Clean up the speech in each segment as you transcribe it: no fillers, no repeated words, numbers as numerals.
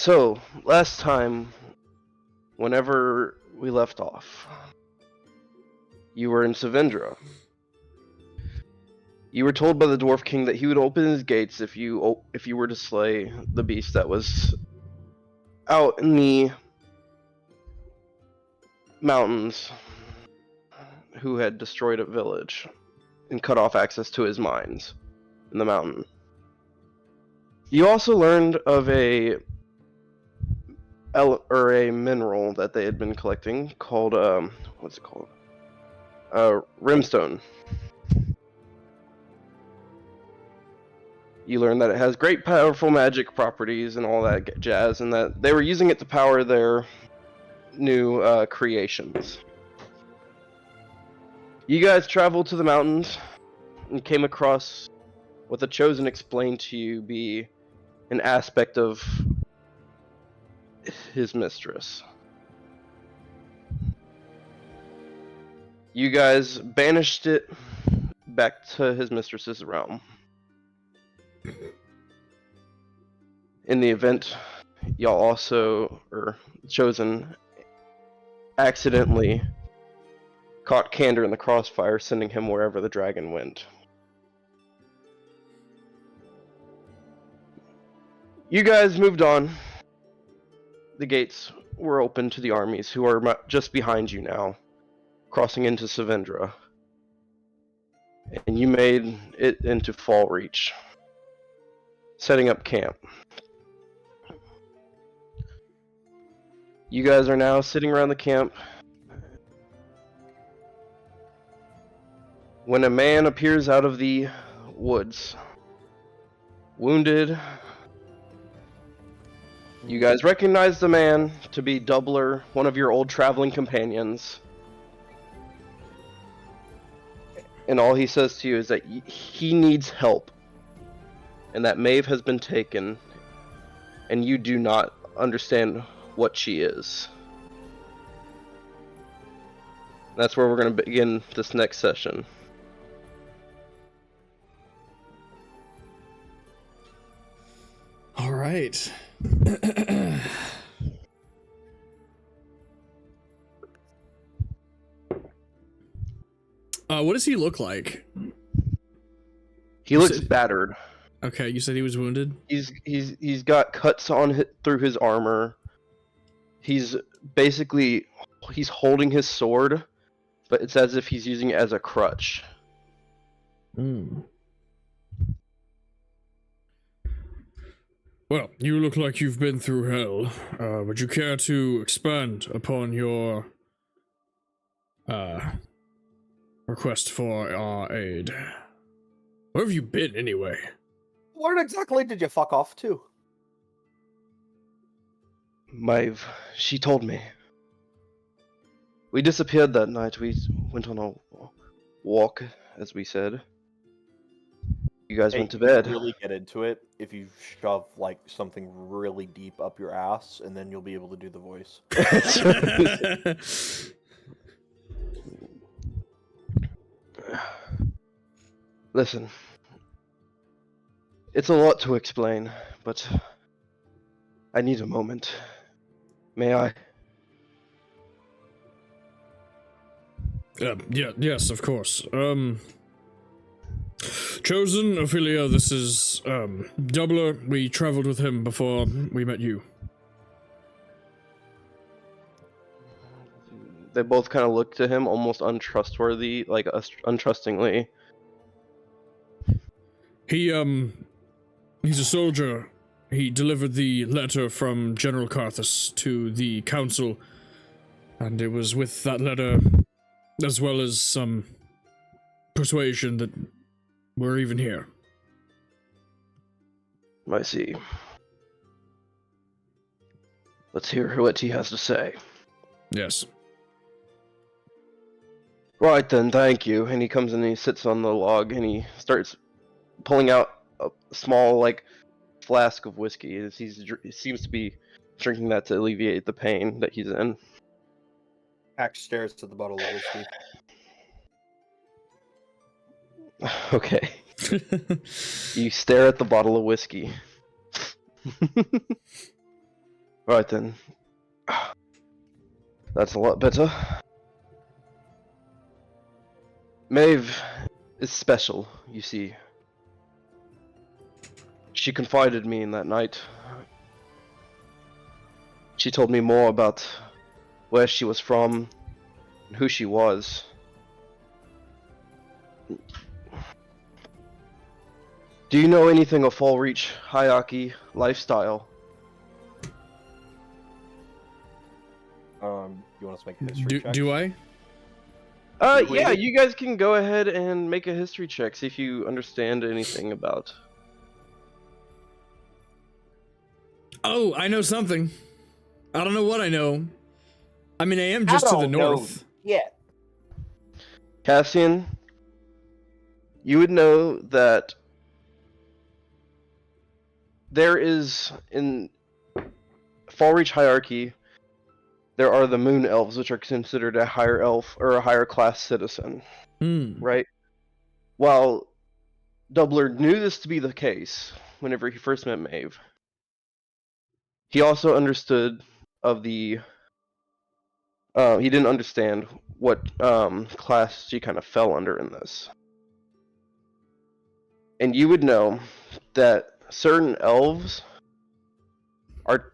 So, last time, whenever we left off, you were in Savendra. You were told by the Dwarf King that he would open his gates if you were to slay the beast that was out in the mountains who had destroyed a village and cut off access to his mines in the mountain. You also learned of a mineral that they had been collecting called what's it called? Rimstone. You learn that it has great powerful magic properties and all that jazz, and that they were using it to power their new creations. You guys traveled to the mountains and came across what the Chosen explained to you be an aspect of his mistress. You guys banished it back to his mistress's realm. In the event, y'all also, or Chosen, accidentally caught Candor in the crossfire, sending him wherever the dragon went. You guys moved on. The gates were open to the armies, who are just behind you now, crossing into Savendra. And you made it into Fallreach, setting up camp. You guys are now sitting around the camp when a man appears out of the woods, wounded. You guys recognize the man to be Doubler, one of your old traveling companions. And all he says to you is that he needs help, and that Maeve has been taken, and you do not understand what she is. That's where we're going to begin this next session. All right. What does he look like? He looks battered. Okay, you said he was wounded? He's got cuts on through his armor. He's holding his sword, but it's as if he's using it as a crutch. Well, you look like you've been through hell. Would you care to expand upon your request for our aid? Where have you been, anyway? Where exactly did you fuck off to? Maeve, she told me. We disappeared that night. We went on a walk, as we said. You guys went to bed. Really get into it if you shove like something really deep up your ass, and then you'll be able to do the voice. Listen, it's a lot to explain, but I need a moment. May I? Yes, of course. Chosen, Ophelia, this is, Doubler. We traveled with him before we met you. They both kind of look to him, almost untrustworthy, like untrustingly. He's a soldier. He delivered the letter from General Carthus to the council, and it was with that letter, as well as some persuasion, that we're even here. I see. Let's hear what he has to say. Yes. Right then, thank you. And he comes and he sits on the log and he starts pulling out a small, like, flask of whiskey. He seems to be drinking that to alleviate the pain that he's in. Pax stares at the bottle of whiskey. Okay. You stare at the bottle of whiskey. Right then. That's a lot better. Maeve is special, you see. She confided me in that night. She told me more about where she was from and who she was. Do you know anything of Fallreach hierarchy lifestyle? You want us to make a history check? Do I? Yeah, you guys can go ahead and make a history check, see if you understand anything about. Oh, I know something. I don't know what I know. I mean, I am just to the north. Yeah. Cassian, you would know that there is, in Fallreach hierarchy, there are the moon elves, which are considered a higher elf or a higher class citizen, right? While Doubler knew this to be the case whenever he first met Maeve, he also understood of the. He didn't understand what class she kind of fell under in this. And you would know that certain elves are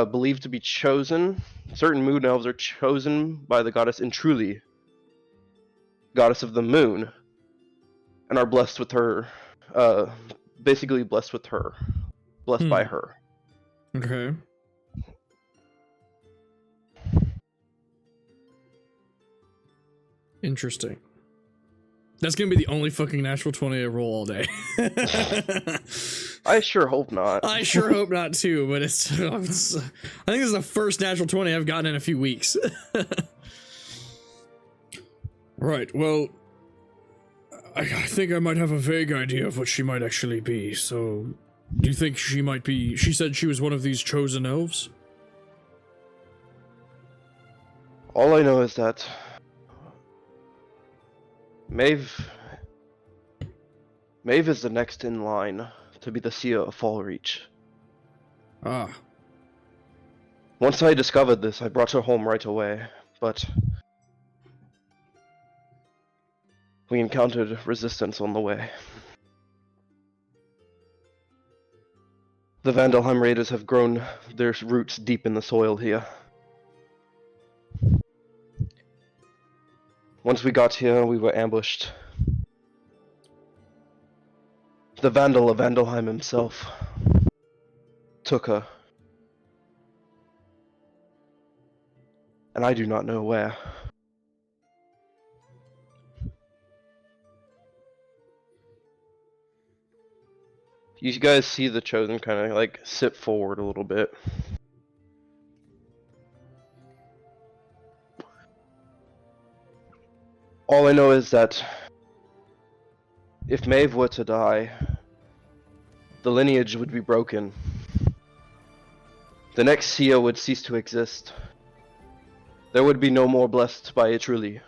believed to be chosen. Certain moon elves are chosen by the goddess Intruli, goddess of the moon, and are blessed with her, basically blessed with her, blessed by her. Okay. Interesting. That's gonna be the only fucking natural 20 I roll all day. I sure hope not. I sure hope not too, but it's I think this is the first natural 20 I've gotten in a few weeks. Right, well, I think I might have a vague idea of what she might actually be, so do you think she might be... She said she was one of these chosen elves? All I know is that Maeve is the next in line to be the seer of Fallreach. Ah. Once I discovered this, I brought her home right away, but we encountered resistance on the way. The Vandalheim raiders have grown their roots deep in the soil here. Once we got here, we were ambushed. The Vandal of Vandalheim himself took her. And I do not know where. You guys see the Chosen kind of like sit forward a little bit. All I know is that if Maeve were to die, the lineage would be broken. The next seer would cease to exist. There would be no more blessed by Itruli.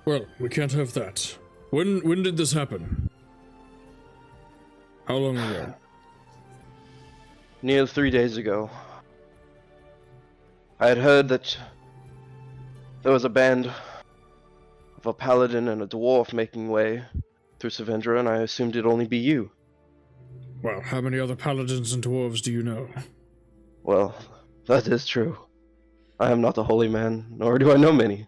Well, we can't have that. When did this happen? How long ago? Nearly 3 days ago. I had heard that there was a band of a paladin and a dwarf making way through Savendra, and I assumed it'd only be you. Well, how many other paladins and dwarves do you know? Well, that is true. I am not a holy man, nor do I know many.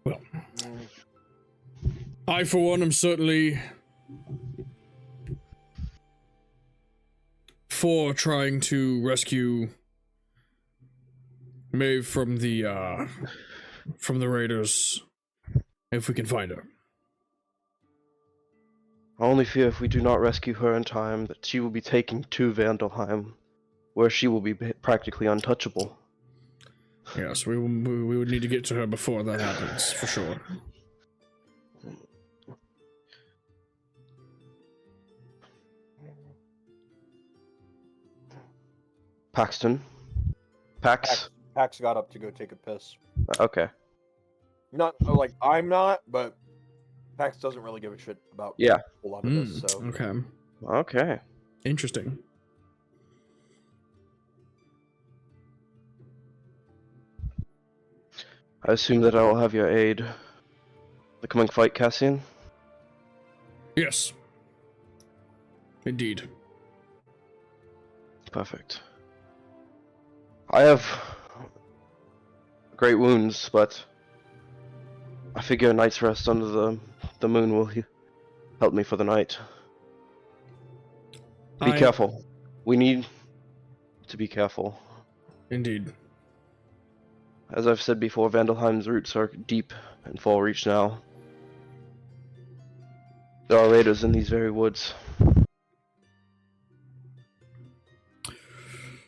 Well, I for one am certainly for trying to rescue Maeve from the raiders, if we can find her. I only fear if we do not rescue her in time that she will be taken to Vandalheim, where she will be practically untouchable. Yes, we would need to get to her before that happens, for sure. Paxton? Pax? Pax got up to go take a piss. Okay. Not like I'm not, but Pax doesn't really give a shit about Yeah. a lot of this. So Okay. Okay. Interesting. I assume that I will have your aid. The coming fight, Cassian? Yes. Indeed. Perfect. I have great wounds, but I figure a night's rest under the moon will help me for the night. Be careful. We need to be careful. Indeed. As I've said before, Vandalheim's roots are deep in Fallreach now. There are raiders in these very woods.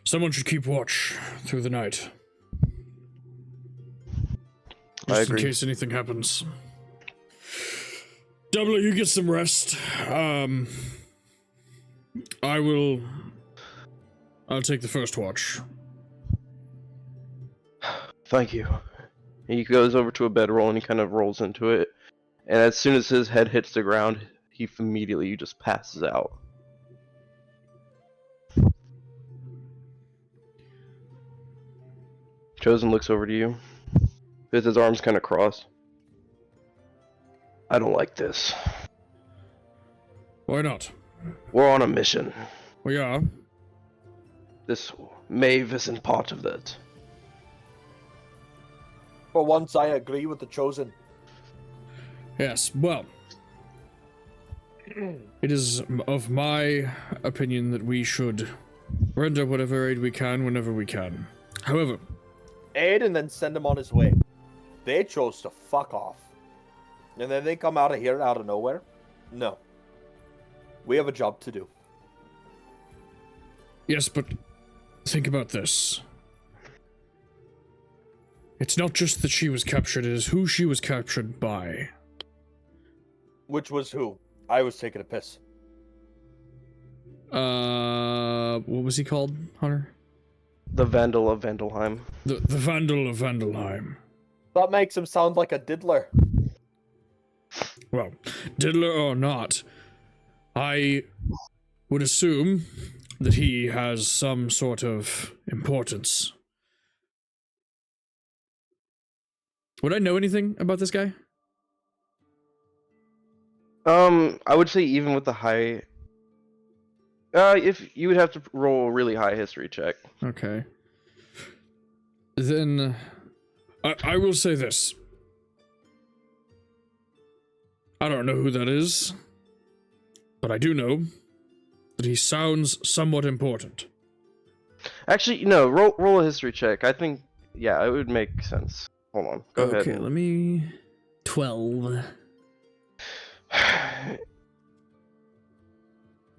Someone should keep watch through the night. I Just in agree. case anything happens. W, you get some rest. I'll take the first watch. Thank you. He goes over to a bedroll and he kind of rolls into it. And as soon as his head hits the ground, he immediately just passes out. Chosen looks over to you, with his arms kind of crossed. I don't like this. Why not? We're on a mission. We are. This Maeve isn't part of that. for once, I agree with the Chosen. Yes, well. It is of my opinion that we should render whatever aid we can whenever we can. However, Aid and then send him on his way. They chose to fuck off. And then they come out of here out of nowhere? No. We have a job to do. yes, but think about this. It's not just that she was captured, it is who she was captured by. Which was who? I was taking a piss. What was he called, Hunter? The Vandal of Vandalheim. The Vandal of Vandalheim. That makes him sound like a diddler. Well, diddler or not, I would assume that he has some sort of importance. Would I know anything about this guy? I would say even with the high... if you would have to roll a really high history check. Okay. Then, I will say this. I don't know who that is, but I do know that he sounds somewhat important. Actually, no, roll a history check. I think, yeah, it would make sense. Hold on, go ahead. Okay, let me... 12.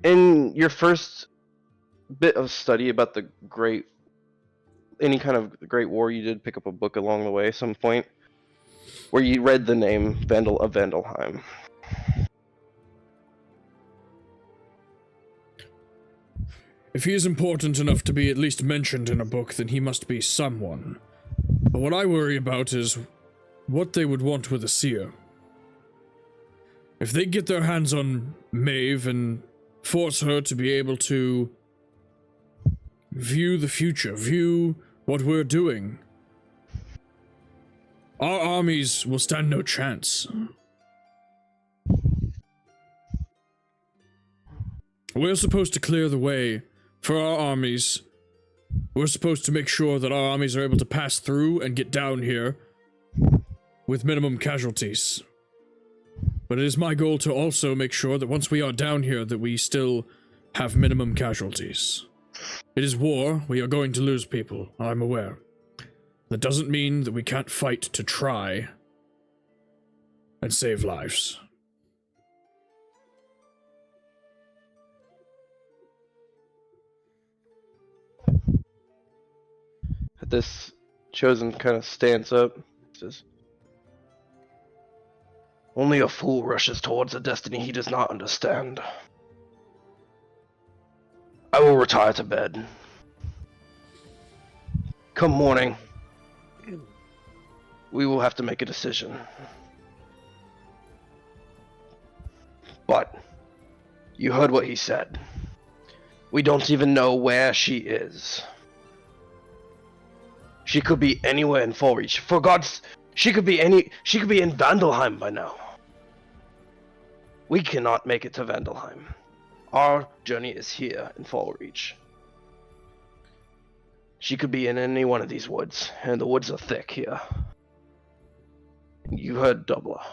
In your first bit of study about the any kind of Great War, you did pick up a book along the way at some point, where you read the name Vandal of Vandalheim. If he is important enough to be at least mentioned in a book, then he must be someone. But what I worry about is what they would want with a seer. If they get their hands on Maeve and force her to be able to view the future, view what we're doing, our armies will stand no chance. We're supposed to clear the way for our armies. We're supposed to make sure that our armies are able to pass through and get down here with minimum casualties. But it is my goal to also make sure that once we are down here that we still have minimum casualties. It is war, we are going to lose people, I'm aware. That doesn't mean that we can't fight to try and save lives. This Chosen kind of stands up, says, "Only a fool rushes towards a destiny he does not understand. I will retire to bed. Come morning, we will have to make a decision. But you heard what he said. We don't even know where she is. She could be anywhere in Fallreach. For God's, she could be in Vandalheim by now. We cannot make it to Vandalheim. Our journey is here in Fallreach. She could be in any one of these woods, and the woods are thick here. You heard Doubler.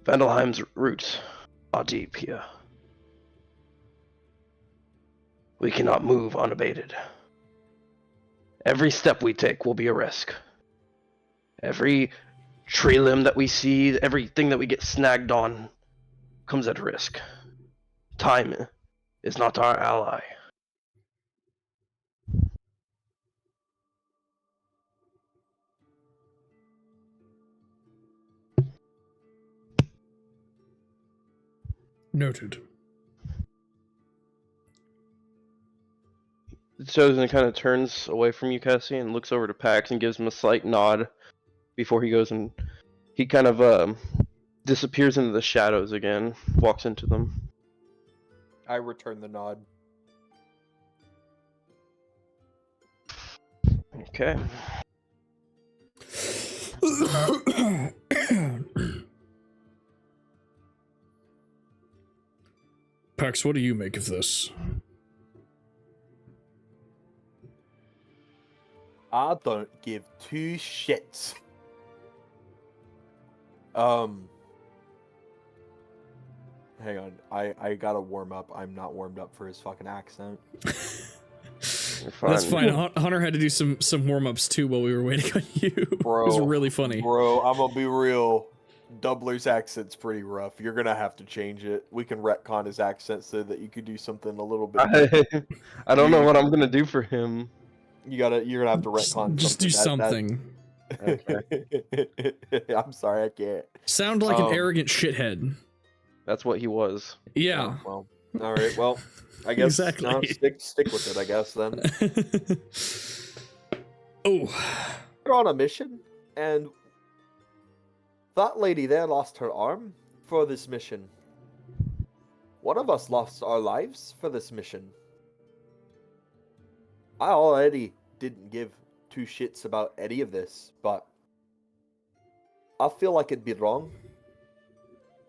Vandalheim's roots are deep here. We cannot move unabated. Every step we take will be a risk. Every tree limb that we see, everything that we get snagged on, comes at risk. Time is not our ally. Noted. The chosen kind of turns away from you, Cassie, and looks over to Pax and gives him a slight nod before he goes, and he kind of disappears into the shadows again, walks into them. I return the nod. Okay. Pax, what do you make of this? I don't give two shits. Hang on. I gotta warm up. I'm not warmed up for his fucking accent. That's fine. Hunter had to do some warm-ups too while we were waiting on you. Bro, it was really funny. Bro, I'm gonna be real. Doubler's accent's pretty rough. You're gonna have to change it. We can retcon his accent so that you could do something a little bit. I don't know what I'm gonna do for him. You're gonna have to retcon. Just do something. Okay. I'm sorry, I can't. Sound like an arrogant shithead. That's what he was. Yeah. Well, all right. Well, I guess Exactly. no, stick with it. I guess then. Oh. We're on a mission, and that lady there lost her arm for this mission. One of us lost our lives for this mission. I already didn't give two shits about any of this, but I feel like it'd be wrong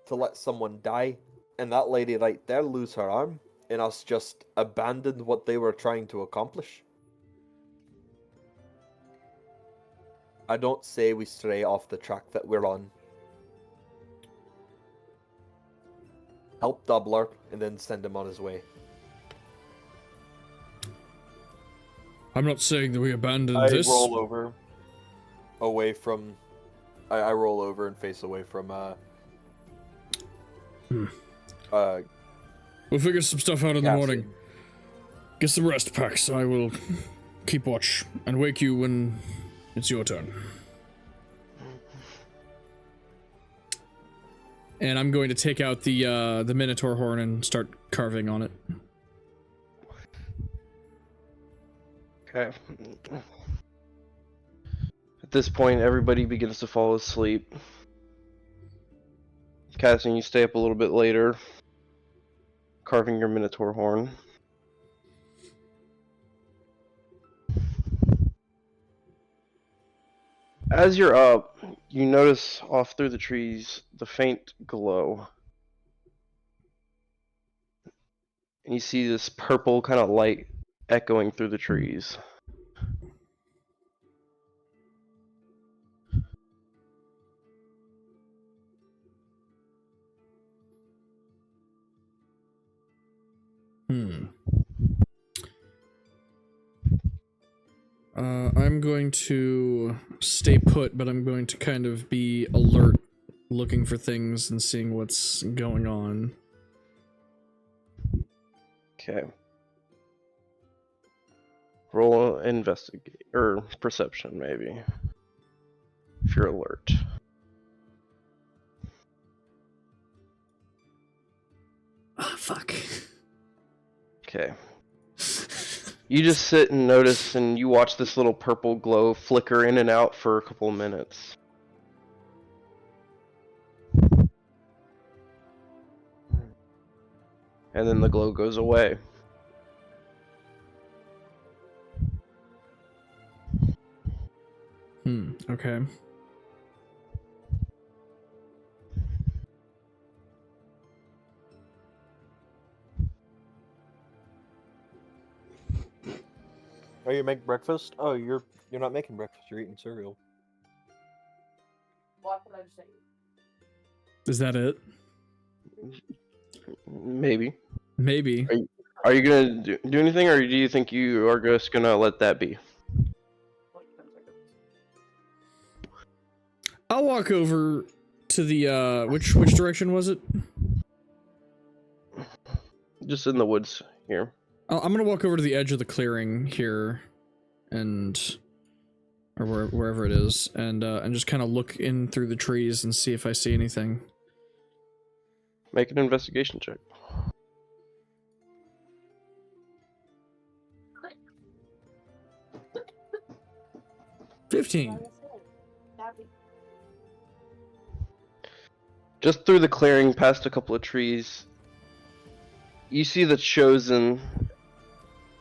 to let someone die and that lady right there lose her arm and us just abandon what they were trying to accomplish. I don't say we stray off the track that we're on. Help Doubler and then send him on his way. I'm not saying that we abandon this. I roll over away from... I roll over and face away from, We'll figure some stuff out in the Cassie. morning. Get some rest, Pax. I will keep watch and wake you when it's your turn. And I'm going to take out the Minotaur horn and start carving on it. Okay. At this point, everybody begins to fall asleep. Cassie, you stay up a little bit later, carving your Minotaur horn. As you're up, you notice off through the trees the faint glow. And you see this purple kind of light echoing through the trees. I'm going to stay put, but I'm going to kind of be alert, looking for things and seeing what's going on. Okay. Roll investigate or perception, maybe, if you're alert. Ah, fuck. Okay. You just sit and notice, and you watch this little purple glow flicker in and out for a couple of minutes. And then the glow goes away. Okay. Oh, you make breakfast? Oh, you're not making breakfast. You're eating cereal. Is that it? Maybe. Maybe. Are you gonna do anything, or do you think you are just gonna let that be? I'll walk over to the which direction was it? Just in the woods here. I'm gonna walk over to the edge of the clearing here, or wherever it is, and just kind of look in through the trees and see if I see anything. Make an investigation check. $15. Just through the clearing, past a couple of trees, you see the Chosen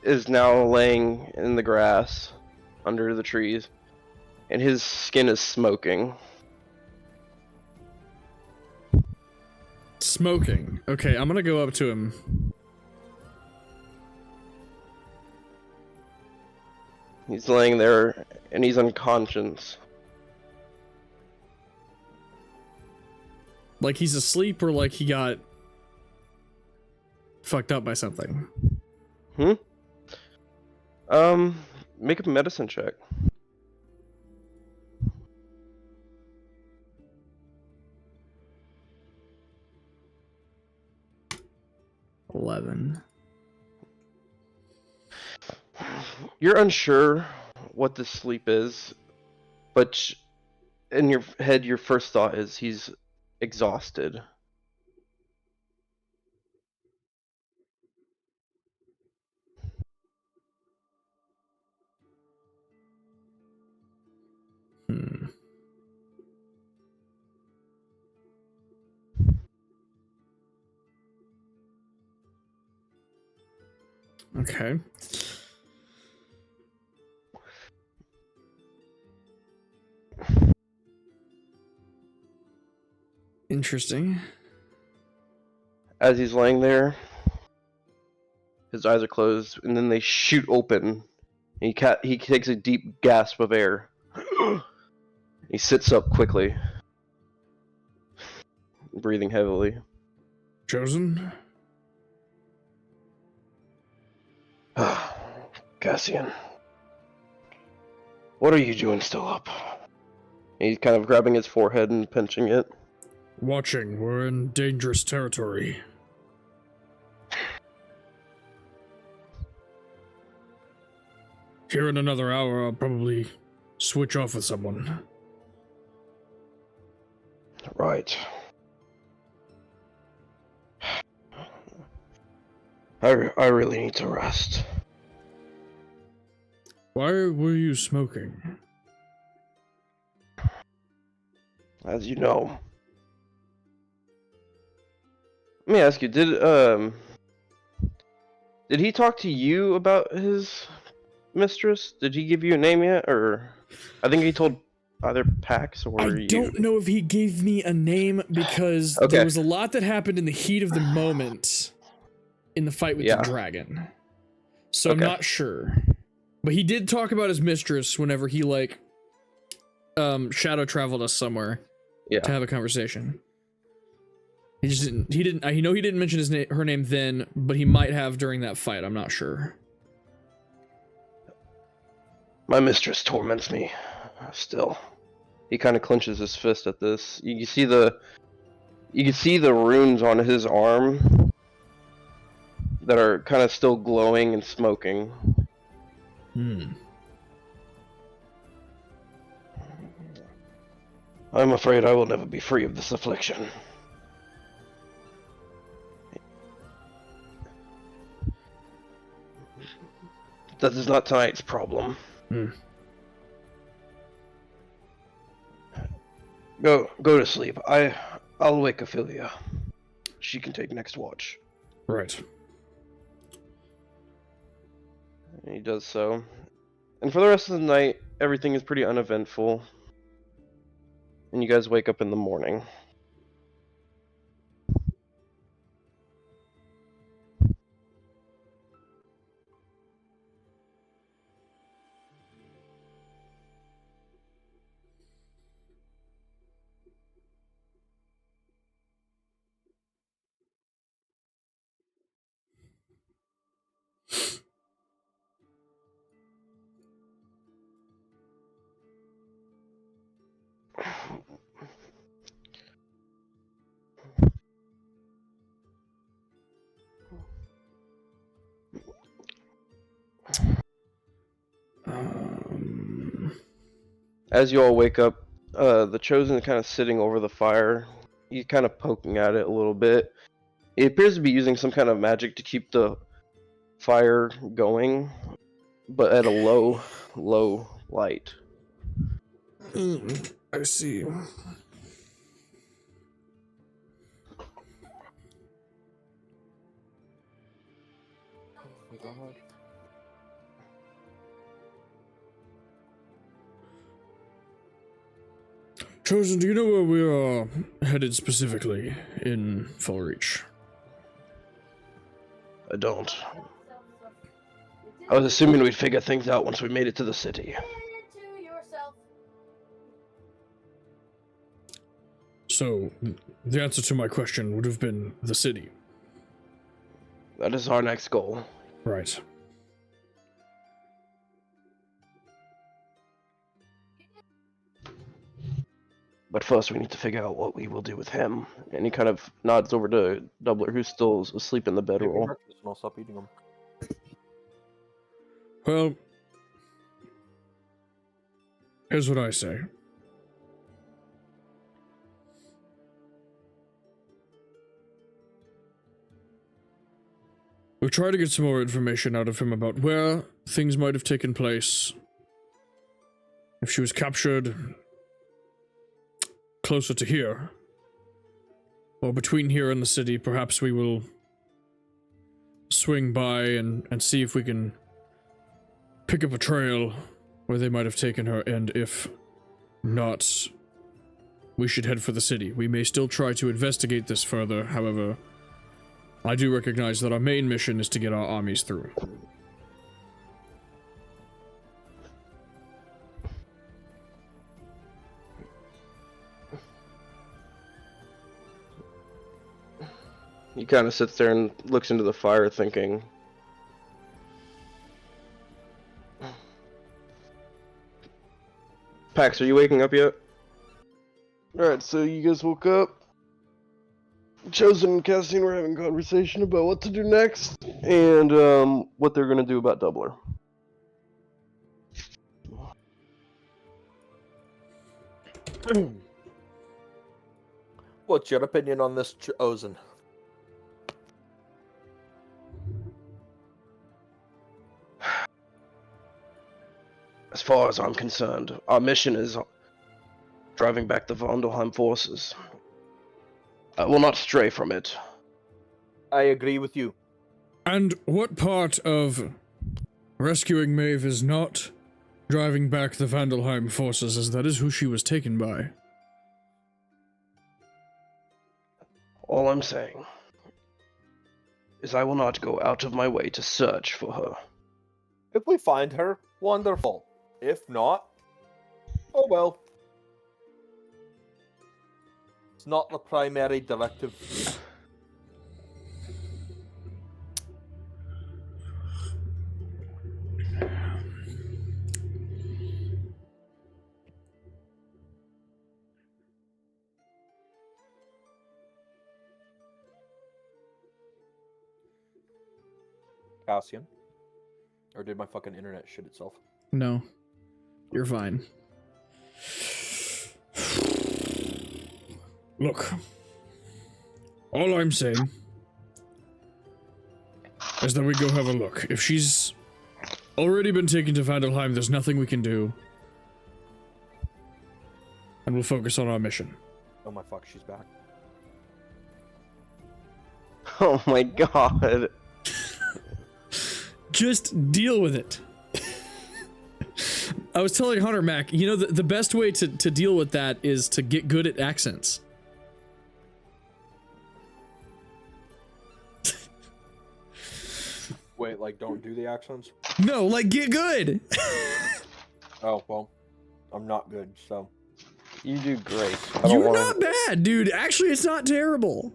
is now laying in the grass under the trees, and his skin is smoking. Smoking. Okay, I'm gonna go up to him. He's laying there, and he's unconscious. Like he's asleep, or like he got fucked up by something. Make a medicine check. $11. You're unsure what the sleep is, but in your head, your first thought is he's exhausted. Okay. Interesting. As he's laying there, his eyes are closed, and then they shoot open. He takes a deep gasp of air. He sits up quickly, breathing heavily. Chosen? Cassian, what are you doing still up? He's kind of grabbing his forehead and pinching it. Watching. We're in dangerous territory. Here in another hour, I'll probably switch off with someone. Right. I really need to rest. Why were you smoking? As you know. Let me ask you, did he talk to you about his mistress? Did he give you a name yet, or I think he told either Pax or you. I don't know if he gave me a name because there was a lot that happened in the heat of the moment in the fight with the dragon. So I'm not sure. But he did talk about his mistress whenever he shadow traveled us somewhere to have a conversation. He didn't mention her name then, but he might have during that fight. I'm not sure. My mistress torments me still. He kind of clenches his fist at this. You can see the runes on his arm that are kind of still glowing and smoking. I'm afraid I will never be free of this affliction. That is not tonight's problem. Hmm. Go to sleep. I'll wake Ophelia. She can take next watch. Right. And he does so. And for the rest of the night, everything is pretty uneventful. And you guys wake up in the morning. As you all wake up, the Chosen is kind of sitting over the fire. He's kind of poking at it a little bit. He appears to be using some kind of magic to keep the fire going, but at a low light. I see. Oh my god. Chosen, do you know where we are headed specifically in Fallreach? I don't. I was assuming we'd figure things out once we made it to the city. So, the answer to my question would have been the city. That is our next goal. Right. But first we need to figure out what we will do with him. And he kind of nods over to Doubler, who's still asleep in the Give me bedroll. breakfast and I'll stop eating them. Well, here's what I say. We'll try to get some more information out of him about where things might have taken place. If she was captured closer to here, or between here and the city, perhaps we will swing by and see if we can pick up a trail where they might have taken her, and if not, we should head for the city. We may still try to investigate this further, however, I do recognize that our main mission is to get our armies through. He kind of sits there and looks into the fire thinking. Pax, are you waking up yet? Alright, so you guys woke up. Chosen and Cassian were having a conversation about what to do next, and what they're gonna do about Doubler. What's your opinion on this, Chosen? As far as I'm concerned, our mission is driving back the Vandalheim forces. I will not stray from it. I agree with you. And what part of rescuing Maeve is not driving back the Vandalheim forces, as that is who she was taken by? All I'm saying is I will not go out of my way to search for her. If we find her, wonderful. If not, oh well. It's not the primary directive. Cassian? Or did my fucking internet shit itself? No. You're fine. Look. All I'm saying is that we go have a look. If she's already been taken to Vandalheim. There's nothing we can do. And we'll focus on our mission. Oh my fuck, she's back. Oh my god. Just deal with it. I was telling Hunter Mac, you know, the best way to deal with that is to get good at accents. Wait, like, don't do the accents? No, like, get good! Oh, well, I'm not good, so. You do great. I don't You're wanna... not bad, dude. Actually, it's not terrible.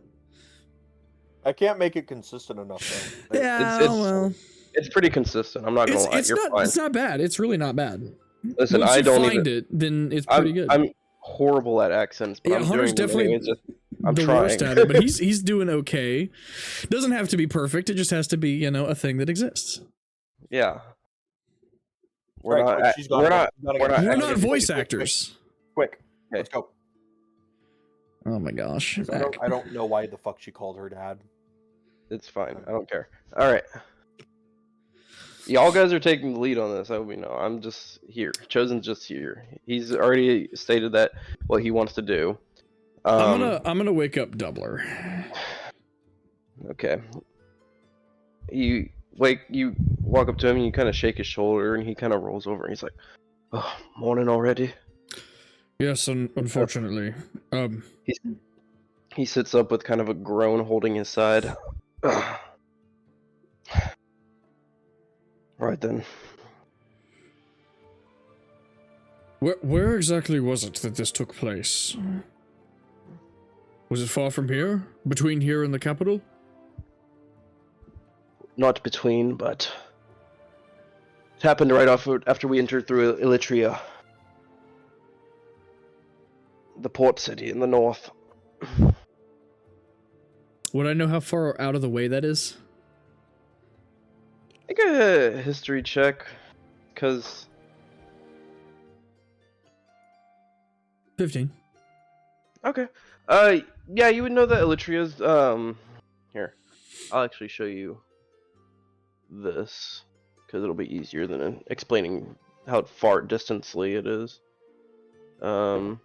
I can't make it consistent enough, though. Yeah, it's- well... It's pretty consistent. I'm not gonna lie. You're fine. It's not bad. It's really not bad. Listen, Once I you don't find even... it, then it's pretty good. I'm horrible at accents, but Yeah, I'm Hunter's doing them definitely anyway, just- I'm the trying. worst at it, but he's doing okay. Doesn't have to be perfect. It just has to be, you know, a thing that exists. Yeah. We're Right, not. quick, she's gotta We're go. not. She's gotta We're go. not. We're actually- not voice quick, actors. Quick, Okay. let's go. Oh my gosh. 'Cause I don't know why the fuck she called her dad. It's fine. I don't care. All right. Y'all guys are taking the lead on this. I hope you know. I'm just here. Chosen's just here. He's already stated that what he wants to do. I'm gonna wake up Doubler. Okay. You walk up to him and you kind of shake his shoulder and he kind of rolls over and he's like, "Oh, morning already." Yes, unfortunately. He sits up with kind of a groan, holding his side. Right then. Where exactly was it that this took place? Was it far from here? Between here and the capital? Not between, but it happened right after we entered through Elitria, the port city in the north. Would I know how far out of the way that is? Make a history check, because 15. okay. Yeah, you would know that Elitria's here. I'll actually show you this because it'll be easier than explaining how far distantly it is. How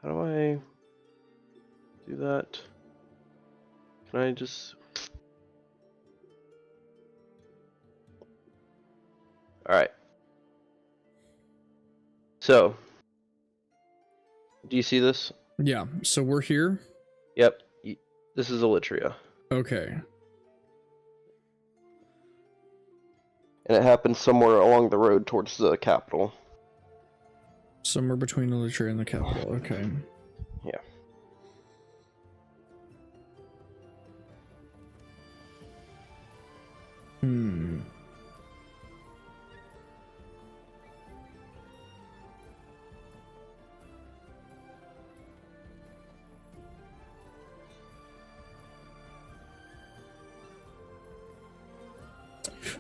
do I do that? Can I just... Alright. So, do you see this? Yeah, so we're here? Yep. This is Elitria. Okay. And it happened somewhere along the road towards the capital. Somewhere between Elitria and the capital, okay. Yeah. Hmm.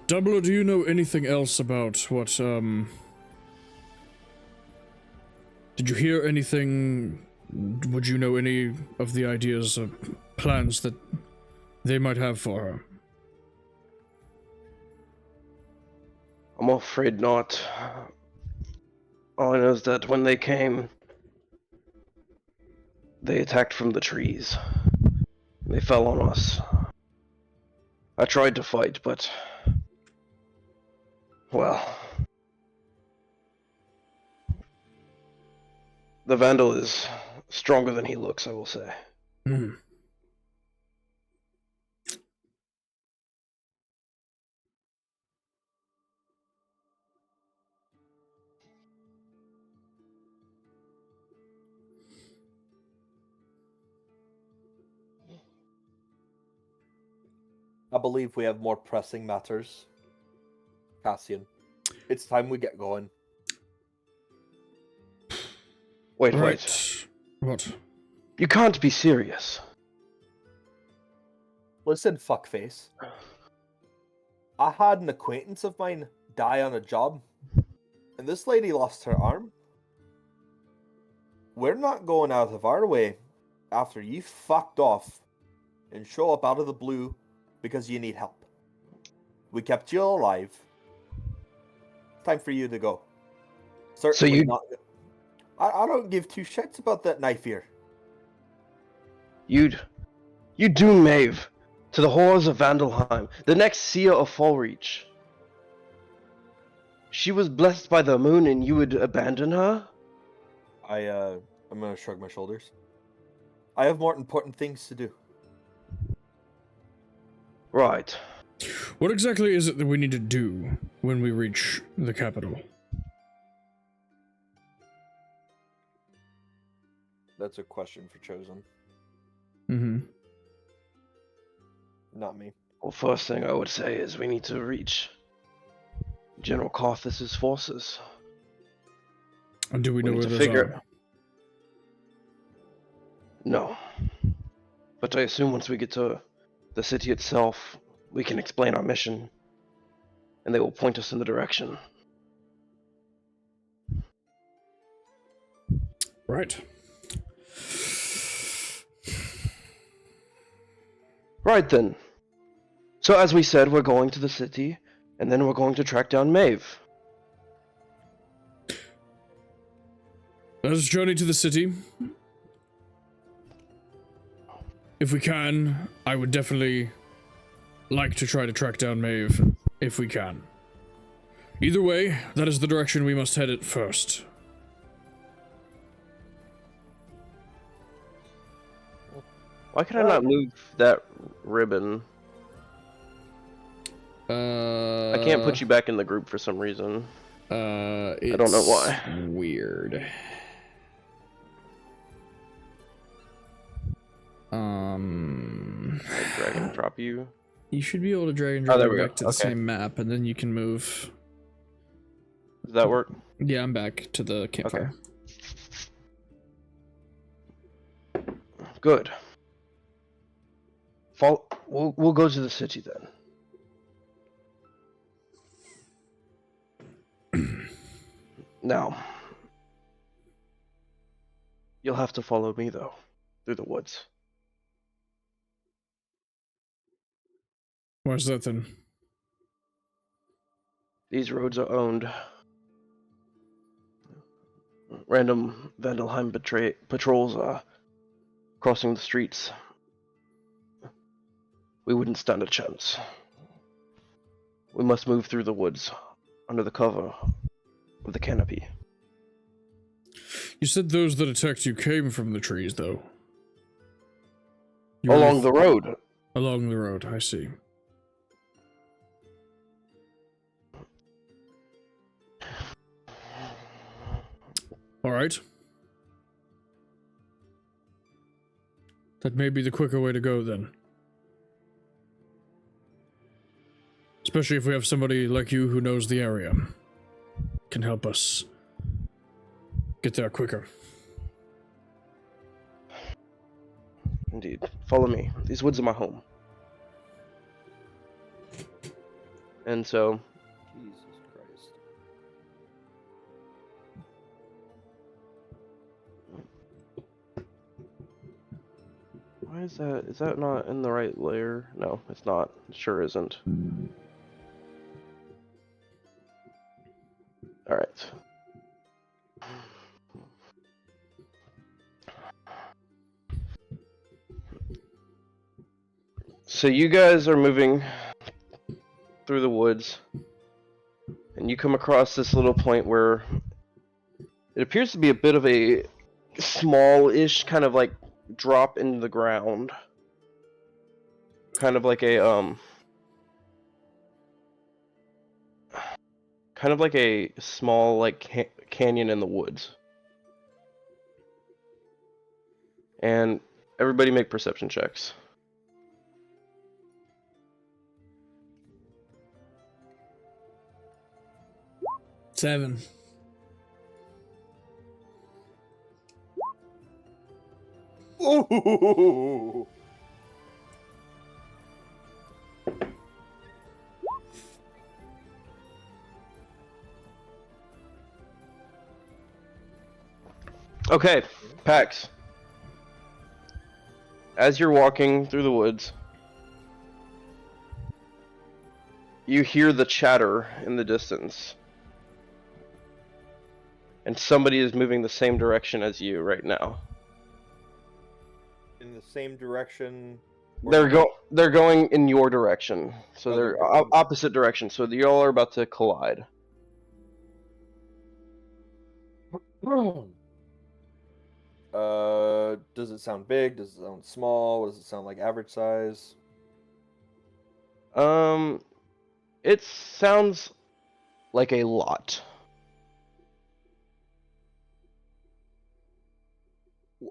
Doubler, do you know anything else about what, Did you hear anything? Would you know any of the ideas or plans that they might have for her? I'm afraid not. All I know is that when they came, they attacked from the trees. They fell on us. I tried to fight, but... well... the Vandal is stronger than he looks, I will say. Hmm. I believe we have more pressing matters. Cassian, it's time we get going. Wait. What? You can't be serious. Listen, fuckface. I had an acquaintance of mine die on a job, and this lady lost her arm. We're not going out of our way after you fucked off and show up out of the blue because you need help. We kept you alive Time for you to go. Certainly you- not. I don't give two shits about that knife here. You doom Maeve to the horrors of Vandalheim, the next seer of Fallreach. She was blessed by the moon, and you would abandon her? I'm gonna shrug my shoulders. I have more important things to do. Right. What exactly is it that we need to do when we reach the capital? That's a question for Chosen, Mm-hmm. not me. Well, first thing I would say is we need to reach General Carthus's forces. And do we We know need where to those figure- are? No. But I assume once we get to the city itself, we can explain our mission, and they will point us in the direction. Right. Right then. So as we said, we're going to the city, and then we're going to track down Maeve. Let us journey to the city. If we can, I would definitely like to try to track down Maeve, if we can. Either way, that is the direction we must head at first. Why can I not move that ribbon? I can't put you back in the group for some reason. I don't know why. Weird. Like drag and drop you. You should be able to drag and Oh, drop there it we back go. to the Okay. same map, and then you can move. Does that work? Yeah, I'm back to the campfire. Good. We'll go to the city then. Now, you'll have to follow me though, through the woods. Where's that then? These roads are owned. Random Vandalheim patrols are crossing the streets. We wouldn't stand a chance. We must move through the woods, under the cover of the canopy. You said those that attacked you came from the trees, though. Along the road. Along the road, I see. Alright. That may be the quicker way to go, then. Especially if we have somebody like you who knows the area. Can help us get there quicker. Indeed. Follow me. These woods are my home. And so, Jesus Christ. why is that? Is that not in the right layer? No, it's not. It sure isn't. Alright. So you guys are moving through the woods, and you come across this little point where it appears to be a bit of a small-ish kind of like drop into the ground. Kind of like a kind of like a small like canyon in the woods. And everybody make perception checks. Seven. Ooh. Okay, Pax. As you're walking through the woods, you hear the chatter in the distance and somebody is moving the same direction as you right now. In the same direction. They're going in your direction, so Oh, they're they're going- opposite direction. So y'all are about to collide. Does it sound big? Does it sound small? Does it sound like average size? It sounds like a lot.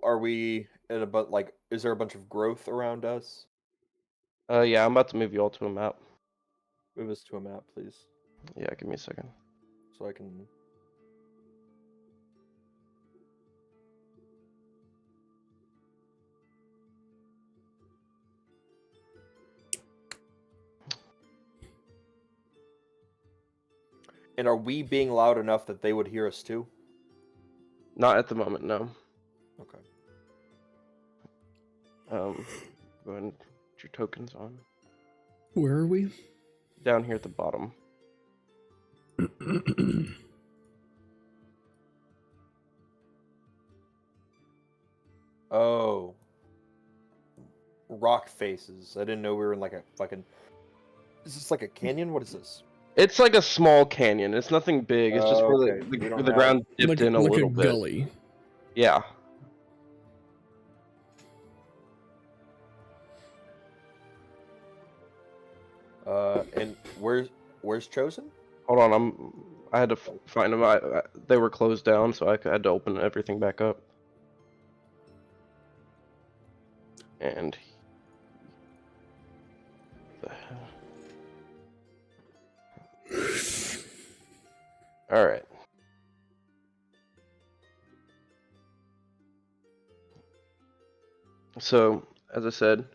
Are we at about like? Is there a bunch of growth around us? Yeah, I'm about to move you all to a map. Move us to a map, please, Yeah, give me a second. so I can. And are we being loud enough that they would hear us too? Not at the moment, no. Okay. Go ahead and put your tokens on. Where are we? Down here at the bottom. Oh. Rock faces. I didn't know we were in like a fucking. Is this like a canyon? What is this? It's like a small canyon. It's nothing big. It's just Oh, where okay. We the, don't where the have- ground dipped like in a like little a bit. gully. Yeah. And where's Chosen? Hold on, I had to find them. They were closed down, so I had to open everything back up. And all right. So, as I said,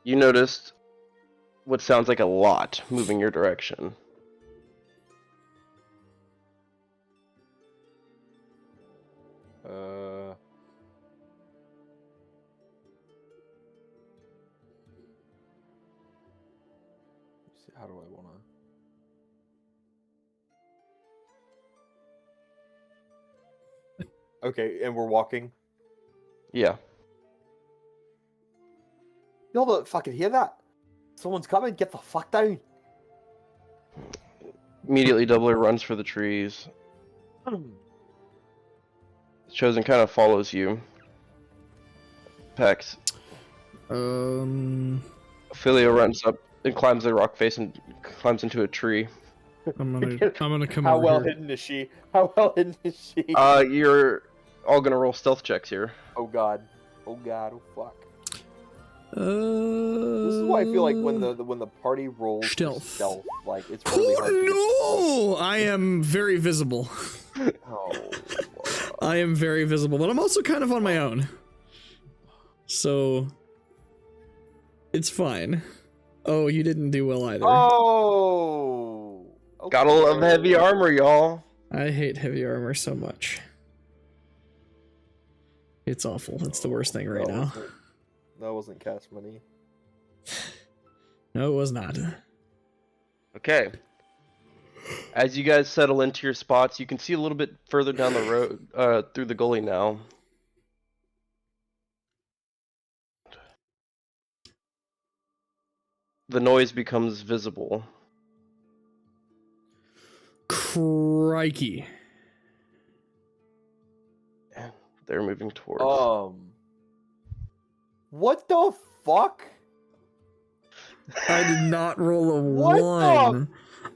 you noticed what sounds like a lot moving your direction. Let's see, how do I wanna? Okay, and we're walking. Yeah. Y'all don't fucking hear that? Someone's coming. Get the fuck down. Immediately, Doubler runs for the trees. Chosen kind of follows you. Pex. Ophelia runs up and climbs the rock face and climbs into a tree. I'm gonna come How over well here. hidden is she? How well hidden is she? You're all gonna roll stealth checks here. Oh god. Oh god. Oh fuck. This This is why I feel like when the party rolls for stealth, like it's really hard to get Oh no! I am very visible. Oh. I am very visible, but I'm also kind of on my own. So it's fine. Oh, you didn't do well either. Oh. Gotta love heavy armor, y'all. I hate heavy armor so much. It's awful. It's the worst thing right now. That wasn't cash money. No, it was not. Okay. As you guys settle into your spots, you can see a little bit further down the road, through the gully now. The noise becomes visible. Crikey. And they're moving towards. What the fuck? I did not roll a What one.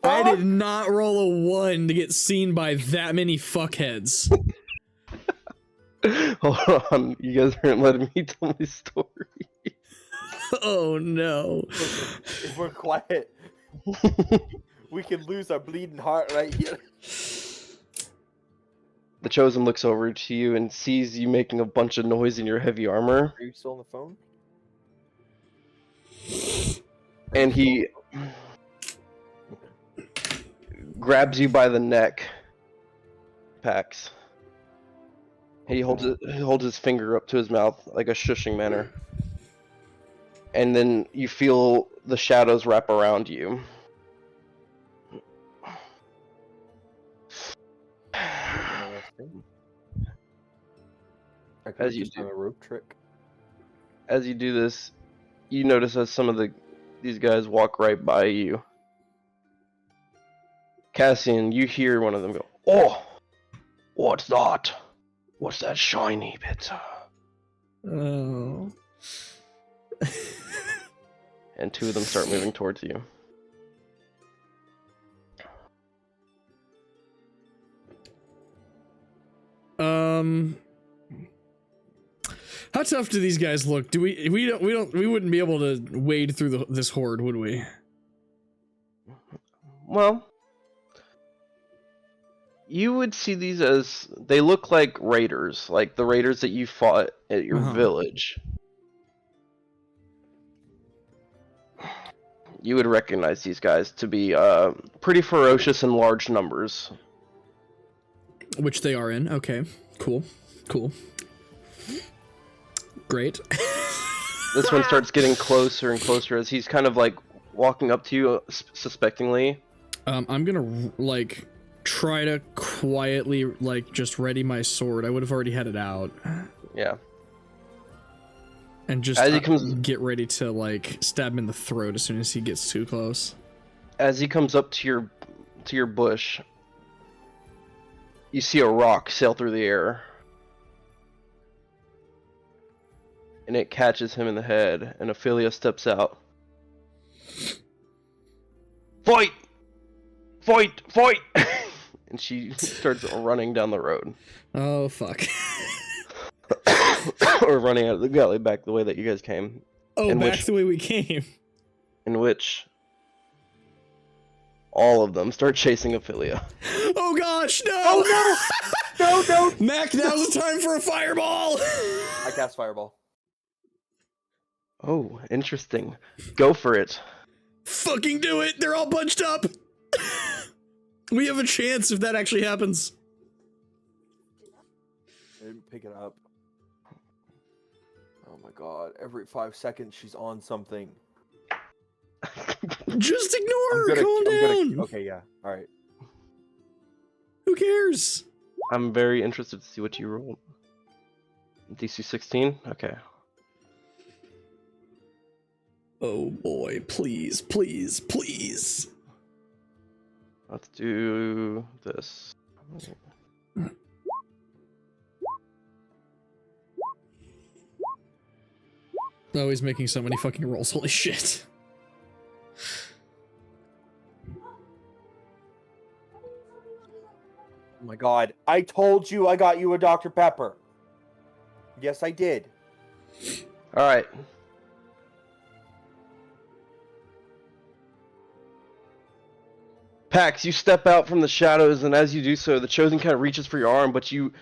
the I fuck? did not roll a 1 to get seen by that many fuckheads. Hold on, you guys aren't letting me tell my story. Oh no. If we're quiet, we can lose our bleeding heart right here. The Chosen looks over to you and sees you making a bunch of noise in your heavy armor, Are you still on the phone? and he grabs you by the neck. Pax. He holds his finger up to his mouth like a shushing manner. And then you feel the shadows wrap around you. I could As you just done a rope trick. As you do this, you notice as some of these guys walk right by you. Cassian, you hear one of them go, "Oh, what's that? What's that shiny bit?" Oh. And two of them start moving towards you. How tough do these guys look? Do we wouldn't be able to wade through this horde, would we? Well, you would see these as they look like raiders, like the raiders that you fought at your village. You would recognize these guys to be pretty ferocious in large numbers. Which they are in. Okay, cool. Great. This one starts getting closer and closer as he's kind of like walking up to you suspectingly. I'm gonna like try to quietly like just ready my sword. I would have already had it out. Yeah. And just as he comes, get ready to like stab him in the throat as soon as he gets too close. As he comes up to your bush, you see a rock sail through the air. And it catches him in the head, and Ophelia steps out. Fight! Fight! Fight! And she starts running down the road. Oh, fuck. Or running out of the gully back the way that you guys came. Oh, back the way we came. In which all of them start chasing Ophelia. Oh gosh, no! Oh no! No! Mac, now's the time for a fireball! I cast fireball. Oh, interesting. Go for it. Fucking do it! They're all bunched up! We have a chance if that actually happens. I didn't pick it up. Oh my god, every 5 seconds she's on something. Just ignore her, calm down! Okay, yeah, alright. Who cares? I'm very interested to see what you roll. DC 16? Okay. Oh boy, please, please, please. Let's do this. Oh, he's making so many fucking rolls, holy shit. Oh my god, I told you I got you a Dr. Pepper. Yes, I did. Alright. Pax, you step out from the shadows, and as you do so, the Chosen kind of reaches for your arm, but you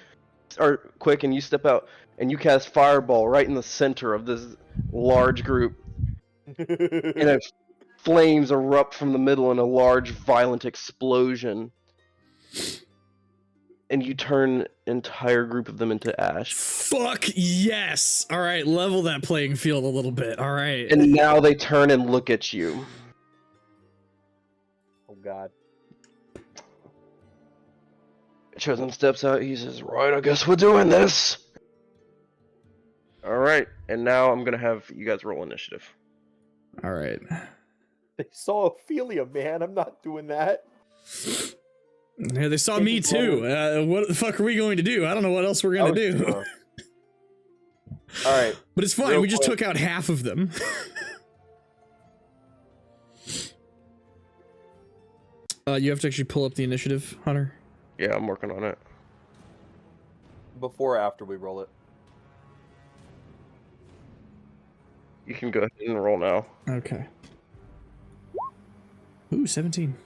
are quick and you step out, and you cast Fireball right in the center of this large group. And flames erupt from the middle in a large, violent explosion. And you turn an entire group of them into ash. Fuck yes! Alright, level that playing field a little bit, alright. And now they turn and look at you. Oh god. Chosen steps out, he says, "Right, I guess we're doing this." Alright, and now I'm gonna have you guys roll initiative. Alright. They saw Ophelia, man. I'm not doing that. Yeah, they saw me too. What the fuck are we going to do? I don't know what else we're gonna do. Alright. But it's fine, we just took out half of them. You have to actually pull up the initiative, Hunter. Yeah, I'm working on it. Before or after we roll it? You can go ahead and roll now. Okay. Ooh, 17.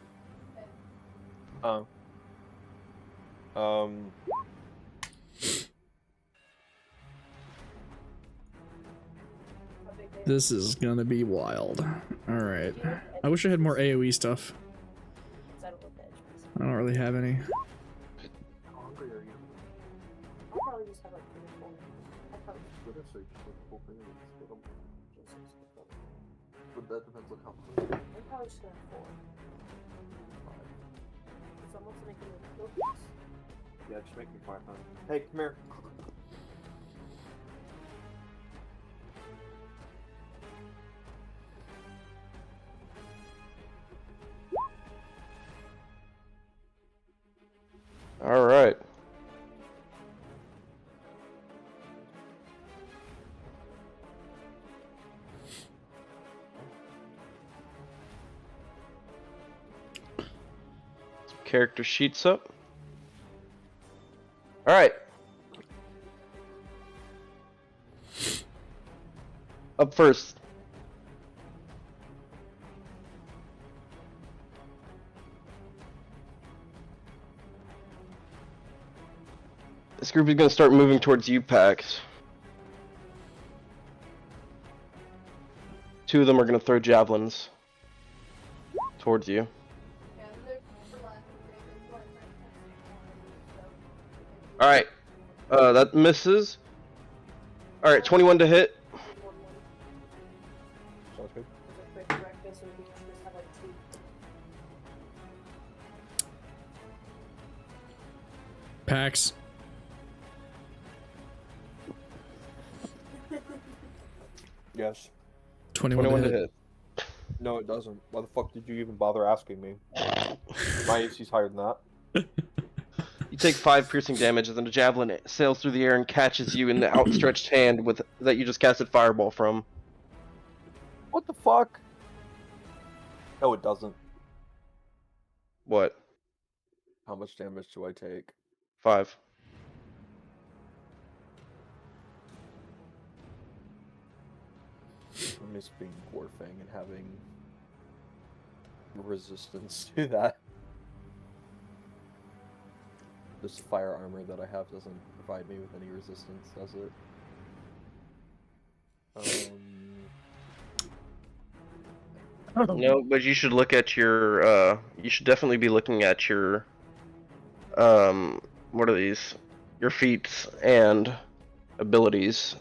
This is gonna be wild. Alright. I wish I had more AoE stuff. I don't really have any. How hungry are you? I'll probably just have like 3 or 4. I'll probably But that depends on how hungry. I'm probably just gonna have 4. Someone's making me cookies. Yeah, just make me quiet, man. Hey, come here. All right. Character sheets up. All right. Up first. This group is going to start moving towards you, Pax. Two of them are going to throw javelins towards you. Yeah, they're relaxing. They're going right. All right. That misses. All right, 21 to hit. Sounds good. Quick breakfast, so we can just have like 2. Pax. Yes. 21 to hit. No, it doesn't. Why the fuck did you even bother asking me? My AC's higher than that. You take 5 piercing damage as the javelin sails through the air and catches you in the outstretched hand with that you just casted fireball from. What the fuck? No, it doesn't. What? How much damage do I take? 5. I miss being Gorfang and having resistance to that. This fire armor that I have doesn't provide me with any resistance, does it? No, but you should look at your. You should definitely be looking at your. What are these? Your feats and abilities.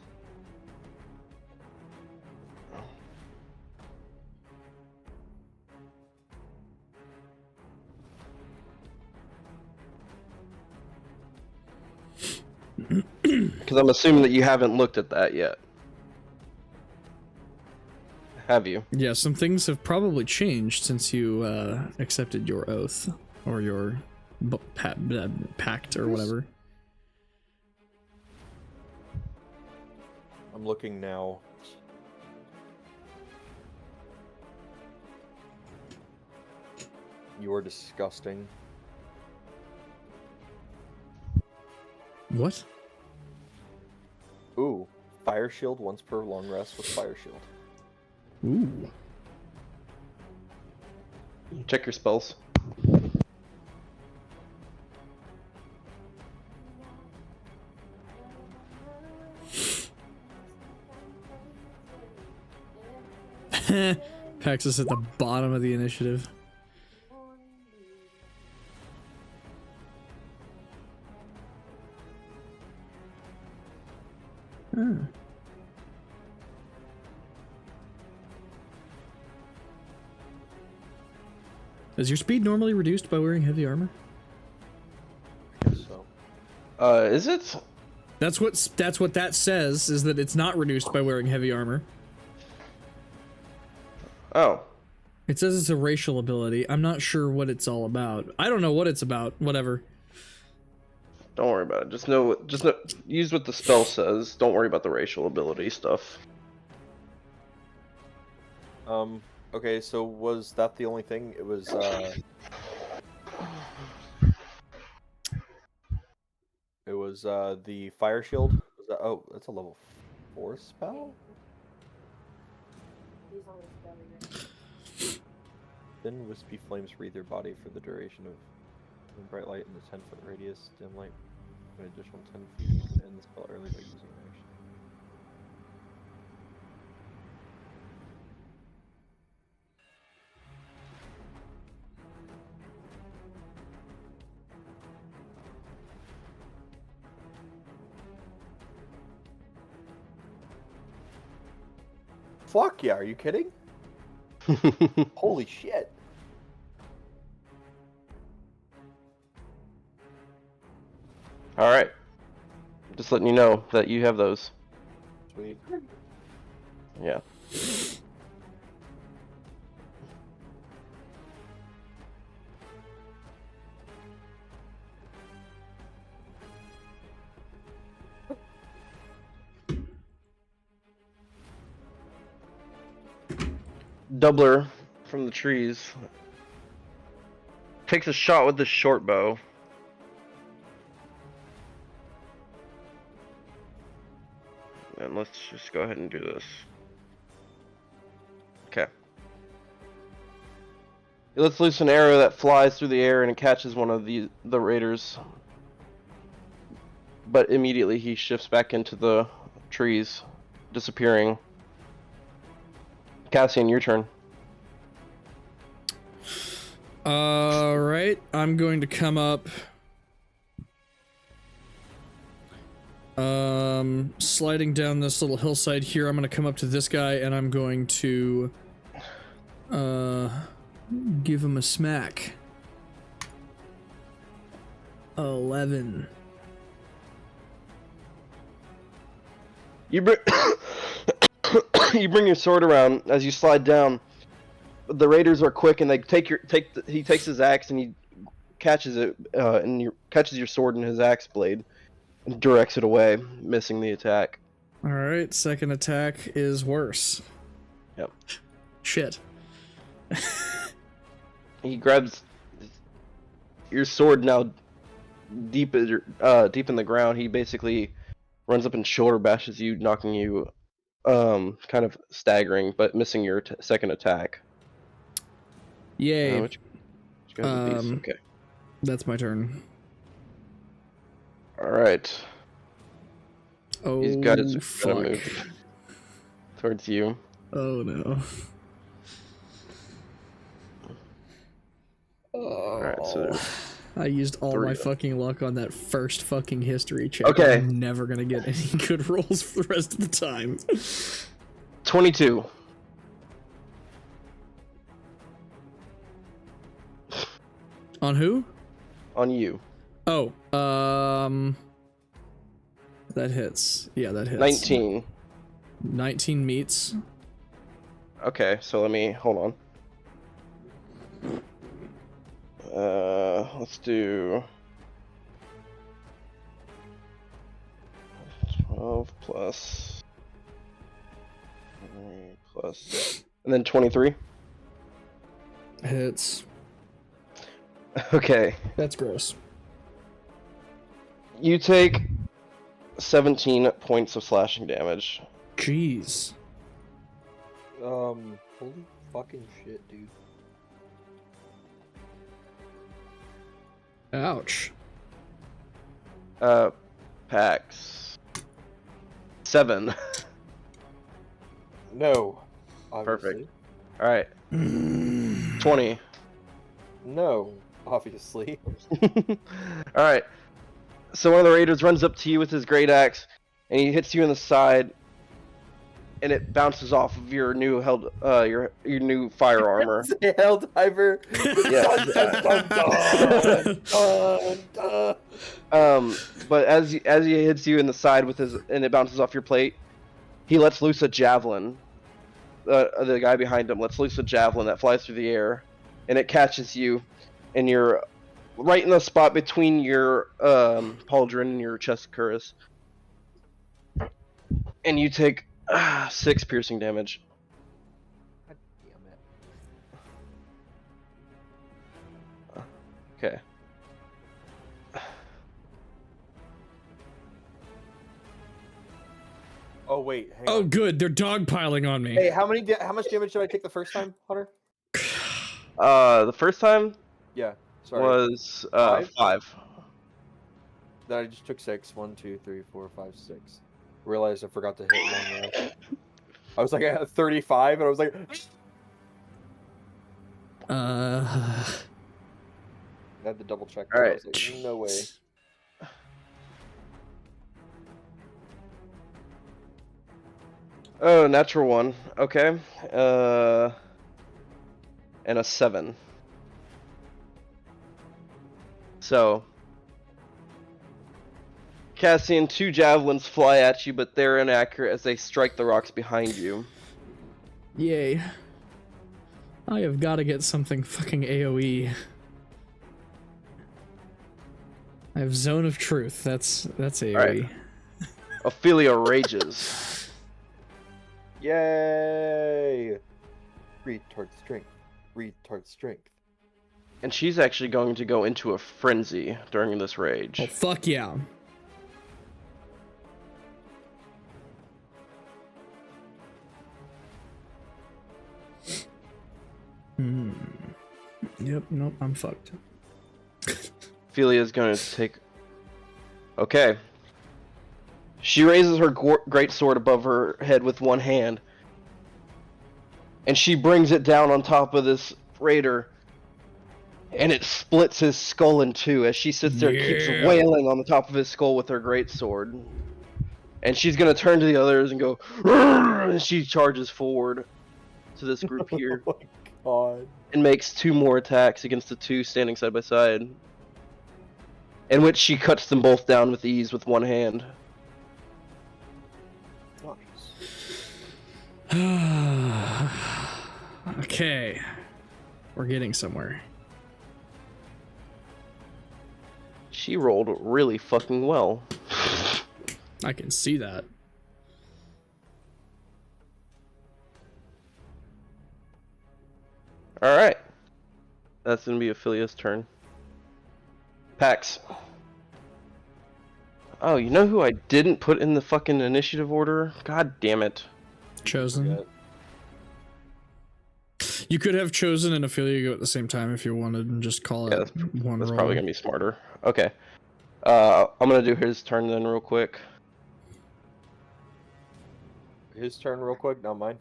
Because I'm assuming that you haven't looked at that yet. Have you? Yeah, some things have probably changed since you accepted your oath or your pact or whatever. I'm looking now. You are disgusting. What? Ooh, fire shield once per long rest with fire shield. Ooh. Check your spells. Pax is at the bottom of the initiative. Hmm. Is your speed normally reduced by wearing heavy armor? So, Is it? That's what that says, is that it's not reduced by wearing heavy armor. Oh. It says it's a racial ability. I'm not sure what it's all about. I don't know what it's about. Whatever. Don't worry about it. Just know, use what the spell says. Don't worry about the racial ability stuff. okay, so was that the only thing? It was, it was, the fire shield? Was that, oh, that's a level 4 spell? He's on his belly right. Then wispy flames wreathe your body for the duration of bright light in the 10-foot radius. Dim light an additional 10 feet. You can end the spell early by using action. Fuck yeah, are you kidding? Holy shit. All right. Just letting you know that you have those. Sweet. Yeah. Doubler from the trees takes a shot with the short bow. And let's just go ahead and do this. Okay. He lets loose an arrow that flies through the air and it catches one of the raiders. But immediately he shifts back into the trees, disappearing. Cassian, your turn. Alright, I'm going to come up. Sliding down this little hillside here, I'm going to come up to this guy and I'm going to give him a smack. 11. You bring you bring your sword around as you slide down. The raiders are quick and they he takes his axe and he catches it and catches your sword in his axe blade and directs it away, missing the attack. Alright, second attack is worse. Yep. Shit. He grabs your sword now deep in the ground. He basically runs up and shoulder bashes you, knocking you kind of staggering, but missing your second attack. Yay. Which goes with these. Okay. That's my turn. All right. Oh, These guys are fuck. gonna move towards you. Oh, no. Alright, so there's I used all 3 my of them. fucking luck on that first fucking history check. Okay. I'm never gonna get any good rolls for the rest of the time. 22. On who? On you. Oh, that hits. Yeah, that hits. 19. 19 meets. Okay, so let me hold on. Let's do 12 plus 3 plus and then 23. Hits. Okay. That's gross. You take 17 points of slashing damage. Jeez. Holy fucking shit, dude. Ouch. Pax 7. No. Obviously. Perfect. All right. 20. No. Obviously. All right. So one of the raiders runs up to you with his great axe, and he hits you in the side, and it bounces off of your new your new fire armor. Helldiver. But as he hits you in the side with and it bounces off your plate, he lets loose a javelin. The guy behind him lets loose a javelin that flies through the air, and it catches you, and you're right in the spot between your pauldron and your chest cuirass, and you take 6 piercing damage. God damn it. Okay. Oh wait, hang Oh, on. good. They're dogpiling on me. Hey, how much damage did I take the first time, Hunter? The first time Yeah. Sorry. was 5? 5. Then I just took 6. 1, 2, 3, 4, 5, 6. Realized I forgot to hit one there. I was like at 35, and I was like, I had to double check. All I right. was like, no way. Oh, natural 1. Okay. And a 7. So Cassian, 2 javelins fly at you, but they're inaccurate as they strike the rocks behind you. Yay. I have got to get something fucking AoE. I have Zone of Truth. That's AoE. Alright. Ophelia rages. Yay! Retard strength. Retard strength. And she's actually going to go into a frenzy during this rage. Oh, fuck yeah. Yep, nope, I'm fucked. Ophelia's going to take... Okay. She raises her great sword above her head with one hand. And she brings it down on top of this raider. And it splits his skull in two as she sits there and keeps wailing on the top of his skull with her great sword. And she's going to turn to the others and go... "Rrrr!" And she charges forward to this group here. Oh my god. And makes 2 more attacks against the 2 standing side by side. In which she cuts them both down with ease with one hand. Nice. Okay. We're getting somewhere. She rolled really fucking well. I can see that. Alright. That's gonna be Ophelia's turn. Pax. Oh, you know who I didn't put in the fucking initiative order? God damn it. Chosen. You could have Chosen and Ophelia go at the same time if you wanted and just call Yeah, it one That's roll. probably gonna be smarter. Okay. I'm gonna do his turn then real quick. His turn real quick, not mine.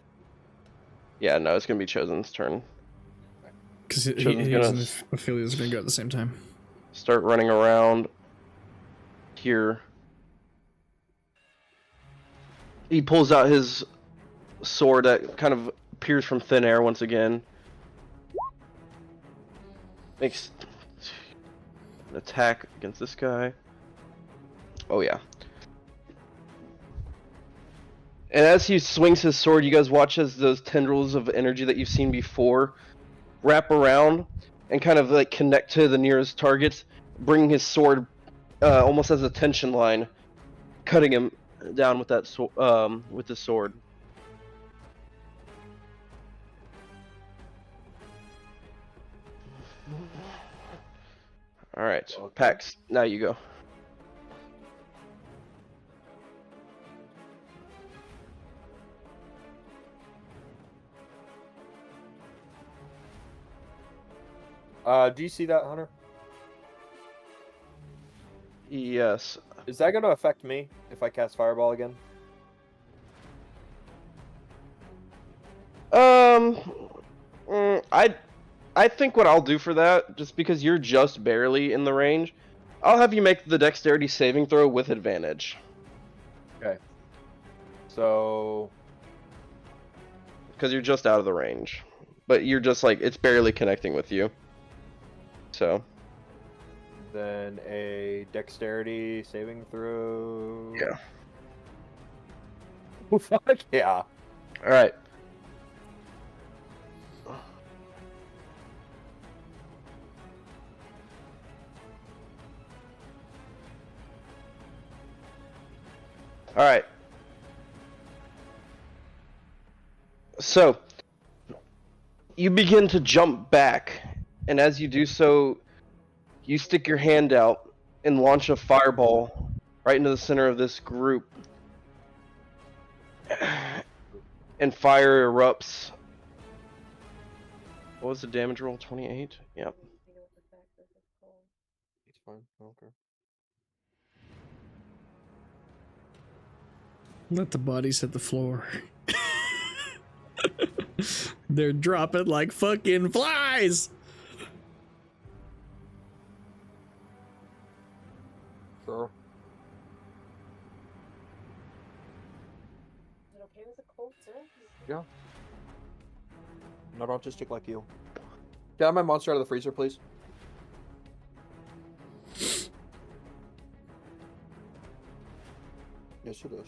Yeah, no, it's gonna be Chosen's turn. Because Chosen's he gonna and Ophelia's gonna go at the same time. start running around here. He pulls out his sword that kind of appears from thin air once again. Makes an attack against this guy. Oh yeah. And as he swings his sword, you guys watch as those tendrils of energy that you've seen before wrap around and kind of like connect to the nearest targets, bringing his sword almost as a tension line, cutting him down with that with the sword. All right, Okay. Pax, now you go. Do you see that, Hunter? Yes. Is that gonna affect me if I cast Fireball again? I think what I'll do for that, just because you're just barely in the range, I'll have you make the dexterity saving throw with advantage. Okay. So... Because you're just out of the range. But you're just like, it's barely connecting with you. So. Then a dexterity saving throw. Yeah. Oh, fuck yeah. Alright. Alright. So, you begin to jump back, and as you do so, you stick your hand out and launch a fireball right into the center of this group. And fire erupts. What was the damage roll? 28? Yep. It's fine. Okay. Let the bodies hit the floor. They're dropping like fucking flies. Sure. Is it okay with the cold, sir? Yeah. Not autistic like you. Can I have my monster out of the freezer, please? Yes, it is.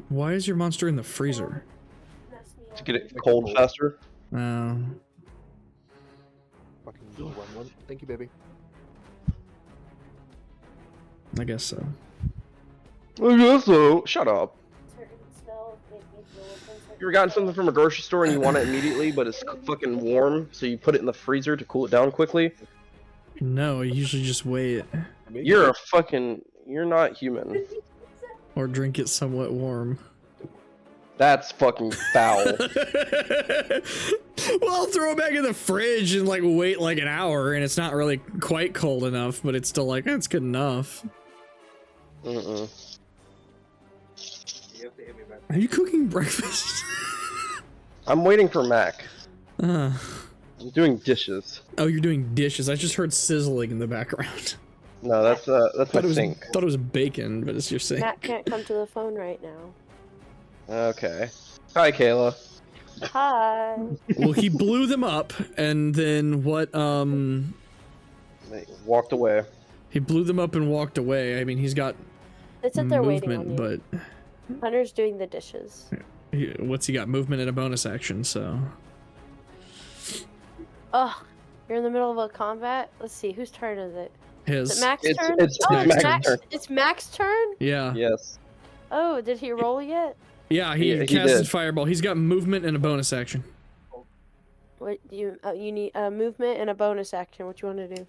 Why is your monster in the freezer? Mess me To up. get it cold faster. Oh. Fucking one. Thank you, baby. I guess so. I guess so. Shut up. Certain smells make me feel different. You ever gotten something from a grocery store and you want it immediately, but it's fucking warm, so you put it in the freezer to cool it down quickly? No, I usually just wait. You're not human. Or drink it somewhat warm. That's fucking foul. Well, I'll throw it back in the fridge and like wait like an hour, and it's not really quite cold enough, but it's still like, it's good enough. Mm-mm. Are you cooking breakfast? I'm waiting for Mac. uh, I'm doing dishes. oh, you're doing dishes. I just heard sizzling in the background. No, that's my sink. Thought it was bacon, but it's your sink. Matt can't come to the phone right now. Okay. Hi, Kayla. Hi. Well, he blew them up, and then what, They walked away. he blew them up and walked away. I mean, he's got It's that they're waiting on movement, you. but Hunter's doing the dishes. what's he got? Movement and a bonus action, so. Ugh. You're in the middle of a combat? Let's see, whose turn is it? Is His. it Mac's It's- turn? it's Oh, Mac's turn. It's Mac's turn? Yeah. Yes. Oh, did he roll yet? Yeah, he He casted did. Fireball. He's got movement and a bonus action. What you need a movement and a bonus action. What you want to do?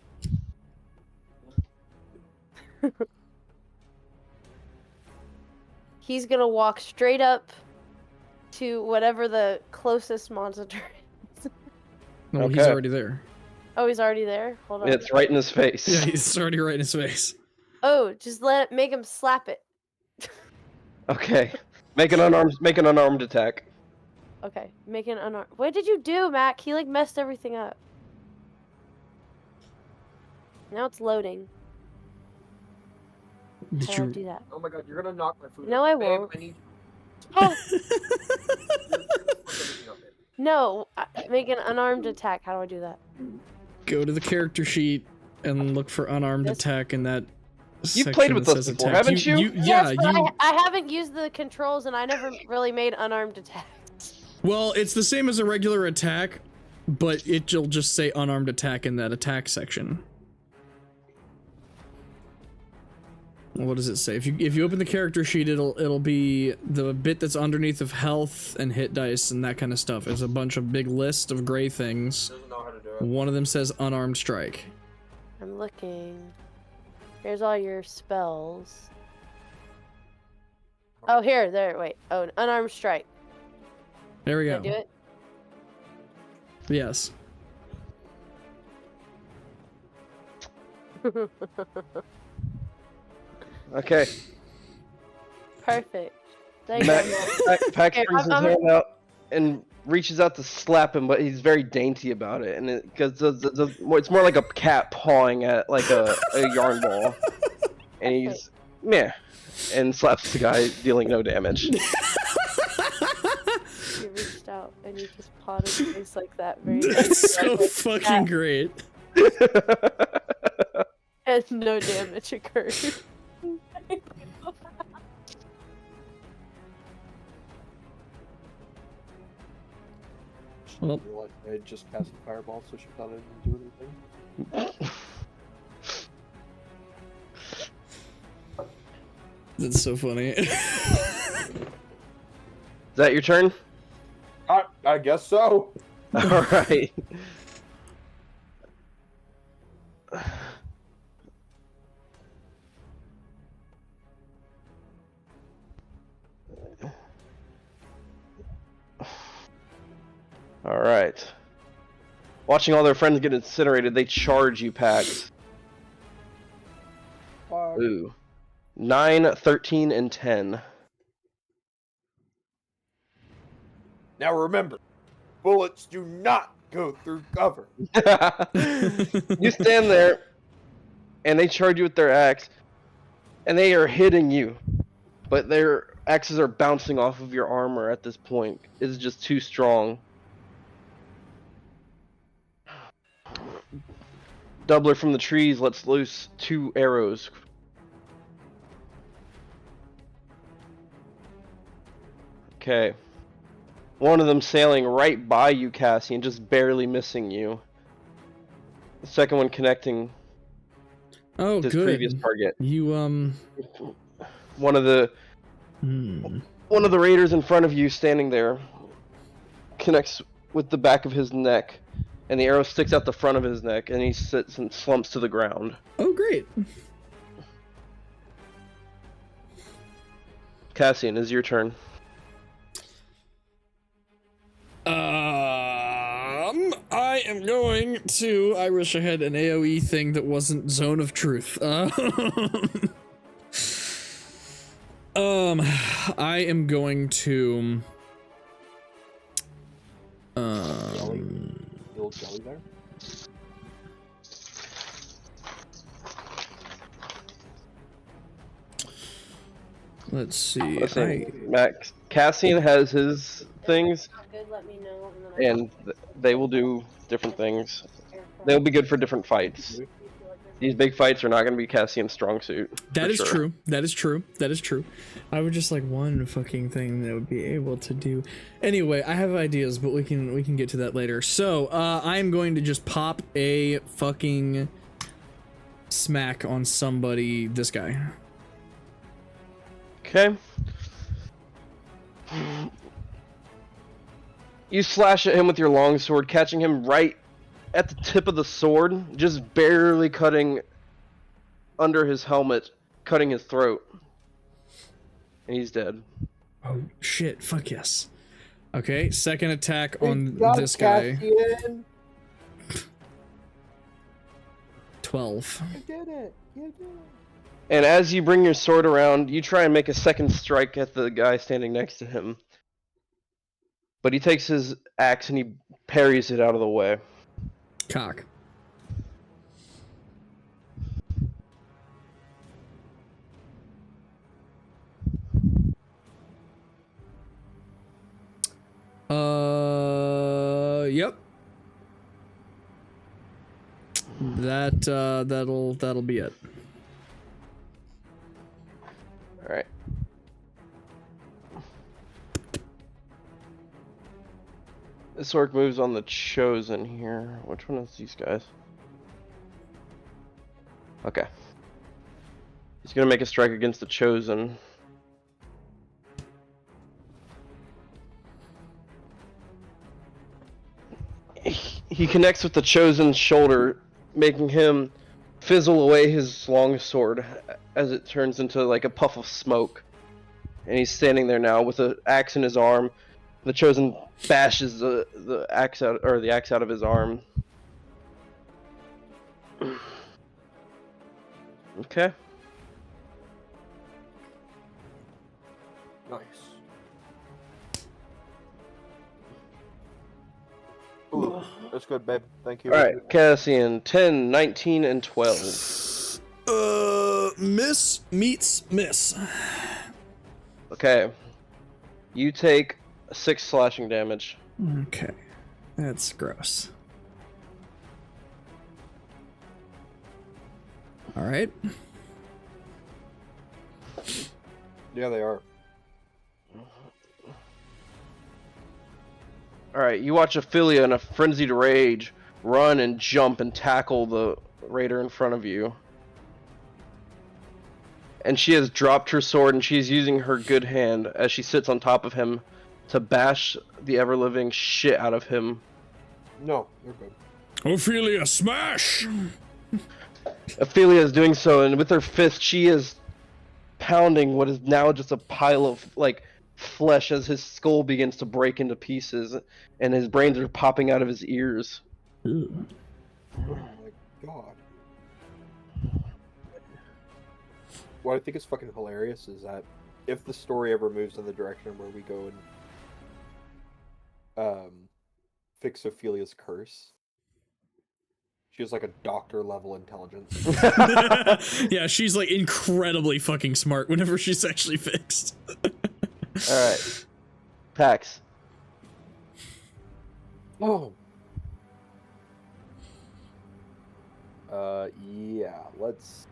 He's gonna walk straight up to whatever the closest monster is. No, he's Okay. already there. Oh, he's already there. Hold on. It's right in his face. Yeah, he's already right in his face. Oh, just make him slap it. Okay. Make an unarmed attack. Okay, make an unarmed. What did you do, Mac? He like messed everything up. Now it's loading. Did How do I you? do that? Oh my god, you're gonna knock my food. No, I won't. Oh, no, make an unarmed attack. How do I do that? Go to the character sheet and look for unarmed This- attack in that. You've played section with that us says before, attack. haven't you? Yeah, Yes, but you. I haven't used the controls and I never really made unarmed attacks. Well, it's the same as a regular attack, but it'll just say unarmed attack in that attack section. What does it say? If you open the character sheet, it'll be the bit that's underneath of health and hit dice and that kind of stuff. There's a bunch of big list of gray things. Doesn't know how to do it. One of them says unarmed strike. I'm looking. Here's all your spells. Oh, there, wait. Oh, an unarmed strike. There we Can I go. do it? Yes. Okay. Perfect. Thank Mac, you. Pax Here, brings his I'm- hand out and reaches out to slap him, but he's very dainty about it, and because it's more like a cat pawing at like a yarn ball, and he's meh, and slaps the guy, dealing no damage. You reached out and you just pawed his face like that. Very That's so like fucking that, great. and no damage occurred. Well, What? I just cast a fireball, so she thought I didn't do anything. that's so funny. Is that your turn? I guess so. All right. All right. Watching all their friends get incinerated, they charge you, Pax. Ooh. 9, 13, and 10. Now remember, bullets do not go through cover. You stand there, and they charge you with their axe, and they are hitting you, but their axes are bouncing off of your armor at this point. It's just too strong. Doubler from the trees lets loose 2 arrows. Okay. One of them sailing right by you, Cassian, just barely missing you. The second one connecting Oh, to his previous good. target. You One of the raiders in front of you, standing there, connects with the back of his neck, and the arrow sticks out the front of his neck, and he sits and slumps to the ground. Oh, great. Cassian, is your turn. I am going to. I wish I had an AoE thing that wasn't Zone of Truth. I am going to. The old jelly there. Let's see. Max. Cassian has his things, Not good, let me know, and then and they will do different things. They'll be good for different fights. These big fights are not going to be Cassian's strong suit. That is sure. true. That is true. That is true. I would just like one fucking thing that would be able to do. Anyway, I have ideas, but we can get to that later. So, I am going to just pop a fucking smack on somebody. This guy. Okay. You slash at him with your longsword, catching him right at the tip of the sword, just barely cutting under his helmet, cutting his throat. And he's dead. Oh shit! Fuck yes. Okay, second attack Good on job, this guy. Cassian. 12. You did it. You did it. And as you bring your sword around, you try and make a second strike at the guy standing next to him. But he takes his axe and he parries it out of the way. Cock. Yep. That'll be it. All right. This orc moves on the Chosen here. Which one is these guys? Okay. He's gonna make a strike against the Chosen. He connects with the Chosen's shoulder, making him fizzle away his longsword as it turns into like a puff of smoke. And he's standing there now with an axe in his arm. The Chosen bashes the axe out of his arm. Okay. Nice. Ooh, that's good, babe. Thank you. Alright, Cassian, 10, 19, and 12. Miss meets miss. Okay. You take 6 slashing damage. Okay. That's gross. Alright. Yeah, they are. Alright, you watch Ophelia in a frenzied rage run and jump and tackle the raider in front of you. And she has dropped her sword and she's using her good hand as she sits on top of him to bash the ever-living shit out of him. No, you're good. Ophelia, smash! Ophelia is doing so, and with her fist, she is pounding what is now just a pile of, like, flesh as his skull begins to break into pieces, and his brains are popping out of his ears. Oh my god. What I think is fucking hilarious is that if the story ever moves in the direction where we go and fix Ophelia's curse, she has like a doctor level intelligence. Yeah, she's like incredibly fucking smart whenever she's actually fixed. Alright. Pax. Oh. Yeah, let's...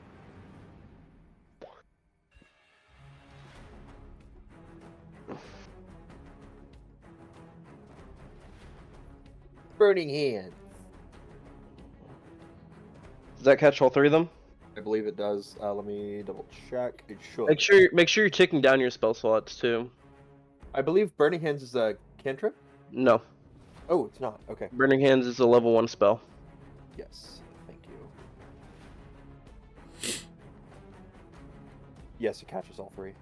Burning Hands. Does that catch all three of them? I believe it does. Let me double check. It should. Make sure you're taking down your spell slots too. I believe Burning Hands is a cantrip. No, Oh, it's not. Okay. Burning Hands is a level 1 spell. Yes. Thank you. Yes, it catches all three.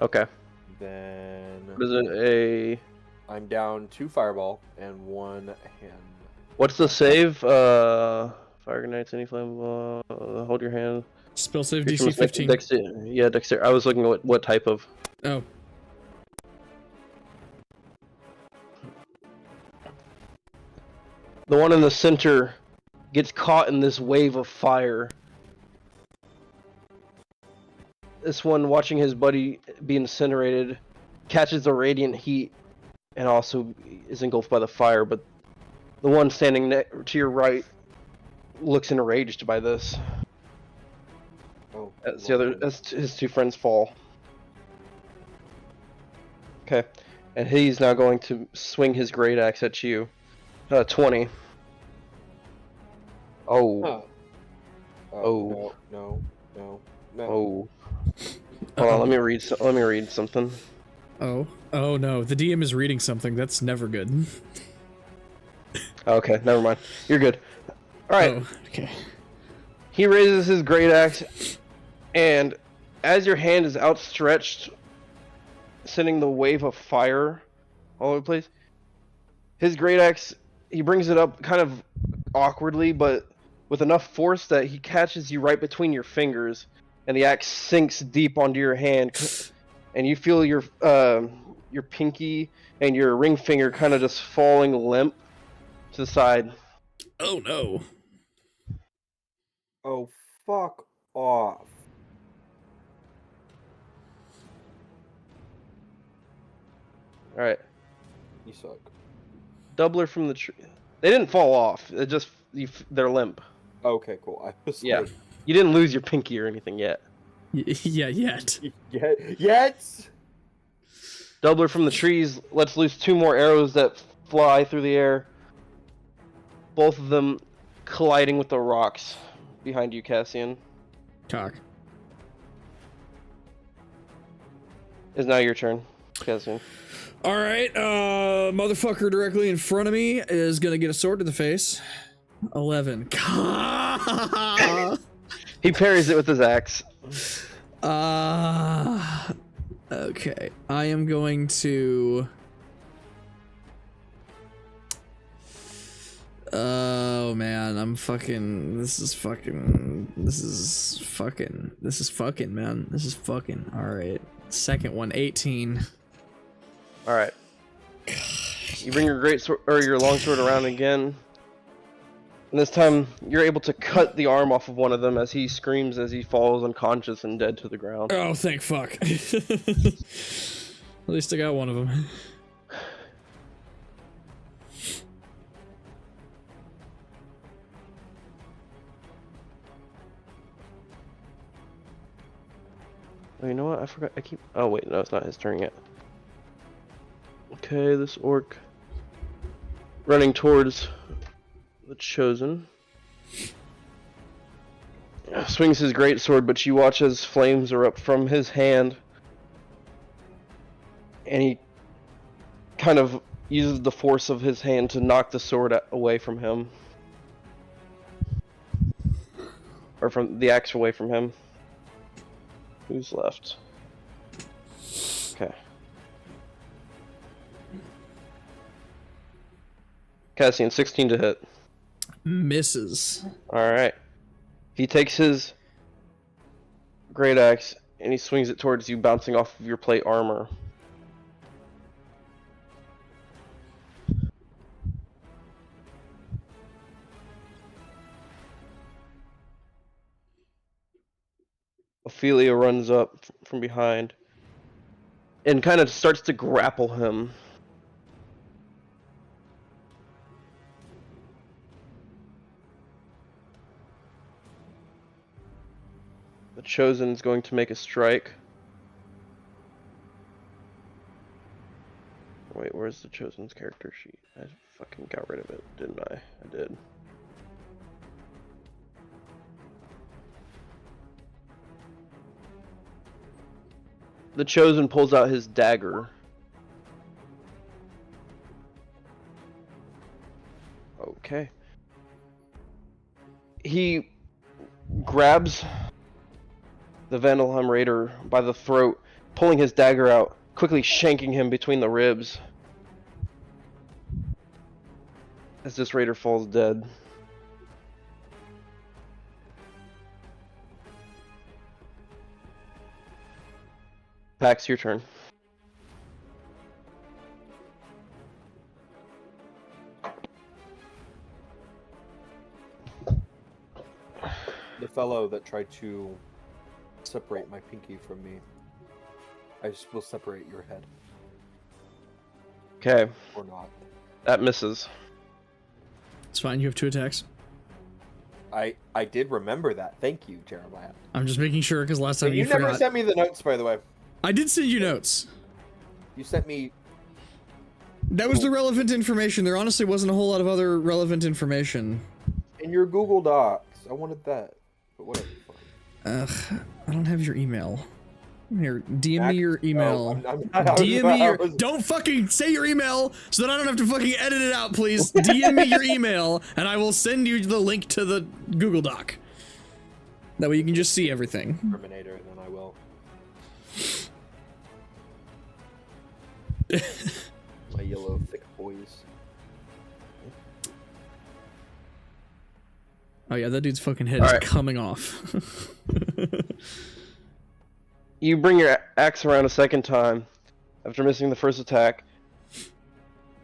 Okay. Then What is it? A I'm down 2 fireball and 1 hand. what's the save? Fire ignites any flame. Hold your hand. Spell save Creature DC must make 15. Yeah, Dexter. I was looking at what type of. Oh. The one in the center gets caught in this wave of fire. This one, watching his buddy be incinerated, catches the radiant heat and also is engulfed by the fire, but the one standing to your right looks enraged by this. Oh. As his two friends fall. Okay. And he's now going to swing his great axe at you. 20. Oh. Huh. Oh. No. Oh. Hold on, let me read something. Oh. Oh no, the DM is reading something. That's never good. Okay, never mind. You're good. Alright. Oh, okay. He raises his great axe, and as your hand is outstretched, sending the wave of fire all over the place, his great axe, he brings it up kind of awkwardly, but with enough force that he catches you right between your fingers, and the axe sinks deep onto your hand, and you feel your pinky and your ring finger kind of just falling limp to the side. Oh no. Oh, fuck off. Alright. You suck. Doubler from the tree. They didn't fall off. It just they're limp. Okay, cool. I was Yeah. like, You didn't lose your pinky or anything yet. Yeah, yet. Yet? Doubler from the trees lets loose 2 more arrows that fly through the air. Both of them colliding with the rocks behind you, Cassian. Cock. It's now your turn, Cassian. Alright, motherfucker directly in front of me is gonna get a sword to the face. 11. He parries it with his axe. Okay. I am going to... Oh man, I'm fucking... This is fucking, man. This is fucking... Alright. Second one, 18. Alright. You bring your great sword, or your longsword around again. And this time, you're able to cut the arm off of one of them as he screams as he falls unconscious and dead to the ground. Oh, thank fuck. At least I got one of them. Oh, you know what? I forgot. Oh, wait. No, it's not his turn yet. Okay, this orc running towards the Chosen. Swings his great sword, but you watch as flames erupt from his hand. And he kind of uses the force of his hand to knock the sword away from him. Or from the axe away from him. Who's left? Okay. Cassian, 16 to hit. Misses. Alright. He takes his great axe and he swings it towards you, bouncing off of your plate armor. Ophelia runs up from behind and kind of starts to grapple him. The Chosen is going to make a strike. Wait, where Where's the Chosen's character sheet? I fucking got rid of it, didn't I? I did. The Chosen pulls out his dagger. Okay. He grabs the Vandalheim raider by the throat, pulling his dagger out, quickly shanking him between the ribs. As this raider falls dead. Pax, your turn. The fellow that tried to separate my pinky from me, I just will separate your head. Okay, Or not. that misses. It's fine. You have 2 attacks. I did remember that. Thank you, Jeremiah. I'm just making sure because last time And you you never forgot. sent me the notes, by the way. I did send you notes. You sent me. That was the relevant information. There honestly wasn't a whole lot of other relevant information. In your Google Docs. I wanted that. But whatever. Fine. I don't have your email. Here, DM Mac? me your email. I DM me your. was- Don't fucking say your email so that I don't have to fucking edit it out, please. DM me your email and I will send you the link to the Google Doc. That way you can just see everything. Terminator, and then I will. My yellow thick boys. Oh yeah, that dude's fucking head All is right. coming off. You bring your axe around a second time after missing the first attack,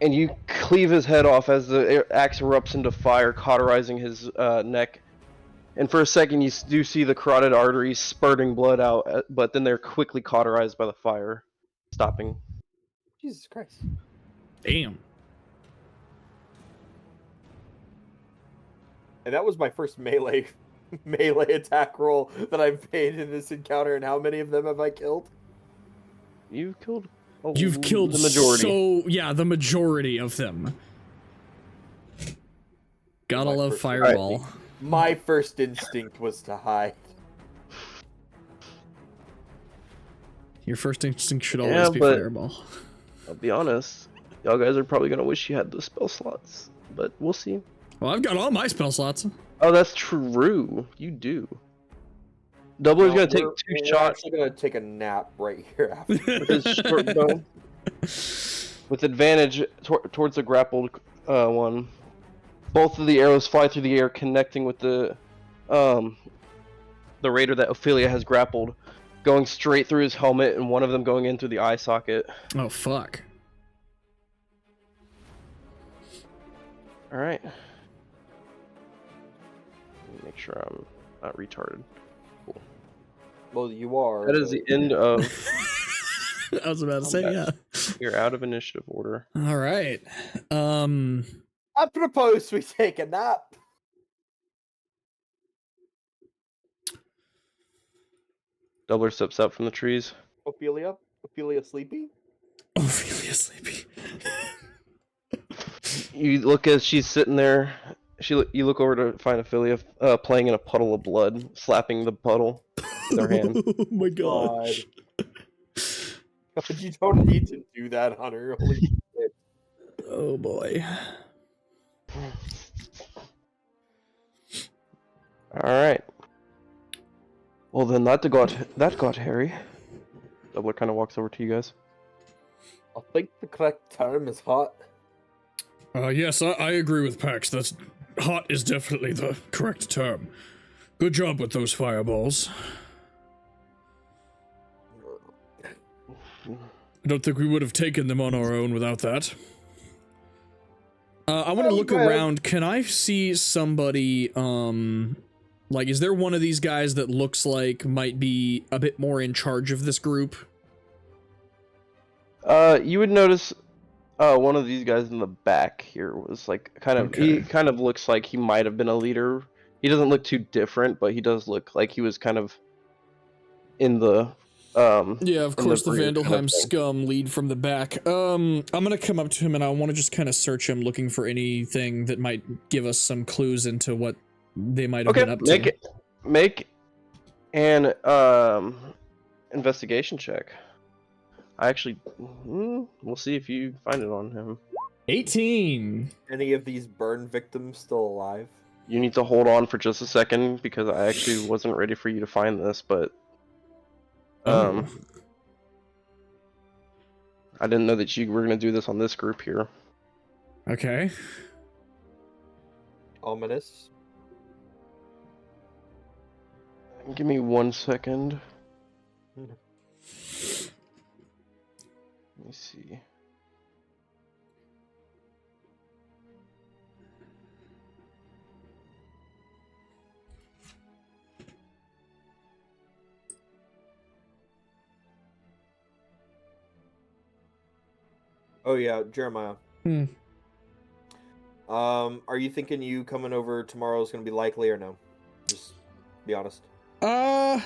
and you cleave his head off as the axe erupts into fire, cauterizing his neck. And for a second, you do see the carotid arteries spurting blood out, but then they're quickly cauterized by the fire, stopping. Jesus Christ. Damn. And that was my first melee attack roll that I've made in this encounter, and how many of them have I killed? You've killed. You've killed the majority. So yeah, the majority of them. Gotta My love first- Fireball. My first instinct was to hide. Your first instinct should Yeah, always be but- Fireball. I'll be honest. Y'all guys are probably gonna wish you had the spell slots, but we'll see. Well, I've got all my spell slots. Oh, that's true. You do. Doubler's No, gonna take we're 2 shots actually gonna take a nap right here after. with his short bow, with advantage towards the grappled one. Both of the arrows fly through the air, connecting with the raider that Ophelia has grappled, going straight through his helmet, and one of them going in through the eye socket. Oh fuck. All right. Let me make sure I'm not retarded. Well, you are. That is but- the end of. I was about to say, yeah. You're out of initiative order. All right. I propose we take a nap. Doubler steps up from the trees. Ophelia? Ophelia sleepy? Ophelia sleepy. You look as she's sitting there. You look over to find Ophelia playing in a puddle of blood, slapping the puddle with her hand. Oh my god. God, you don't need to do that, Hunter. Holy shit. Oh boy. All right. Well, then that got hairy. Doubler kind of walks over to you guys. I think the correct term is hot. Yes, I agree with Pax. That's hot is definitely the correct term. Good job with those fireballs. I don't think we would have taken them on our own without that. I want to Oh, look go ahead. around. Can I see somebody, like, is there one of these guys that looks like might be a bit more in charge of this group? You would notice one of these guys in the back here was like he kind of looks like he might have been a leader. He doesn't look too different, but he does look like he was kind of in the Yeah, of in course, the rear kind of Vandalheim thing. scum lead from the back. I'm gonna come up to him and I want to just kind of search him, looking for anything that might give us some clues into what they might have been up to. Make an investigation check. I actually, we'll see if you find it on him. 18. Any of these burn victims still alive? You need to hold on for just a second because I actually wasn't ready for you to find this, but Oh. I didn't know that you were gonna do this on this group here. Okay. Ominous. Give me 1 second. Let me see. Oh yeah, Jeremiah. Hmm. Are you thinking you coming over tomorrow is gonna be likely or no? Just be honest. I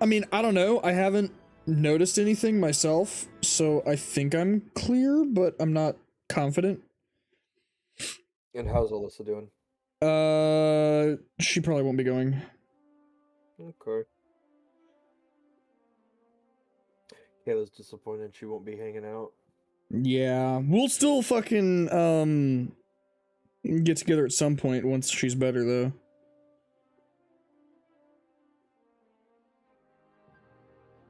mean, I don't know. I haven't noticed anything myself, so I think I'm clear, but I'm not confident. And how's Alyssa doing? She probably won't be going. Okay. Kayla's disappointed she won't be hanging out. Yeah, we'll still fucking get together at some point once she's better though.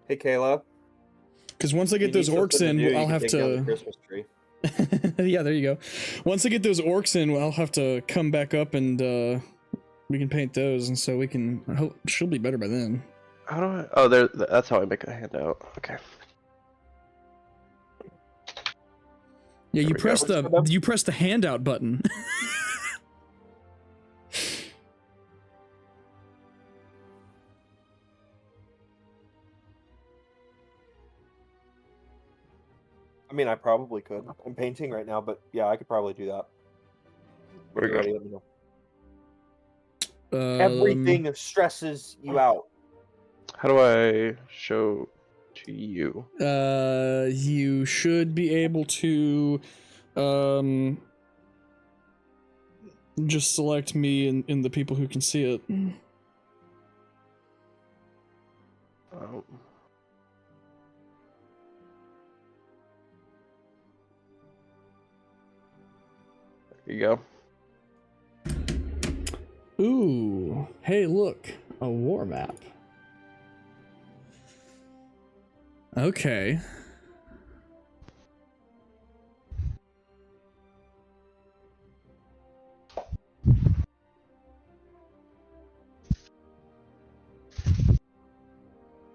Hey Kayla. Because once I get those orcs in, I'll have to. Christmas tree. Yeah, there you go. Once I get those orcs in, I'll have to come back up and we can paint those, and so we can. I hope she'll be better by then. How do I? Oh, there. That's how I make a handout. Okay. Yeah, There you we press go. the handout button. I mean, I probably could. I'm painting right now, but yeah, I could probably do that. When There we you're go. ready, let me know. Everything stresses you out. How do I show to you? You should be able to just select me and the people who can see it. Um, there you go. Ooh, hey, look, a war map. Okay.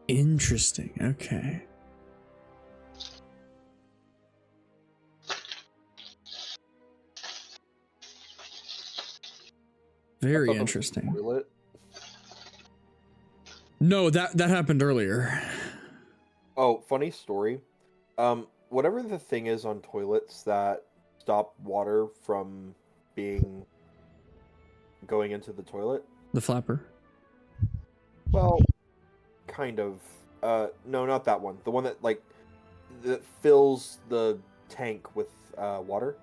Interesting. Okay. Very I thought that was a interesting. toilet. No, that happened earlier. Oh, funny story. Whatever the thing is on toilets that stop water from going into the toilet. The flapper. Well, kind of. No, not that one. The one that that fills the tank with water.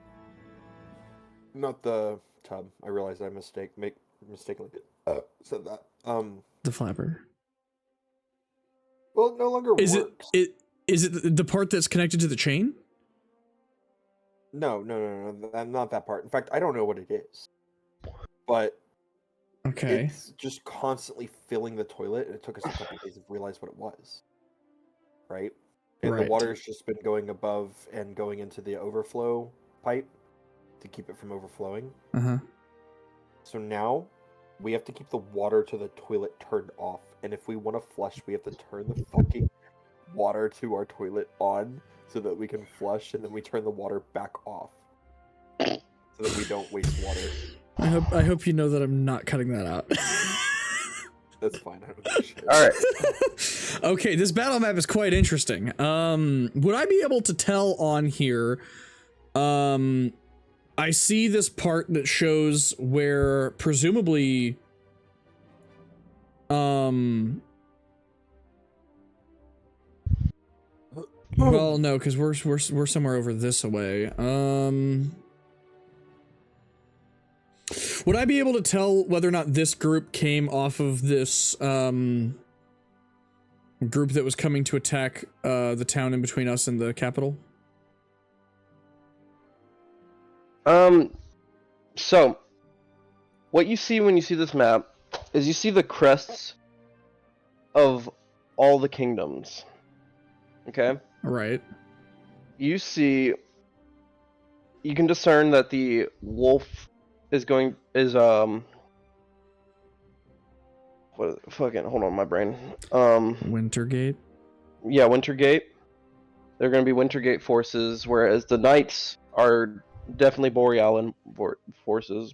Not the tub. I realized I mistakenly said that. The flapper. Well, it no longer Is works. is it the part that's connected to the chain? No, not that part. In fact, I don't know what it is. But Okay. it's just constantly filling the toilet, and it took us a couple days to realize what it was. Right? And Right. the water's just been going above and going into the overflow pipe to keep it from overflowing. Uh-huh. So now we have to keep the water to the toilet turned off. And if we want to flush, we have to turn the fucking water to our toilet on so that we can flush, and then we turn the water back off so that we don't waste water. I hope you know that I'm not cutting that out. That's fine. I don't give a shit. All right. Okay, this battle map is quite interesting. Would I be able to tell on here? I see this part that shows where presumably Well, no, because we're somewhere over this way. Would I be able to tell whether or not this group came off of this group that was coming to attack the town in between us and the capital? So what you see when you see this map is you see the crests of all the kingdoms. Okay? Right. You can discern that the wolf is what fucking hold on my brain. Wintergate. Yeah, Wintergate. They're going to be Wintergate forces, whereas the knights are definitely Borealis forces,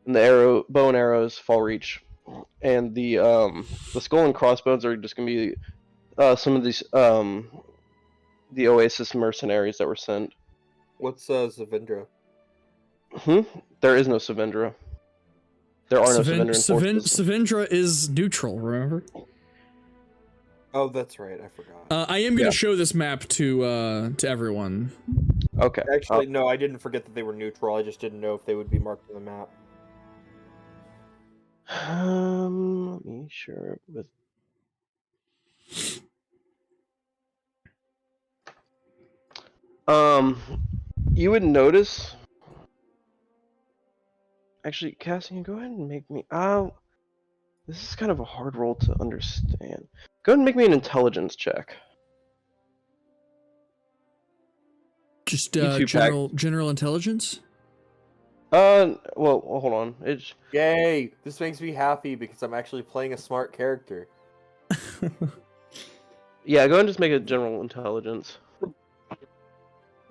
and the bow and arrows, Fallreach, and the skull and crossbones are just going to be some of these the Oasis mercenaries that were sent. What's Zavindra? There is no Savendra. There are no Savendran forces. Savindra is neutral, remember? Oh, that's right. I forgot. I am going to show this map to everyone. Okay. Actually, no, I didn't forget that they were neutral. I just didn't know if they would be marked on the map. Let me share it with. You would notice. Actually, Cassian, go ahead and make me. This is kind of a hard role to understand. Go ahead and make me an intelligence check. Just You too, general intelligence? Well, hold on. It's Yay! This makes me happy because I'm actually playing a smart character. yeah. Go ahead and just make a general intelligence.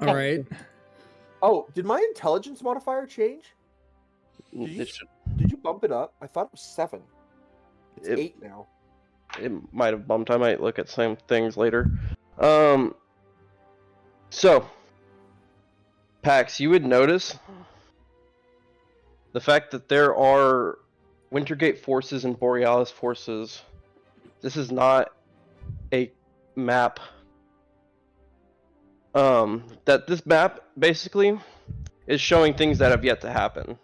All right. Oh, did my intelligence modifier change? It should. Did you bump it up? I thought it was 7. It's 8 now. It might have bumped. I might look at some things later. So, Pax, you would notice the fact that there are Wintergate forces and Borealis forces. This is not a map. That this map basically is showing things that have yet to happen.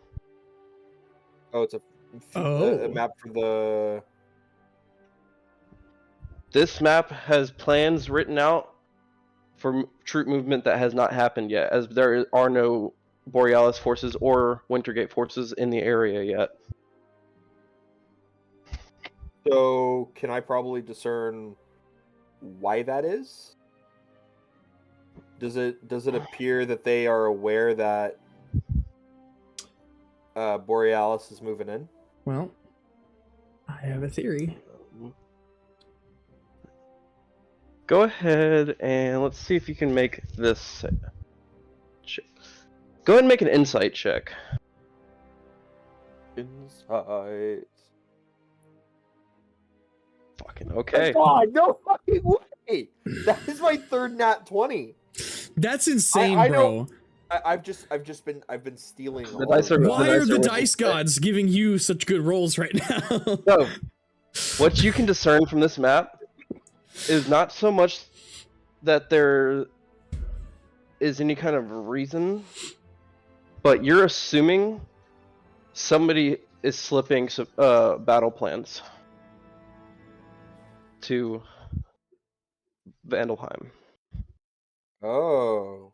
Oh, it's a map for the... This map has plans written out for troop movement that has not happened yet, as there are no Borealis forces or Wintergate forces in the area yet. So, can I probably discern why that is? Does it appear that they are aware that Borealis is moving in? Well, I have a theory. Go ahead and let's see if you can make this check. Go ahead and make an insight check. Insight. Fucking okay. God, no fucking way! That is my third nat 20. That's insane, I bro. I've been stealing. The dice are- Why are the with dice gods giving you such good rolls right now? So, what you can discern from this map is not so much that there is any kind of reason, but you're assuming somebody is slipping battle plans to Vandalheim. Oh,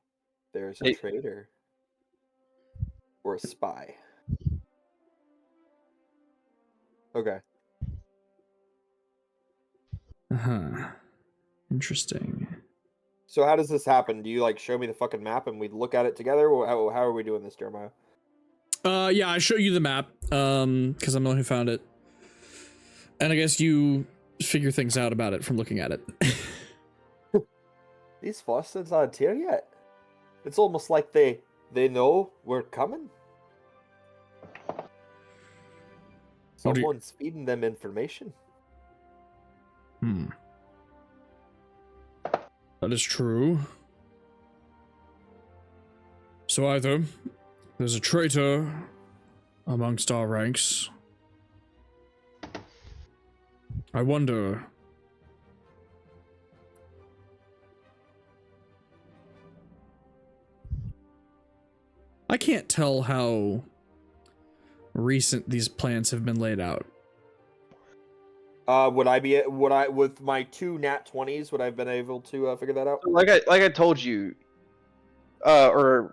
there's a Hey. traitor or a spy. Okay. Uh-huh. Interesting. So how does this happen? Do you like show me the fucking map and we look at it together? Or how are we doing this, Jeremiah? Yeah, I show you the map, because I'm the one who found it. And I guess you figure things out about it from looking at it. These bastards aren't here yet. It's almost like they know we're coming. What do you- Someone's feeding them information. That is true. So either there's a traitor amongst our ranks. I wonder I can't tell how recent these plans have been laid out. Would I with my 2 nat 20s, would I have been able to figure that out? Like I told you, are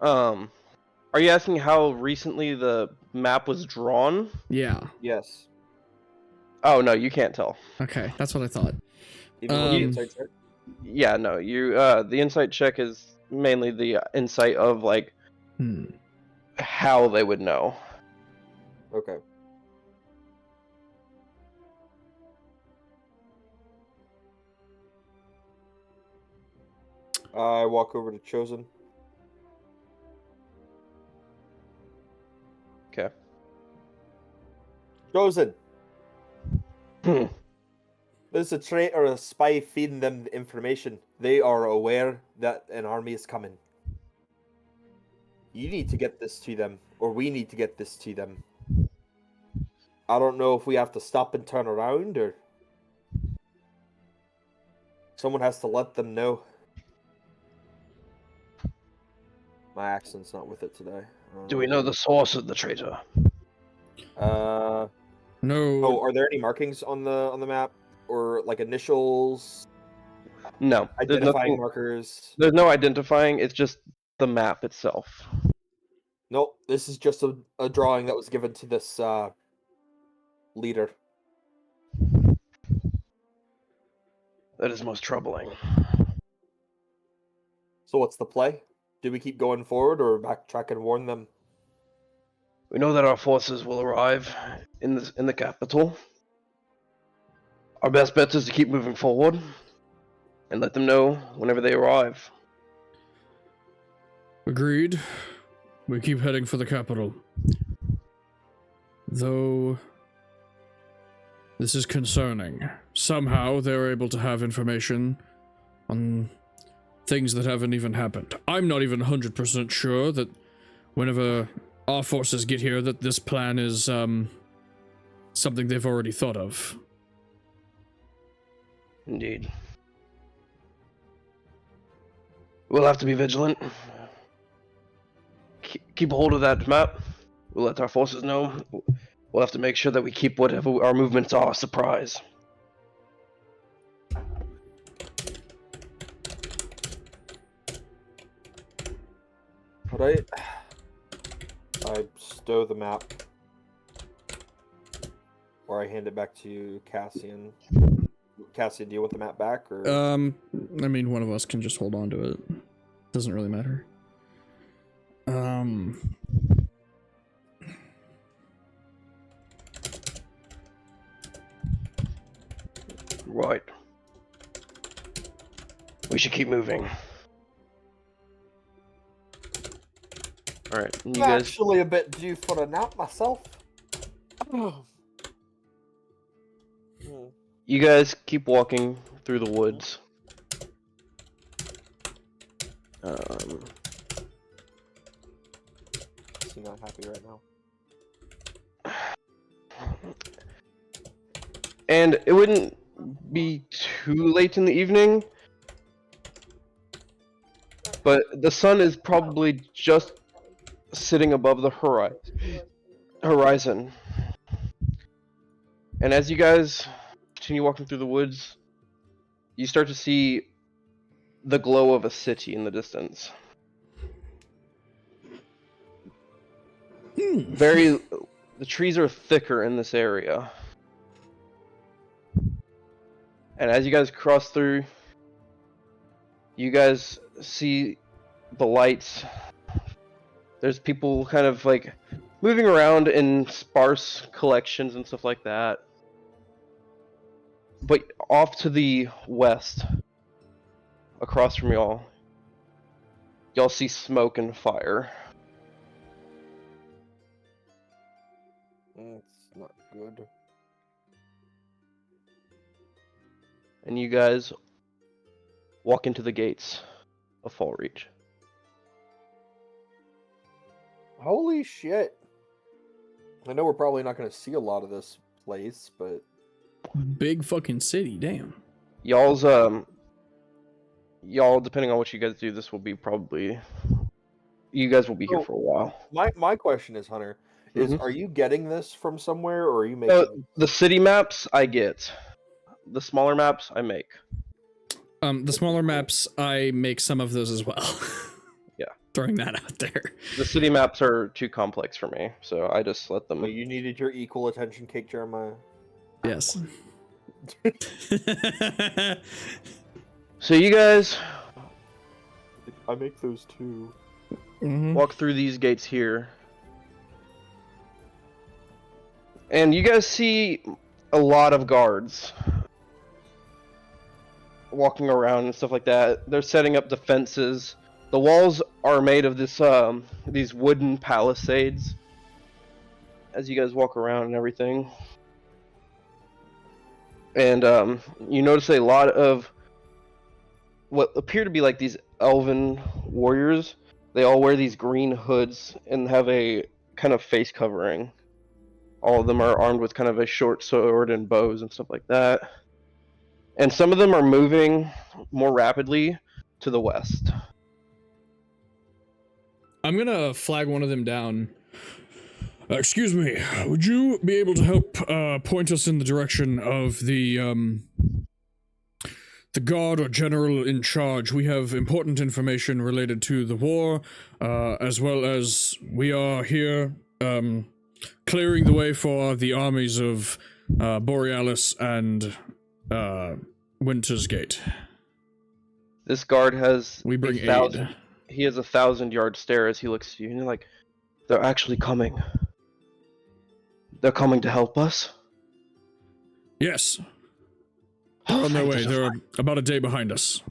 you asking how recently the map was drawn? Yeah. Yes. Oh no, you can't tell. Okay, that's what I thought. Even with the Um, insight check? Yeah, no, you the insight check is mainly the insight of like how they would know. Okay. I walk over to Chosen. Okay. Chosen! Hmm. There's a traitor or a spy feeding them the information. They are aware that an army is coming. You need to get this to them, or we need to get this to them. I don't know if we have to stop and turn around, or someone has to let them know. My accent's not with it today. Do we know the source of the traitor? Oh, No. are there any markings on the map, or like initials, No, there's identifying nothing. markers? There's no identifying. It's just the map itself. Nope. This is just a drawing that was given to this leader. That is most troubling. So what's the play? Do we keep going forward or backtrack and warn them? We know that our forces will arrive in the capital. Our best bet is to keep moving forward and let them know whenever they arrive. Agreed. We keep heading for the capital. Though this is concerning. Somehow they're able to have information on things that haven't even happened. I'm not even 100% sure that whenever our forces get here that this plan is something they've already thought of. Indeed. We'll have to be vigilant. Keep a hold of that map. We'll let our forces know. We'll have to make sure that we keep whatever our movements are a surprise. Alright. I stow the map. Or I hand it back to Cassian. Cassian, do you want the map back, or? I mean, one of us can just hold on to it. Doesn't really matter. Right. We should keep moving. Alright, you I'm guys... actually a bit due for a nap myself. You guys keep walking through the woods. Is he not happy right now? And it wouldn't be too late in the evening, but the sun is probably just sitting above the horizon. And as you guys continue walking through the woods, you start to see the glow of a city in the distance. The trees are thicker in this area. And as you guys cross through, you guys see the lights. There's people kind of like moving around in sparse collections and stuff like that. But off to the west, across from y'all see smoke and fire. It's not good. And you guys walk into the gates of Fallreach. Holy shit. I know we're probably not going to see a lot of this place, but... Big fucking city, damn. Y'all, depending on what you guys do, this will be probably You guys will be here So, for a while. My question is, Hunter, is Mhm. are you getting this from somewhere, or are you making? The city maps I get. The smaller maps I make. The smaller maps, I make some of those as well. Yeah. Throwing that out there. The city maps are too complex for me, so I just let them. You needed your equal attention, Cake Jeremiah. Yes. So you guys I make those too. walk through these gates here. And you guys see a lot of guards walking around and stuff like that. They're setting up defenses. The walls are made of these wooden palisades as you guys walk around and everything. And you notice a lot of what appear to be like these elven warriors. They all wear these green hoods and have a kind of face covering. All of them are armed with kind of a short sword and bows and stuff like that. And some of them are moving more rapidly to the west. I'm gonna flag one of them down. Excuse me, would you be able to help point us in the direction of the guard or general in charge? We have important information related to the war, as well as we are here clearing the way for the armies of Borealis and Winter's Gate. This guard has We bring aid. aid. He has a 1,000-yard stare as he looks at you, and you're like, they're actually coming. They're coming to help us? Yes. They're on their way. They're about a day behind us.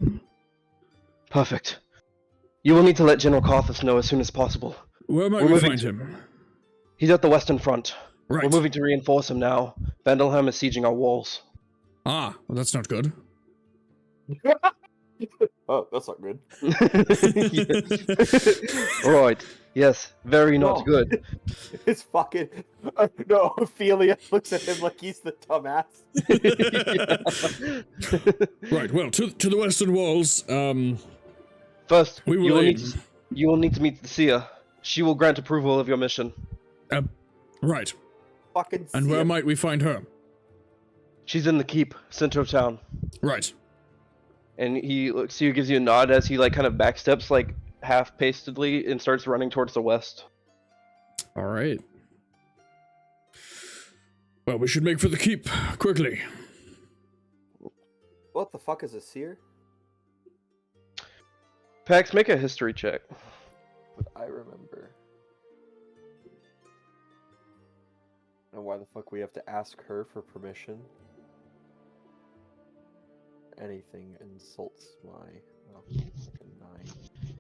Perfect. You will need to let General Carthus know as soon as possible. Where might We're we moving find to- him? He's at the western front. Right. We're moving to reinforce him now. Vandalheim is sieging our walls. Ah, well, that's not good. Oh, that's not good. Right. Yes. Very not No. good. It's fucking. No, Ophelia looks at him like he's the dumbass. Right, well, to the western walls, First, we will you aid. will need to meet the seer. She will grant approval of your mission. Right. Fucking. And see where him. might we find her? She's in the keep, center of town. Right. And he looks to you, gives you a nod as he like kind of backsteps like half-pacedly and starts running towards the west. All right. Well, we should make for the keep quickly. What the fuck is a seer? Pax, make a history check. Would I remember? And why the fuck we have to ask her for permission? Anything insults my fucking 9.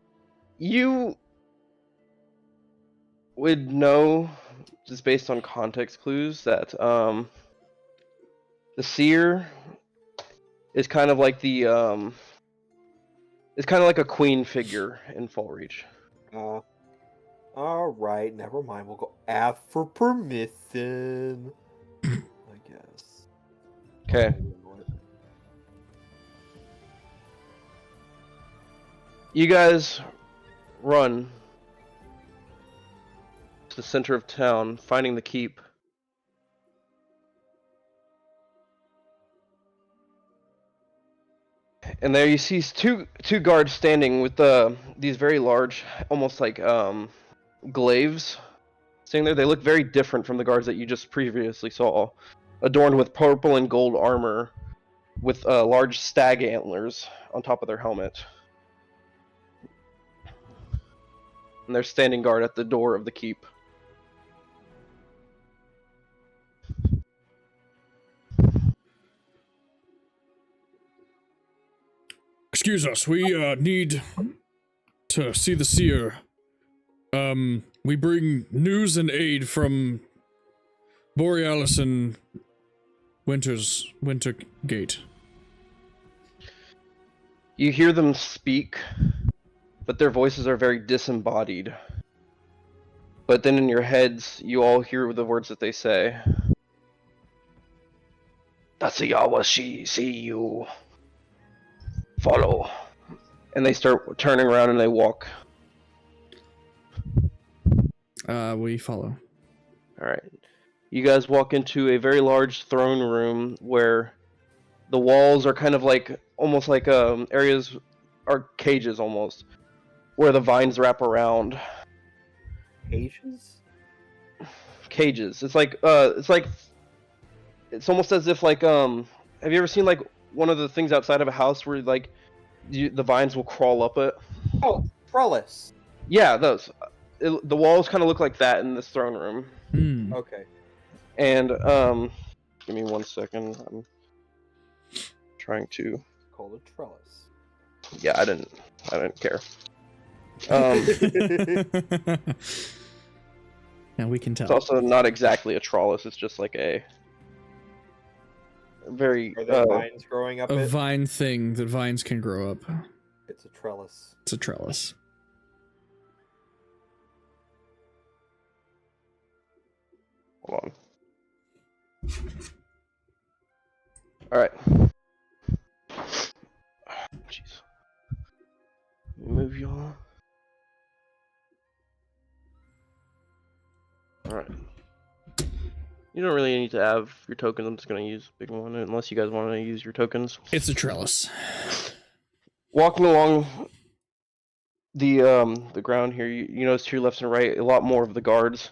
You would know, just based on context clues, that the seer is kind of like it's kind of like a queen figure in Fallreach. Alright, never mind. We'll go ask for permission. I guess. Okay. You guys run to the center of town, finding the keep. And there you see two guards standing with these very large, almost like glaives standing there. They look very different from the guards that you just previously saw, adorned with purple and gold armor, with large stag antlers on top of their helmet. And they're standing guard at the door of the keep. Excuse us, we need to see the seer. We bring news and aid from Borealis and Wintergate. You hear them speak, but their voices are very disembodied. But then in your heads, you all hear the words that they say. Tatsuyawa see you. Follow. And they start turning around and they walk We follow. All right. You guys walk into a very large throne room where the walls are kind of like almost like areas are cages almost where the vines wrap around. Cages? Cages. It's almost as if like have you ever seen like one of the things outside of a house where like the vines will crawl up it? Oh, trellis. Yeah, those. The walls kind of look like that in this throne room. Hmm. Okay. And give me 1 second. I'm trying to. Call it trellis. Yeah, I didn't care. And we can It's tell. also not exactly a trellis. It's just like a very Are there vines growing up A it? vine thing that vines can grow up. It's a trellis. It's a trellis. hold on. All right. Jeez. Move y'all. All right. You don't really need to have your tokens. I'm just gonna use big one unless you guys want to use your tokens. It's a trellis. Walking along the ground here, you notice to your left and right a lot more of the guards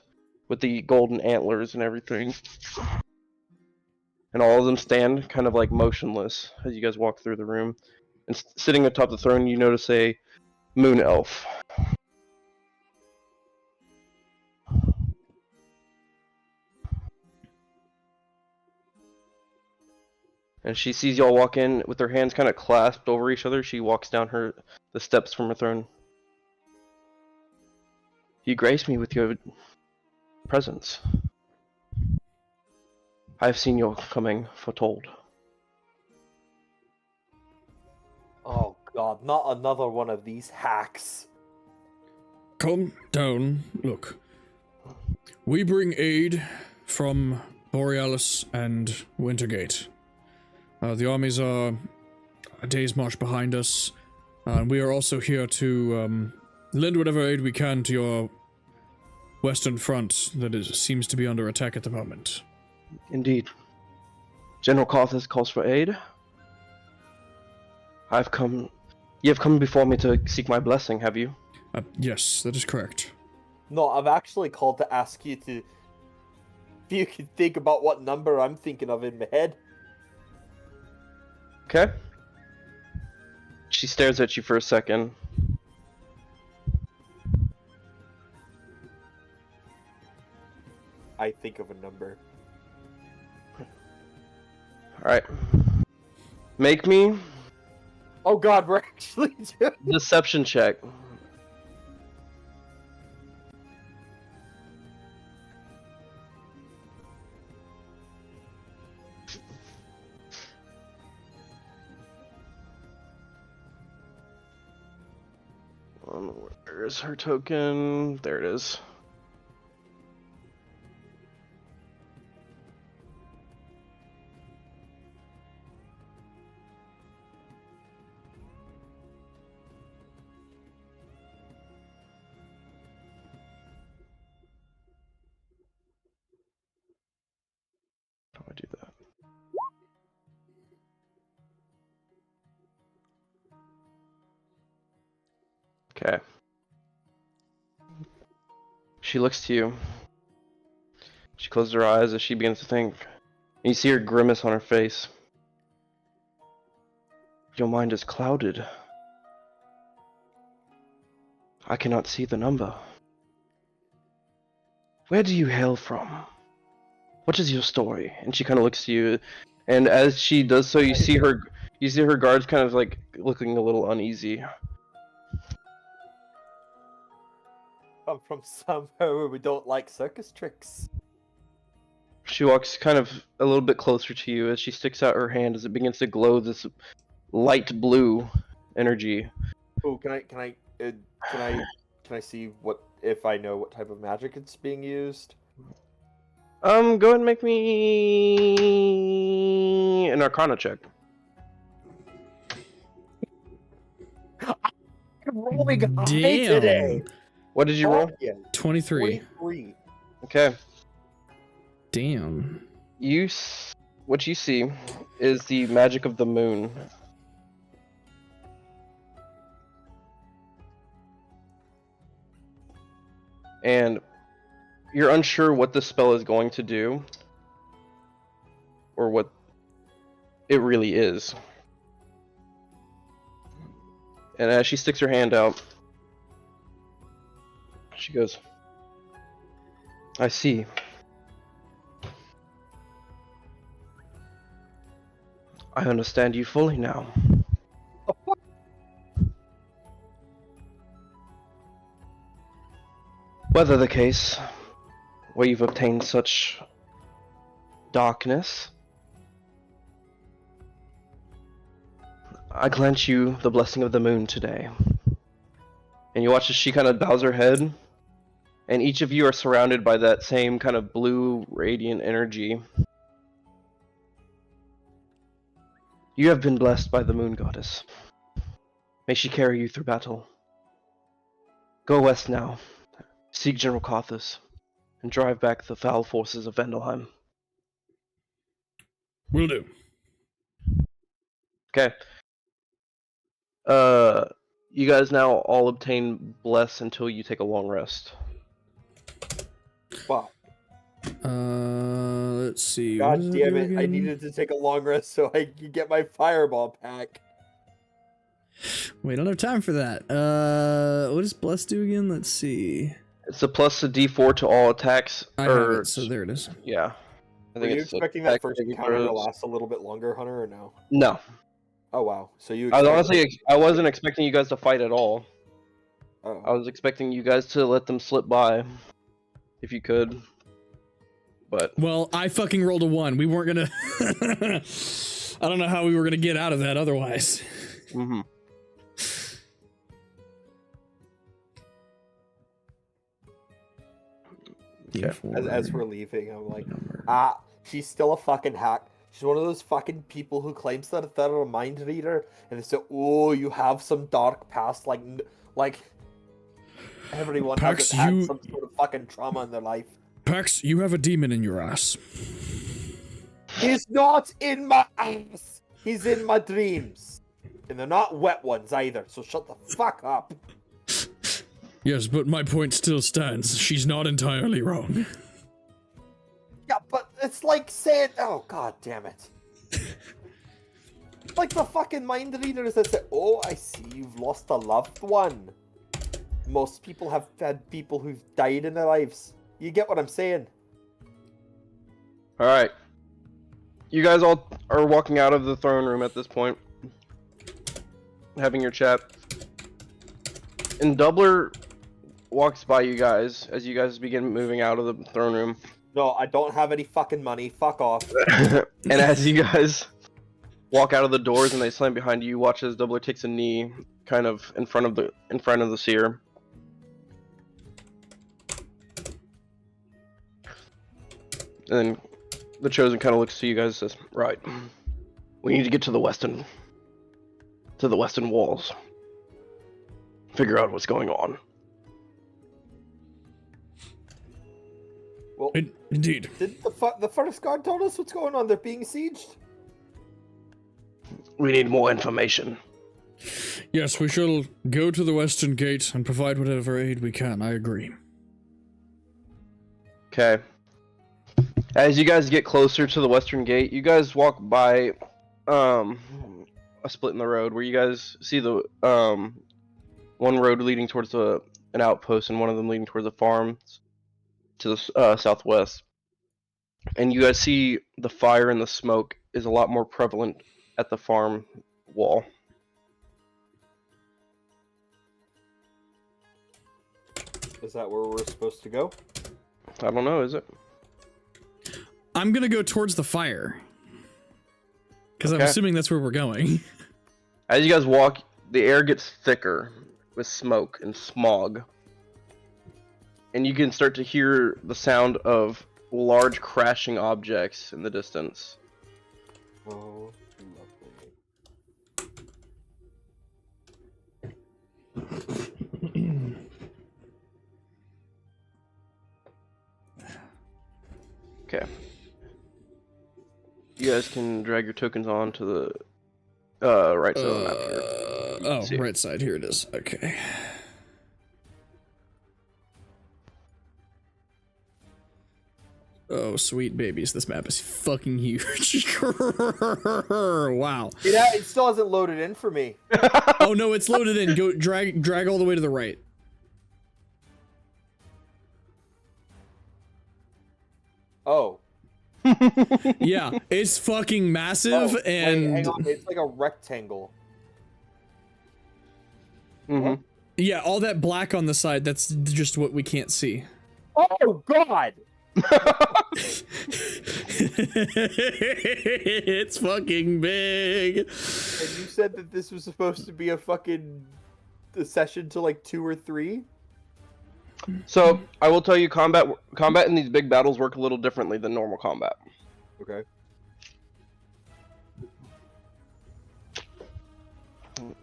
with the golden antlers and everything. And all of them stand kind of like motionless as you guys walk through the room. And sitting atop the throne, you notice a moon elf. And she sees y'all walk in with her hands kind of clasped over each other. She walks down the steps from her throne. You grace me with your presence. I have seen your coming foretold. Oh god, not another one of these hacks. Calm down. Look. We bring aid from Borealis and Wintergate. The armies are a day's march behind us, and we are also here to lend whatever aid we can to your western front that seems to be under attack at the moment. Indeed. General Carthus calls for aid. You have come before me to seek my blessing, have you? Yes, that is correct. No, I've actually called to ask you to... If you can think about what number I'm thinking of in my head. Okay. She stares at you for a second. I think of a number. Alright. Make me Oh god, we're actually doing... deception check. Where's her token? There it is. How do I do that? Okay. She looks to you. She closes her eyes as she begins to think. And you see her grimace on her face. Your mind is clouded. I cannot see the number. Where do you hail from? What is your story? And she kind of looks to you, and as she does so, you see her guards kind of like looking a little uneasy. I'm from somewhere where we don't like circus tricks. She walks kind of a little bit closer to you as she sticks out her hand as it begins to glow this light blue energy. Oh, can I see what, if I know what type of magic it's being used? Go ahead and make me an Arcana check. I'm rolling high Damn. today. What did you roll? Yeah. 23. 3. Okay. Damn. What you see is the magic of the moon. And you're unsure what the spell is going to do, or what it really is. And as she sticks her hand out, she goes, I see. I understand you fully now. Whether the case where you've obtained such darkness, I grant you the blessing of the moon today. And you watch as she kind of bows her head, and each of you are surrounded by that same kind of blue radiant energy. You have been blessed by the moon goddess. May she carry you through battle. Go west now, seek General Carthus, and drive back the foul forces of Vandalheim. Will do. Okay. You guys now all obtain bless until you take a long rest. Fuck. Let's see. what God does damn do it! I again? needed to take a long rest so I could get my fireball pack. We don't have time for that. What does bless do again? Let's see. It's a plus a d4 to all attacks. I have it, so there it is. Yeah. I Were you it's expecting that attack first saving encounter to throws. last a little bit longer, Hunter, or no? No. Oh wow. So you. I was expected- honestly, I wasn't expecting you guys to fight at all. Oh. I was expecting you guys to let them slip by, if you could. But Well, I fucking rolled a 1. We weren't gonna. I don't know how we were gonna get out of that otherwise. mm-hmm. Okay. As we're leaving, I'm like, she's still a fucking hack. She's one of those fucking people who claims that they're a mind reader, and they say, "Oh, you have some dark past," like everyone Pax, has had you- some sort of fucking trauma in their life. Pax, you have a demon in your ass. He's not in my ass. He's in my dreams, and they're not wet ones either. So shut the fuck up. Yes, but my point still stands. She's not entirely wrong. Yeah, but it's like saying, "Oh god damn it." Like the fucking mind readers that say, "Oh, I see you've lost a loved one." Most people have had people who've died in their lives. You get what I'm saying? Alright. You guys all are walking out of the throne room at this point, having your chat. And Doubler walks by you guys as you guys begin moving out of the throne room. No, I don't have any fucking money. Fuck off. And as you guys walk out of the doors and they slam behind you, watch as Doubler takes a knee kind of in front of the seer. And then the Chosen kind of looks to you guys and says, "Right. We need to get to the western walls. Figure out what's going on." Well, Indeed. did the first guard told us what's going on? They're being sieged? We need more information. Yes, we shall go to the western gate and provide whatever aid we can. I agree. Okay. As you guys get closer to the western gate, you guys walk by a split in the road where you guys see the one road leading towards an outpost and one of them leading towards a farm to the southwest. And you guys see the fire and the smoke is a lot more prevalent at the farm wall. Is that where we're supposed to go? I don't know, is it? I'm gonna go towards the fire. Because I'm Okay. assuming that's where we're going. As you guys walk, the air gets thicker with smoke and smog. And you can start to hear the sound of large crashing objects in the distance. Oh, lovely. Okay. You guys can drag your tokens on to the right side of the map here. Oh, see it. right side. Here it is. Okay. Oh, sweet babies. This map is fucking huge. Wow. It still hasn't loaded in for me. Oh, no, it's loaded in. Go drag all the way to the right. Oh. Yeah, it's fucking massive Wait, and hang on. It's like a rectangle. Mm-hmm. yeah, all that black on the side, that's just what we can't see. Oh God! It's fucking big. And you said that this was supposed to be a session to like 2 or 3? So I will tell you, combat in these big battles work a little differently than normal combat. Okay.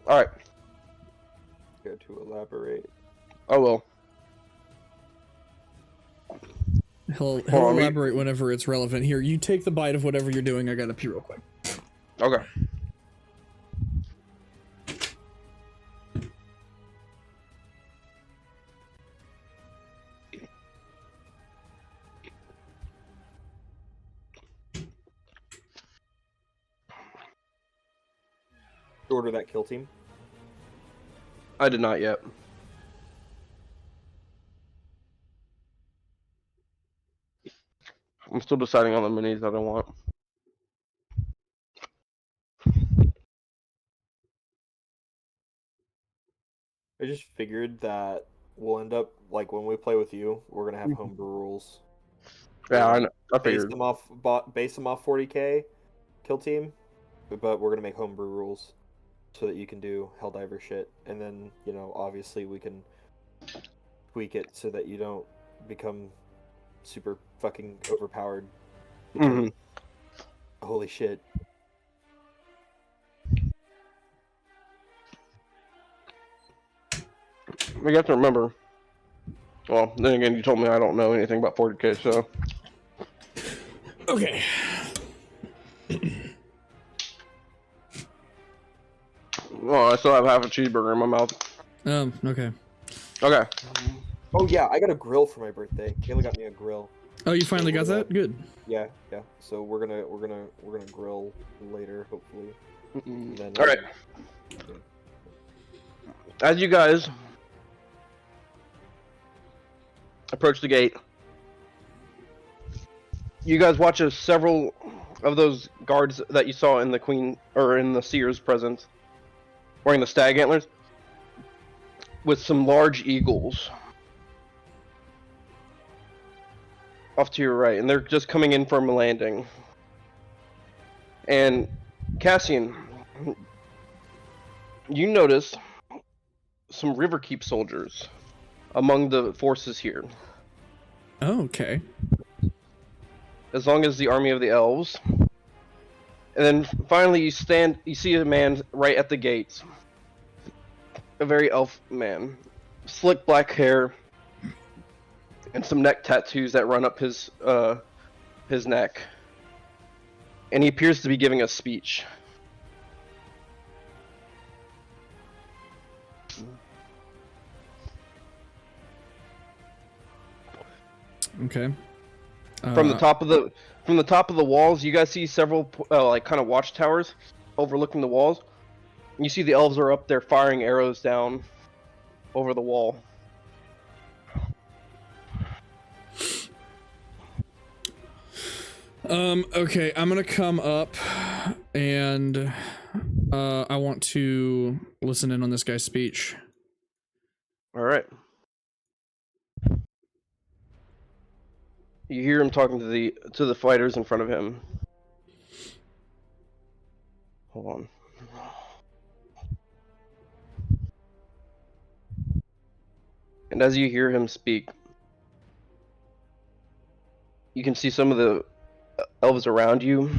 All right. Care to elaborate? I will. He'll Well, I mean- elaborate whenever it's relevant. Here, you take the bite of whatever you're doing. I gotta pee real quick. Okay. Order that kill team. I did not yet. I'm still deciding on the minis that I want. I just figured that we'll end up like when we play with you, we're gonna have homebrew rules. Yeah, I know. I Base figured. them off 40k kill team, but we're gonna make homebrew rules so that you can do Helldiver shit, and then obviously we can tweak it so that you don't become super fucking overpowered. Because, Mhm. holy shit. You have to remember. Well, then again, you told me I don't know anything about 40k, so. Okay. Well, I still have half a cheeseburger in my mouth. Okay. Okay. Oh yeah, I got a grill for my birthday. Kayla got me a grill. Oh, you finally got that? Good. Yeah. So we're gonna grill later, hopefully. And then, All right. As you guys approach the gate, you guys watch as several of those guards that you saw in the Queen or in the Seer's presence, wearing the stag antlers, with some large eagles off to your right, and they're just coming in from a landing. And Cassian, you notice some Riverkeep soldiers among the forces here, Oh, okay. as long as the army of the elves. And then finally you see a man right at the gates. A very elf man. Slick black hair and some neck tattoos that run up his neck. And he appears to be giving a speech. Okay. From the top of the walls, you guys see several like kind of watchtowers overlooking the walls. You see the elves are up there firing arrows down over the wall. Okay, I'm gonna come up and I want to listen in on this guy's speech. All right. You hear him talking to the fighters in front of him. Hold on. And as you hear him speak, you can see some of the elves around you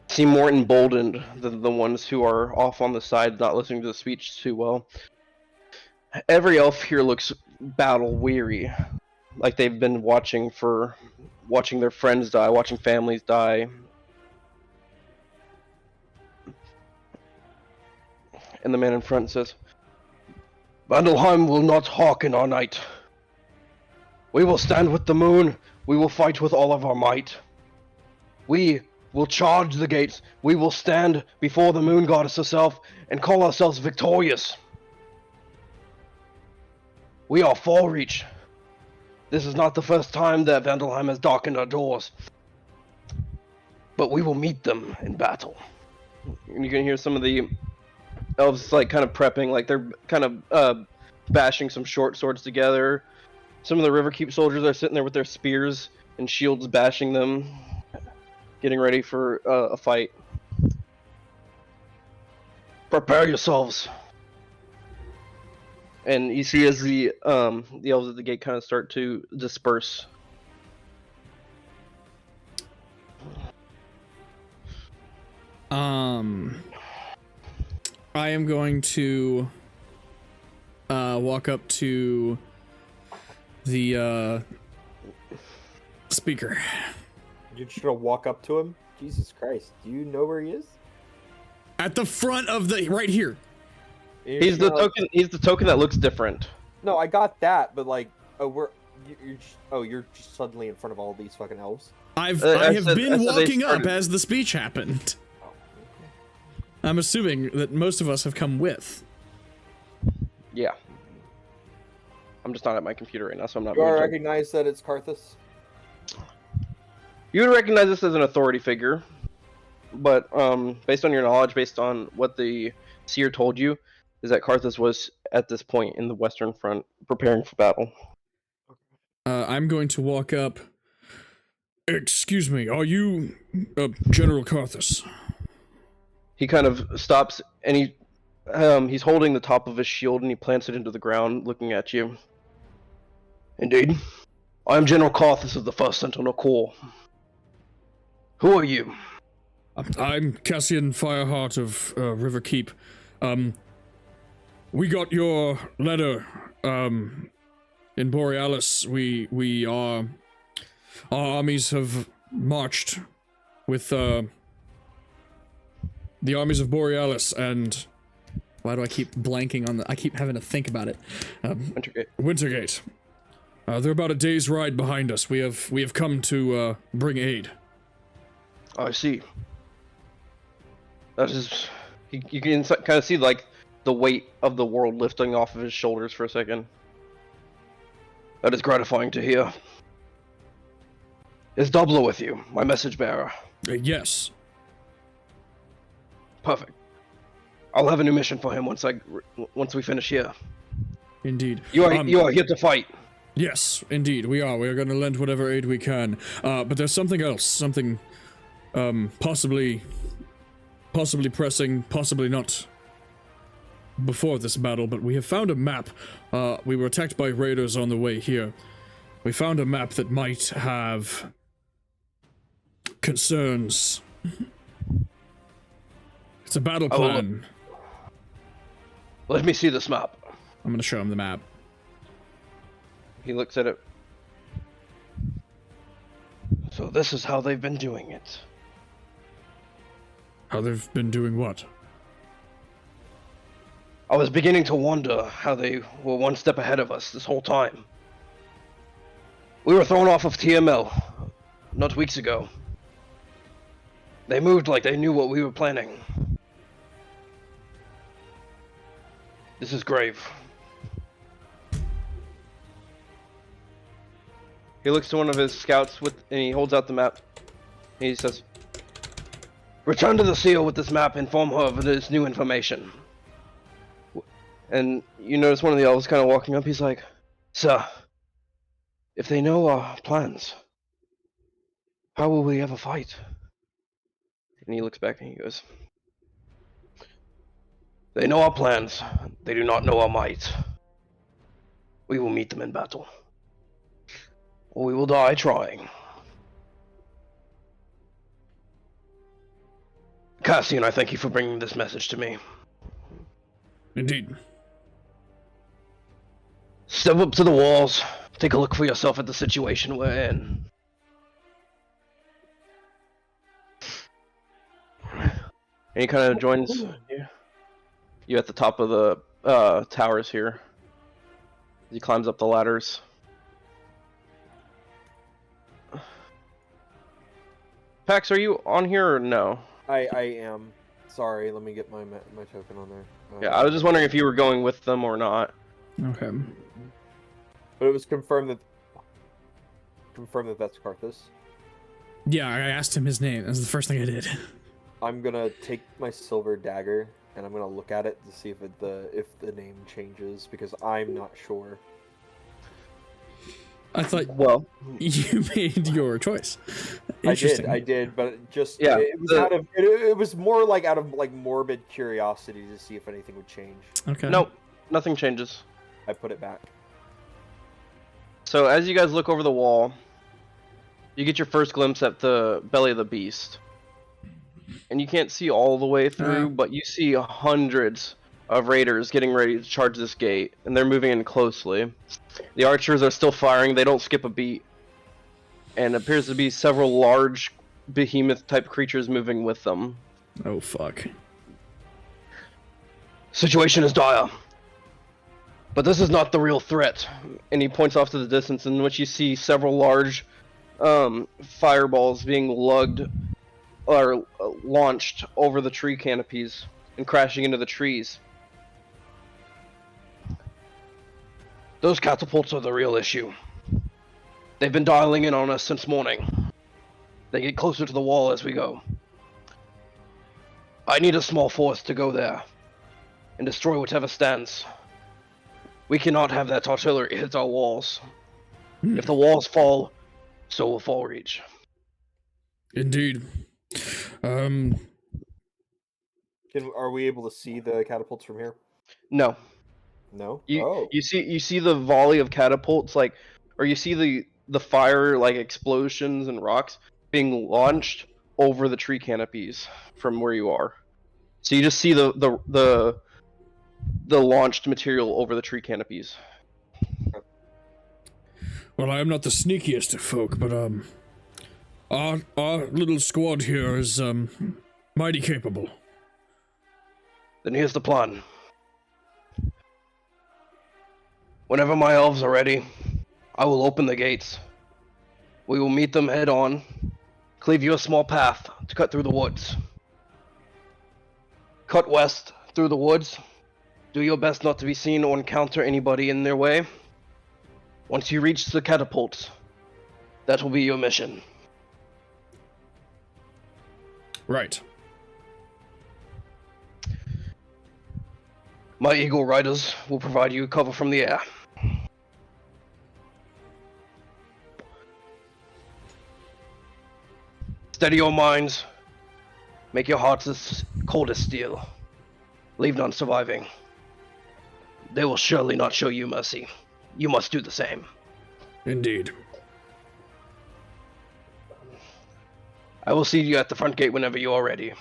seem more emboldened than the ones who are off on the side, not listening to the speech too well. Every elf here looks battle weary, like they've been watching for watching their friends die, watching families die. And the man in front says, Vandalheim will not hearken our knight. We will stand with the moon. We will fight with all of our might. We will charge the gates. We will stand before the moon goddess herself and call ourselves victorious. We are Fallreach. This is not the first time that Vandalheim has darkened our doors. But we will meet them in battle. And you can hear some of the elves like kind of prepping, like they're kind of bashing some short swords together. Some of the Riverkeep soldiers are sitting there with their spears and shields bashing them, getting ready for a fight. Prepare yourselves. And you see as the elves at the gate kind of start to disperse. I am going to walk up to the speaker. You're just gonna walk up to him? Jesus Christ, do you know where he is? At the front of the right here. He's the token. He's the token that looks different. No, I got that, but like, you're just suddenly in front of all these fucking elves. I have been walking up as the speech happened. Oh, okay. I'm assuming that most of us have come with. Yeah. I'm just not at my computer right now, so I'm not. You all recognize that it's Karthus? You would recognize this as an authority figure, but based on your knowledge, based on what the seer told you, is that Karthus was at this point in the Western Front preparing for battle. I'm going to walk up. Excuse me, are you General Karthus? He kind of stops and he's holding the top of his shield and he plants it into the ground, looking at you. Indeed, I am General Karthus of the 1st Sentinel Corps. Who are you? I'm Cassian Fireheart of Riverkeep. We got your letter in Borealis. We are our armies have marched with the armies of Borealis, and why do I keep blanking on I keep having to think about it. Wintergate. They're about a day's ride behind us. We have come to bring aid. I see. That is, you can kind of see like the weight of the world lifting off of his shoulders for a second. That is gratifying to hear. Is Doubler with you, my message bearer? Yes. Perfect. I'll have a new mission for him once we finish here. Indeed. You are here to fight. Yes, indeed, we are. We are going to lend whatever aid we can. But there's something else. Something, possibly pressing, possibly not before this battle, but we have found a map. We were attacked by raiders on the way here. We found a map that might have concerns. It's a battle plan. Let me see this map. I'm going to show him the map. He looks at it. So this is how they've been doing it. How they've been doing what? I was beginning to wonder how they were one step ahead of us this whole time. We were thrown off of TML not weeks ago. They moved like they knew what we were planning. This is grave. He looks to one of his scouts and he holds out the map. And he says, "Return to the seal with this map, inform her of this new information." And you notice one of the elves kind of walking up, he's like, "Sir, if they know our plans, how will we ever fight?" And he looks back and he goes, "They know our plans, they do not know our might. We will meet them in battle. Or we will die trying." Cassian, I thank you for bringing this message to me. Indeed. Step up to the walls. Take a look for yourself at the situation we're in. And he kind of joins you at the top of the towers here. He climbs up the ladders. Pax, are you on here or no? I am. Sorry, let me get my token on there. Yeah, I was just wondering if you were going with them or not. Okay. But it was confirmed that that's Karthus. Yeah, I asked him his name. That's the first thing I did. I'm gonna take my silver dagger and I'm gonna look at it to see if the name changes because I'm not sure. I thought Well, you made your choice. I did, but Yeah, it was it was more like out of like morbid curiosity to see if anything would change. Okay. nope, nothing changes. I put it back. So as you guys look over the wall, you get your first glimpse at the belly of the beast. And you can't see all the way through, but you see hundreds of raiders getting ready to charge this gate, and they're moving in closely. The archers are still firing, they don't skip a beat. And it appears to be several large behemoth-type creatures moving with them. Oh, fuck. Situation is dire. But this is not the real threat. And he points off to the distance in which you see several large fireballs being lugged or launched over the tree canopies and crashing into the trees. Those catapults are the real issue. They've been dialing in on us since morning. They get closer to the wall as we go. I need a small force to go there and destroy whatever stands. We cannot have that artillery hit our walls. If the walls fall, so will Fallreach. Indeed. Are we able to see the catapults from here? No. No. You see the volley of catapults, like, or you see the fire, like, explosions and rocks being launched over the tree canopies from where you are. So you just see the launched material over the tree canopies. Well, I am not the sneakiest of folk, but our little squad here is mighty capable. Then here's the plan. Whenever my elves are ready, I will open the gates. We will meet them head on, cleave you a small path to cut through the woods. Cut west through the woods. Do your best not to be seen or encounter anybody in their way. Once you reach the catapults, that will be your mission. Right. My Eagle Riders will provide you cover from the air. Steady your minds. Make your hearts as cold as steel. Leave none surviving. They will surely not show you mercy. You must do the same. Indeed. I will see you at the front gate whenever you are ready.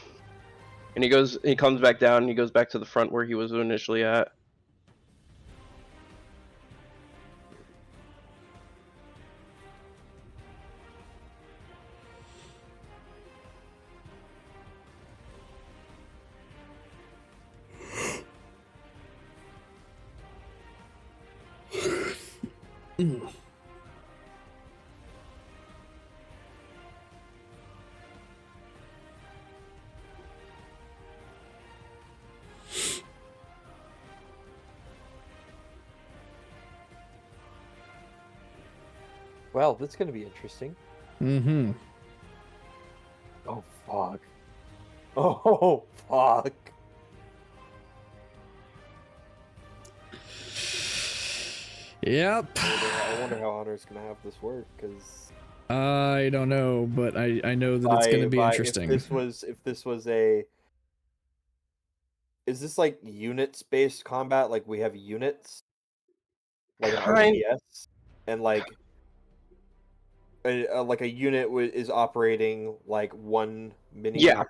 And he comes back down, and he goes back to the front where he was initially at. Well, that's gonna be interesting. Mm-hmm. Oh fuck. Oh fuck. Yep. I wonder how Honor's gonna have this work, because I don't know, but I know that it's going to be interesting. If this was a, is this like units based combat? Like we have units, like an RTS, and like a unit is operating like one mini. Yeah.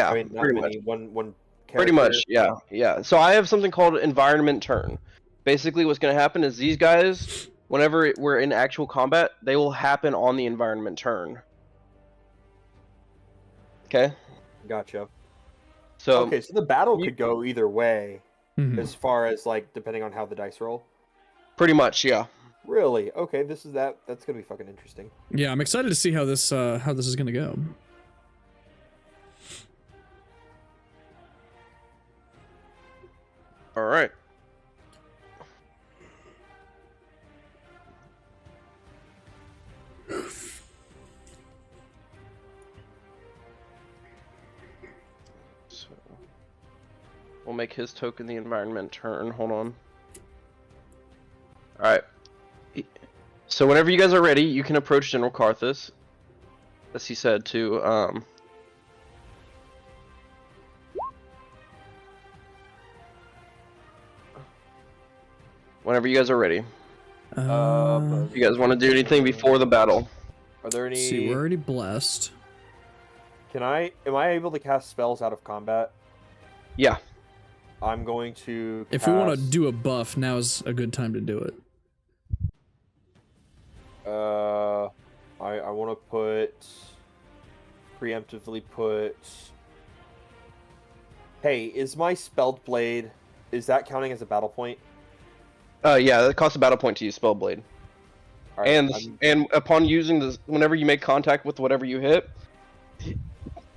I mean, not pretty mini, much. one character. Pretty much, yeah. So I have something called environment turn. Basically, what's going to happen is these guys, whenever we're in actual combat, they will happen on the environment turn. Okay? Gotcha. So Okay, so the battle you- could go either way, Mhm. as far as like depending on how the dice roll. pretty much, yeah. Really? Okay, this is that. That's gonna be fucking interesting. Yeah, I'm excited to see how this is gonna go. All right. So we'll make his token the environment turn. Hold on. All right. So whenever you guys are ready, you can approach General Karthus, as he said to whenever you guys are ready. If you guys want to do anything before the battle? Are there any? See, we're already blessed. Am I able to cast spells out of combat? Yeah. I'm going to. If we want to do a buff, now's a good time to do it. I want to preemptively put. Hey, is my spelled blade? Is that counting as a battle point? Yeah, that costs a battle point to use Spellblade. All right, And upon using this, whenever you make contact with whatever you hit,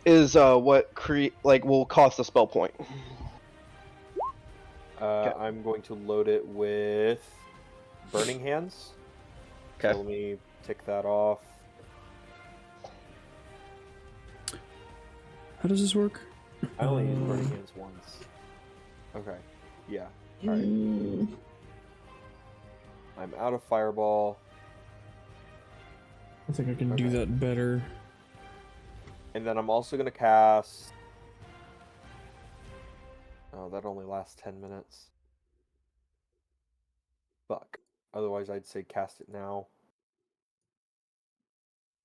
is what will cost a spell point. I'm going to load it with Burning Hands. Okay. So let me tick that off. How does this work? I only used Burning Hands once. Okay. Yeah. All right. I'm out of Fireball. I think I can do that better. And then I'm also going to cast... Oh, that only lasts 10 minutes. Fuck. Otherwise, I'd say cast it now.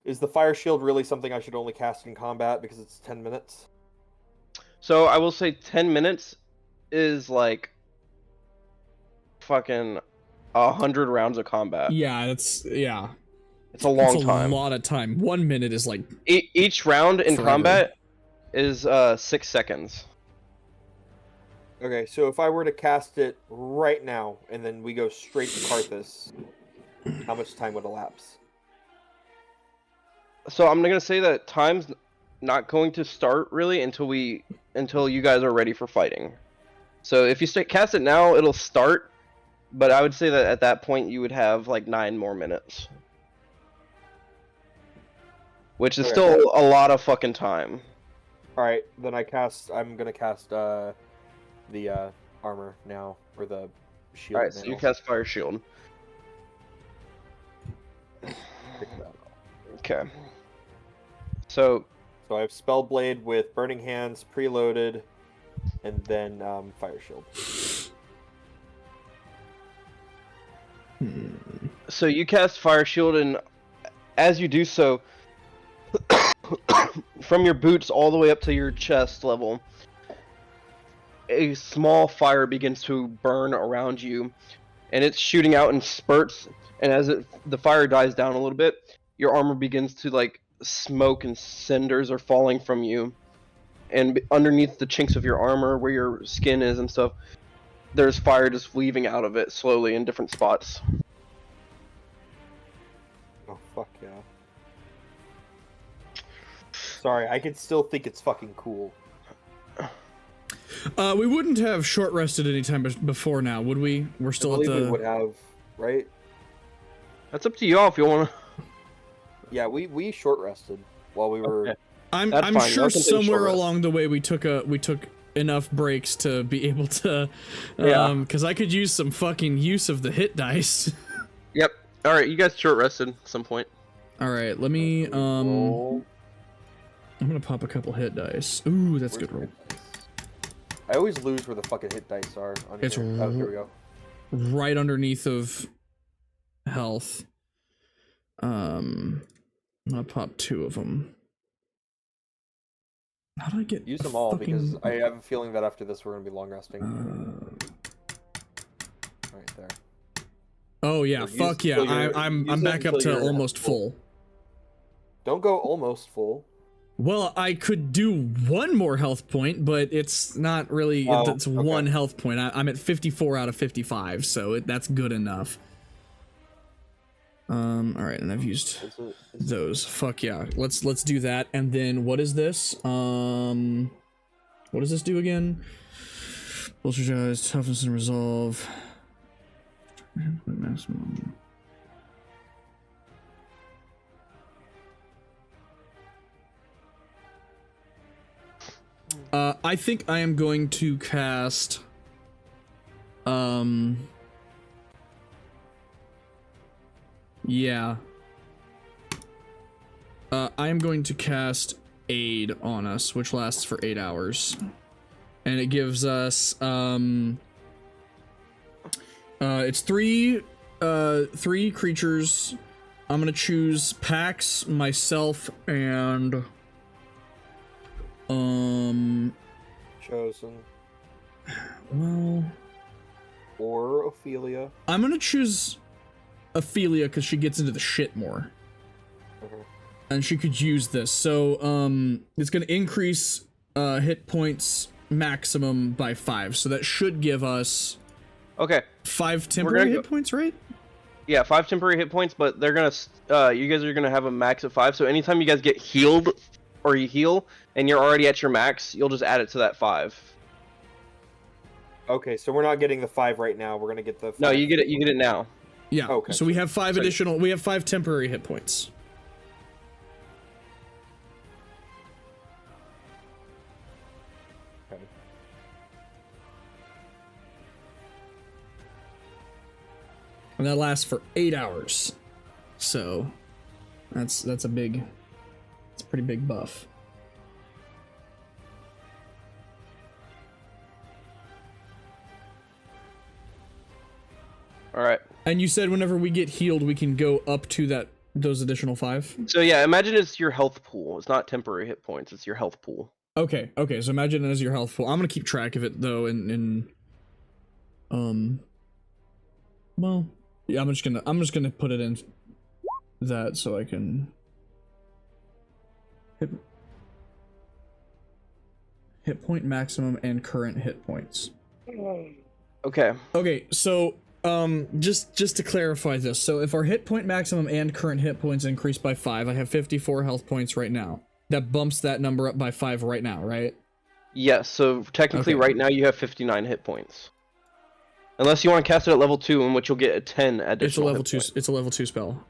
Is the Fire Shield really something I should only cast in combat because it's 10 minutes? So I will say 10 minutes is like fucking 100 rounds of combat. Yeah, It's a long it's a time. lot of time. 1 minute is like Each round in forever. combat is 6 seconds. Okay, so if I were to cast it right now, and then we go straight to Karthus, how much time would elapse? So I'm gonna say that time's not going to start really until you guys are ready for fighting. So if you cast it now, it'll start, but I would say that at that point you would have like 9 more minutes, which is Okay. still a lot of fucking time. Alright, then I'm gonna cast the armor now, or the shield. All right, so now. you cast Fire Shield. Pick that up. Okay. So So I have Spellblade with Burning Hands preloaded, and then Fire Shield. So you cast Fire Shield, and as you do so, from your boots all the way up to your chest level, a small fire begins to burn around you, and it's shooting out in spurts. And as the fire dies down a little bit, your armor begins to like smoke, and cinders are falling from you. And underneath the chinks of your armor, where your skin is and stuff, there's fire just weaving out of it slowly in different spots. Oh, fuck yeah. Sorry, I can still think it's fucking cool. we wouldn't have short rested any time before now, would we? We're still I at believe the we would have, right? That's up to y'all if you want to. Yeah, we short rested while we were... Okay. I'm That's fine. sure Y'all can take a short somewhere rest. along the way we took enough breaks to be able to Yeah. because I could use some fucking use of the hit dice. Yep. All right, you guys short rested at some point. All right, let me Roll. I'm gonna pop a couple hit dice. Ooh, that's a good Where's roll. the hit dice? I always lose where the fucking hit dice are on It's here. Oh, here we go. Right underneath of health. I'm gonna pop 2 of them. How do I get Use a them all, fucking... because I have a feeling that after this we're going to be long resting. Right there. Oh yeah, Or use fuck yeah! until you're- I'm use it back up until to you're almost full. Don't go almost full. Well, I could do one more health point, but it's not really. Oh, It's okay. one health point. I'm at 54 out of 55, so that's good enough. All right, and I've used those. Fuck yeah. Let's do that. And then what is this? What does this do again? Ultra toughness and resolve. Maximum. I think I am going to cast yeah. I am going to cast Aid on us, which lasts for 8 hours. And it gives us it's three creatures. I'm gonna choose Pax, myself, and Chosen. Well, Or Ophelia. I'm gonna choose Ophelia because she gets into the shit more. And she could use this. So, it's gonna increase hit points maximum by 5. So that should give us Okay. 5 temporary hit points, right? Yeah, 5 temporary hit points, but they're gonna you guys are gonna have a max of 5. So anytime you guys get healed or you heal and you're already at your max, you'll just add it to that 5. Okay, so we're not getting the 5 right now. We're gonna get the 5. No, you get it now. Yeah. Okay. So we have 5 additional. We have 5 temporary hit points. Okay. And that lasts for 8 hours. So that's a big, it's a pretty big buff. All right. And you said whenever we get healed, we can go up to those additional 5? So yeah, imagine it's your health pool. It's not temporary hit points. It's your health pool. Okay. So imagine it as your health pool. I'm gonna keep track of it though. Well, yeah. I'm just gonna put it in that so I can hit point maximum and current hit points. Okay. Okay. So just to clarify this, so if our hit point maximum and current hit points increase by 5, I have 54 health points right now. That bumps that number up by 5 right now, right? Yes. So technically, Okay. right now you have 59 hit points. Unless you want to cast it at level 2, in which you'll get a 10 additional. It's a level hit 2. points. It's a level 2 spell.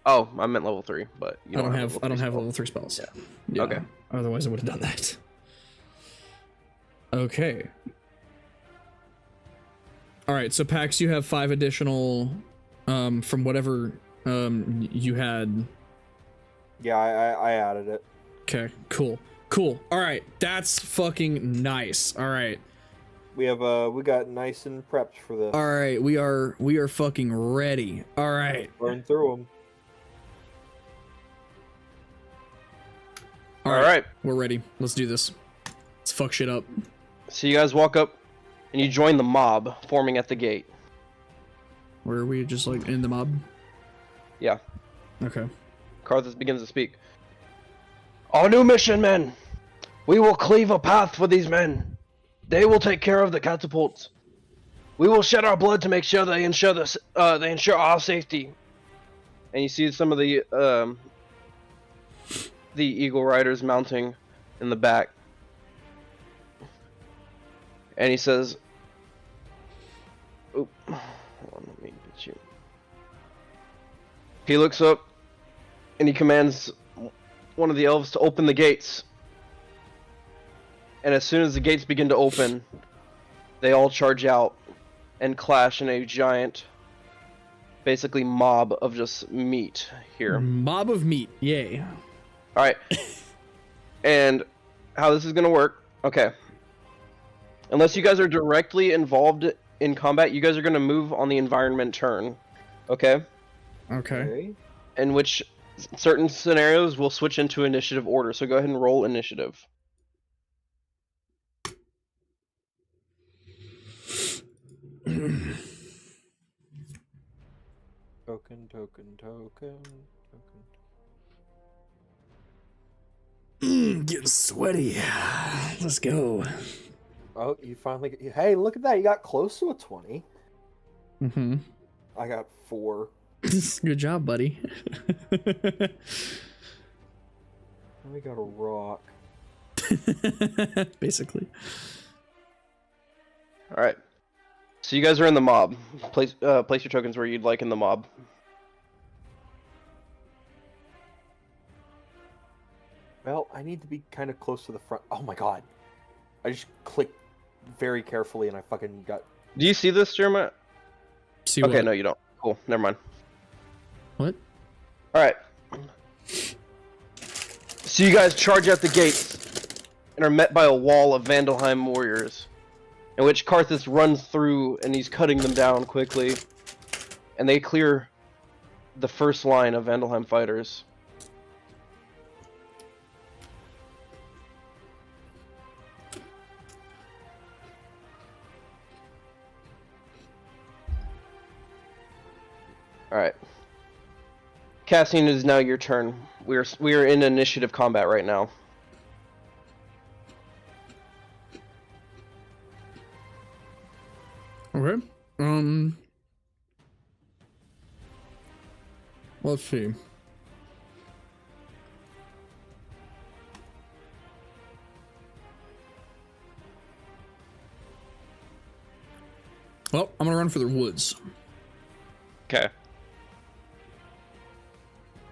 Oh, I meant level 3, but you I don't have spell. level 3 spells. Yeah. Okay. Otherwise, I would have done that. Okay. All right. So Pax, you have 5 additional, from whatever you had. Yeah, I added it. Okay. Cool. All right. That's fucking nice. All right. We got nice and prepped for this. All right. We are fucking ready. All right. Burn through them. All right. We're ready. Let's do this. Let's fuck shit up. So you guys walk up, and you join the mob forming at the gate. Where are we? Just like in the mob? Yeah. Okay. Karthus begins to speak. Our new mission, men. We will cleave a path for these men. They will take care of the catapults. We will shed our blood to make sure they ensure our safety. And you see some of the eagle riders mounting in the back. And he says, "Oop, hold on, let me get you." He looks up and he commands one of the elves to open the gates. And as soon as the gates begin to open, they all charge out and clash in a giant, basically mob of just meat here. Mob of meat. Yay. Alright. And how this is going to work, okay. Unless you guys are directly involved in combat, you guys are going to move on the environment turn. Okay? Okay. In which certain scenarios will switch into initiative order. So go ahead and roll initiative. Token. Getting sweaty. Let's go. Oh, you finally. Hey, look at that! You got close to a 20. Mm-hmm. I got 4. Good job, buddy. We got a rock. Basically. All right. So you guys are in the mob. Place your tokens where you'd like in the mob. Well, I need to be kind of close to the front. Oh my god! I just clicked very carefully, and I fucking got. Do you see this, Jeremiah? See Okay, what? no, you don't. Cool. Never mind. What? All right. So you guys charge out the gates and are met by a wall of Vandalheim warriors, in which Karthus runs through and he's cutting them down quickly, and they clear the first line of Vandalheim fighters. All right. Cassian, it is now your turn. We are in initiative combat right now. Okay. Let's see. Well, I'm gonna run for the woods. Okay.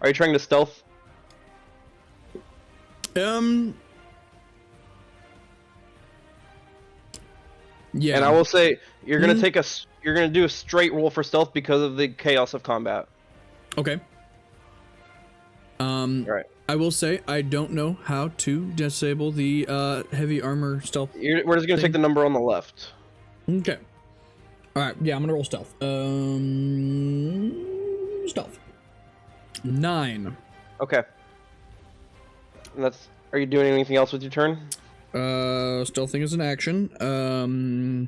Are you trying to stealth? Yeah. And I will say you're gonna you're gonna do a straight roll for stealth because of the chaos of combat. Okay. Right. I will say I don't know how to disable the heavy armor stealth. We're just gonna take the number on the left. Okay. All right. Yeah, I'm gonna roll stealth. Stealth. 9. Okay. And that's. Are you doing anything else with your turn? Stealthing is an action.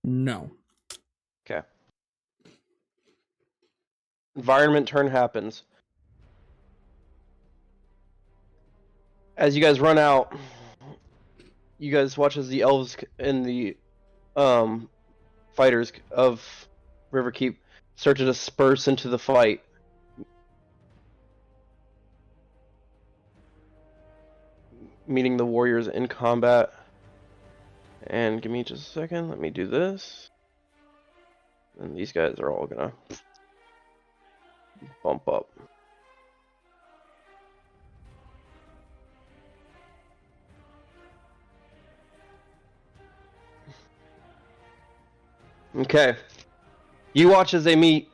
No. Okay. Environment turn happens. As you guys run out, you guys watch as the elves and the fighters of Riverkeep start to disperse into the fight. Meeting the warriors in combat. And give me just a second, let me do this. And these guys are all gonna bump up. Okay. You watch as they meet.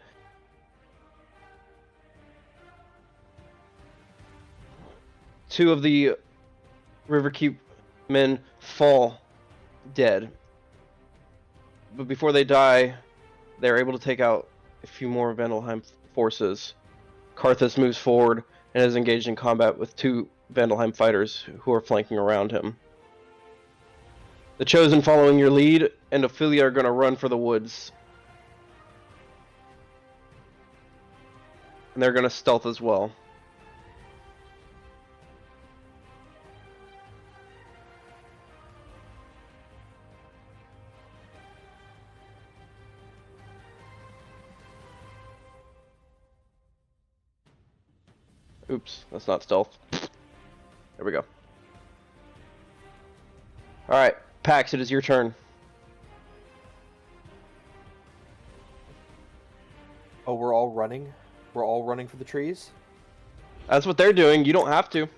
Two of the Riverkeep men fall dead. But before they die, they're able to take out a few more Vandalheim forces. Karthus moves forward and is engaged in combat with 2 Vandalheim fighters who are flanking around him. The Chosen, following your lead, and Ophelia are going to run for the woods. And they're going to stealth as well. Oops, that's not stealth. There we go. Alright, Pax, it is your turn. Oh, we're all running? We're all running for the trees? That's what they're doing. You don't have to.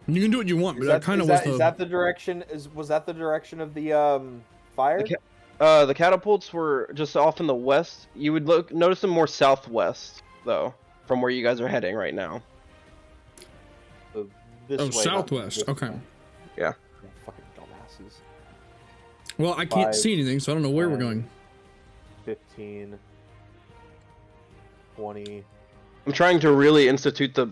You can do what you want, but that kind of is was that, is that the direction? Was that the direction of the fire? The catapults were just off in the west. You would notice them more southwest, though, from where you guys are heading right now. So this Oh, way, not southwest. this Okay. way. Yeah. Fucking dumbasses. Well, I can't 5, see anything, so I don't know where we're 10, going. 15, 20, I'm trying to really institute the...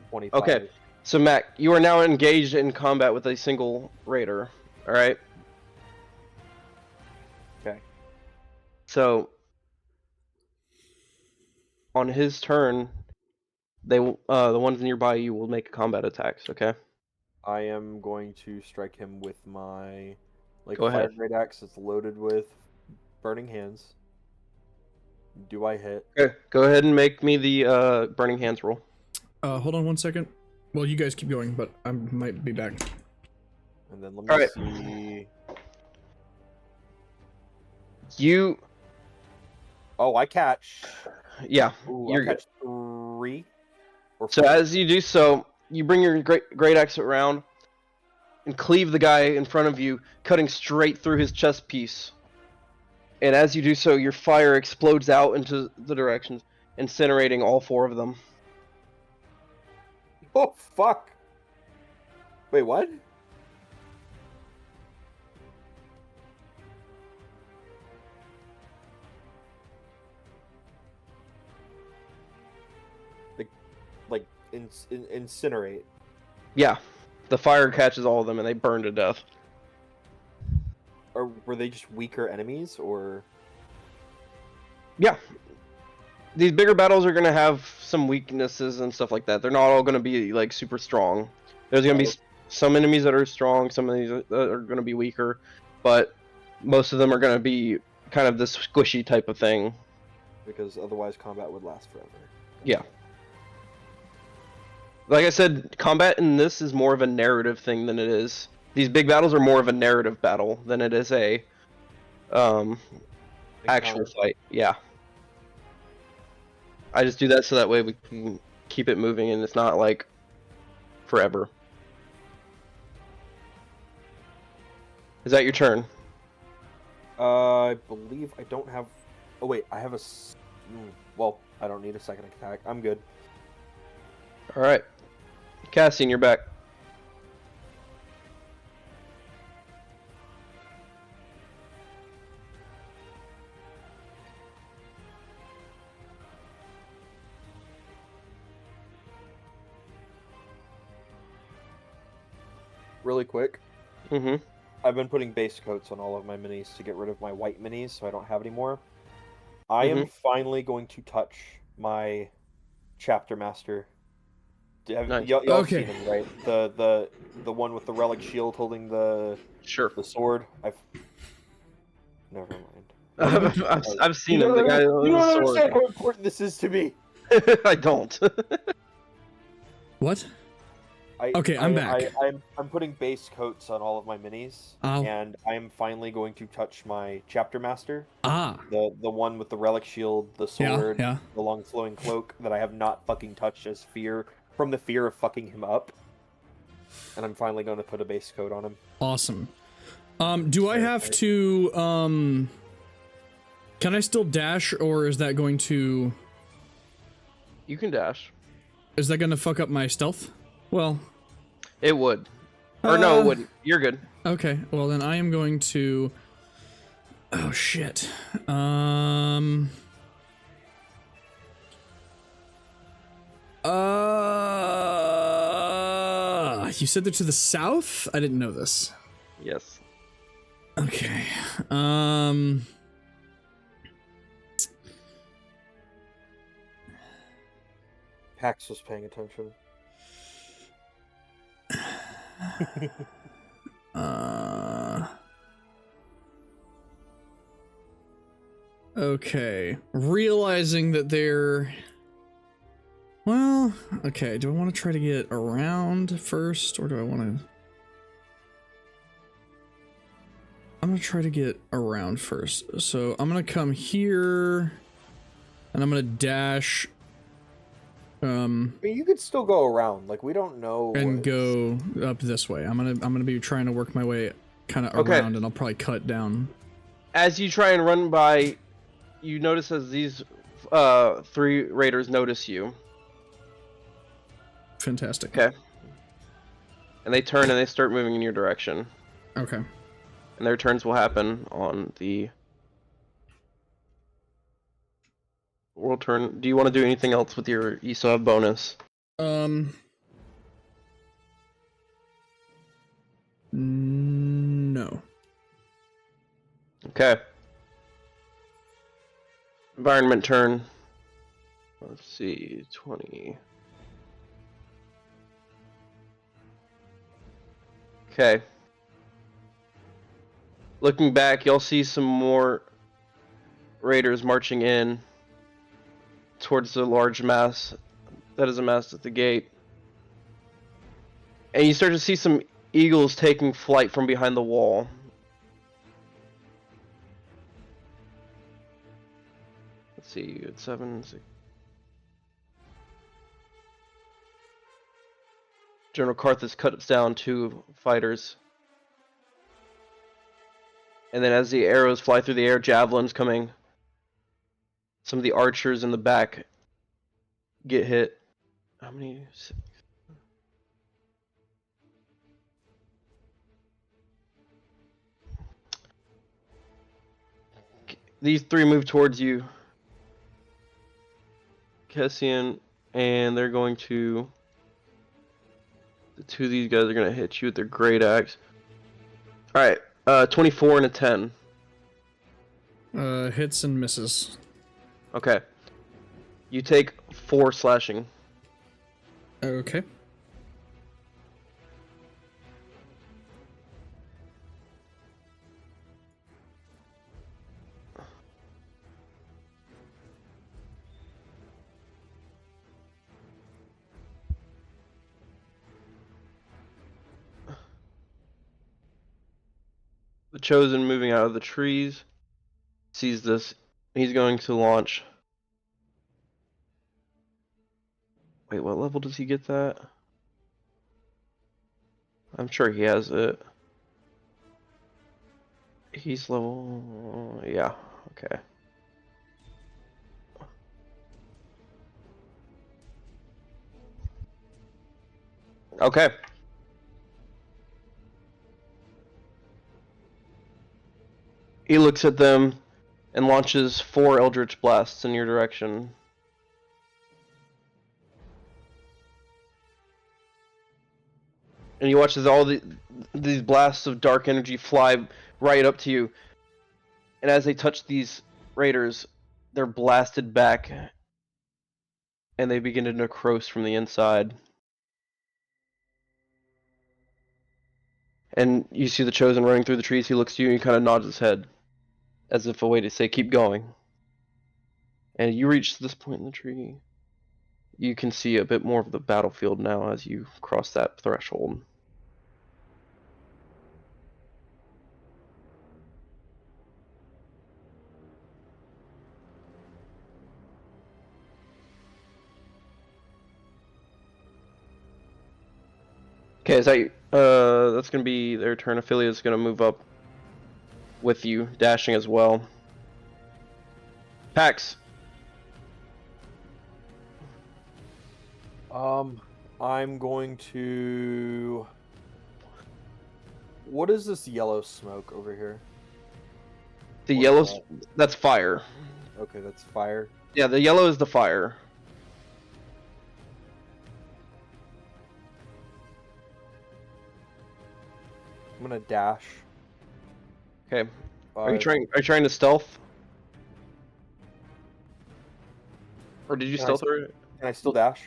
25. Okay, so Mac, you are now engaged in combat with a single raider, alright? Okay. So, on his turn, the ones nearby you will make combat attacks, okay? I am going to strike him with my Go fire ahead. great axe. It's loaded with burning hands. Do I hit? Okay, go ahead and make me the burning hands roll. Hold on 1 second. Well, you guys keep going, but I might be back. And then let me Alright. see. You, Oh, I catch. yeah, Ooh, you're I good. catch 3 or 4. So as you do so, you bring your great axe around and cleave the guy in front of you, cutting straight through his chest piece. And as you do so, your fire explodes out into the directions, incinerating all 4 of them. Oh fuck! Wait, what? Like incinerate. Yeah, the fire catches all of them and they burn to death. Or were they just weaker enemies, or? Yeah. These bigger battles are going to have some weaknesses and stuff like that. They're not all going to be like super strong. There's going to be some enemies that are strong, some of these that are going to be weaker, but most of them are going to be kind of this squishy type of thing. Because otherwise combat would last forever. Yeah. Like I said, combat in this is more of a narrative thing than it is. These big battles are more of a narrative battle than it is a actual fight. Yeah. I just do that so that way we can keep it moving and it's not like forever. Is that your turn? I believe I don't have. Oh wait, I have a. Well, I don't need a second attack. I'm good. All right, Cassian, you're back. Really quick. Mm-hmm. I've been putting base coats on all of my minis to get rid of my white minis, so I don't have any more. I am finally going to touch my chapter master. Nice. Y'all Okay. seen him, right? The one with the relic shield holding the sword. Never mind. I've seen him. The guy You with don't the understand sword. how important this is to me. I don't. What? Okay, I'm back. I'm putting base coats on all of my minis, and I am finally going to touch my chapter master. The one with the relic shield, the sword, yeah. the long flowing cloak that I have not fucking touched as fear of fucking him up. And I'm finally going to put a base coat on him. Awesome. Do I have to can I still dash, or is that going to? You can dash. Is that going to fuck up my stealth? Well, it would. Or no, it wouldn't. You're good. Okay, well then I am going to. Oh shit. You said they're to the south? I didn't know this. Yes. Okay. Pax was paying attention. Okay. Realizing that they're... Well, okay. Do I want to try to get around first, or do I want to... I'm going to try to get around first. So I'm going to come here, and I'm going to dash... I mean, you could still go around. Like, we don't know. And go up this way. I'm gonna be trying to work my way kind of around, and I'll probably cut down. As you try and run by, you notice as these 3 raiders notice you. Fantastic. Okay. And they turn and they start moving in your direction. Okay. And their turns will happen on the world turn. Do you want to do anything else with your ESO bonus? No. Okay. Environment turn. Let's see, 20. Okay. Looking back, you'll see some more raiders marching in towards the large mass that is amassed at the gate. And you start to see some eagles taking flight from behind the wall. Let's see, you had 7, 6. General Carthus cuts down 2 fighters. And then as the arrows fly through the air, javelins coming. Some of the archers in the back get hit. How many? These 3 move towards you, Cassian, and they're going to. The 2 of these guys are going to hit you with their great axe. Alright, 24 and a 10. Hits and misses. Okay. You take 4 slashing. Okay. The Chosen moving out of the trees sees this. He's going to launch. Wait, what level does he get that? I'm sure he has it. He's level. Yeah, okay. Okay. He looks at them and launches 4 Eldritch Blasts in your direction. And you watch as all these blasts of dark energy fly right up to you. And as they touch these raiders, they're blasted back. And they begin to necrose from the inside. And you see the Chosen running through the trees. He looks to you and he kind of nods his head, as if a way to say, keep going. And you reach this point in the tree. You can see a bit more of the battlefield now as you cross that threshold. Okay, is that that's gonna be their turn. Affiliate's gonna move up with you, dashing as well. Pax. I'm going to. What is this yellow smoke over here? The What yellow, is that's fire. Okay, that's fire. Yeah, the yellow is the fire. I'm gonna dash. Okay. Are you 5. trying to stealth? Or did you Can I stealth st- her? Can I still dash?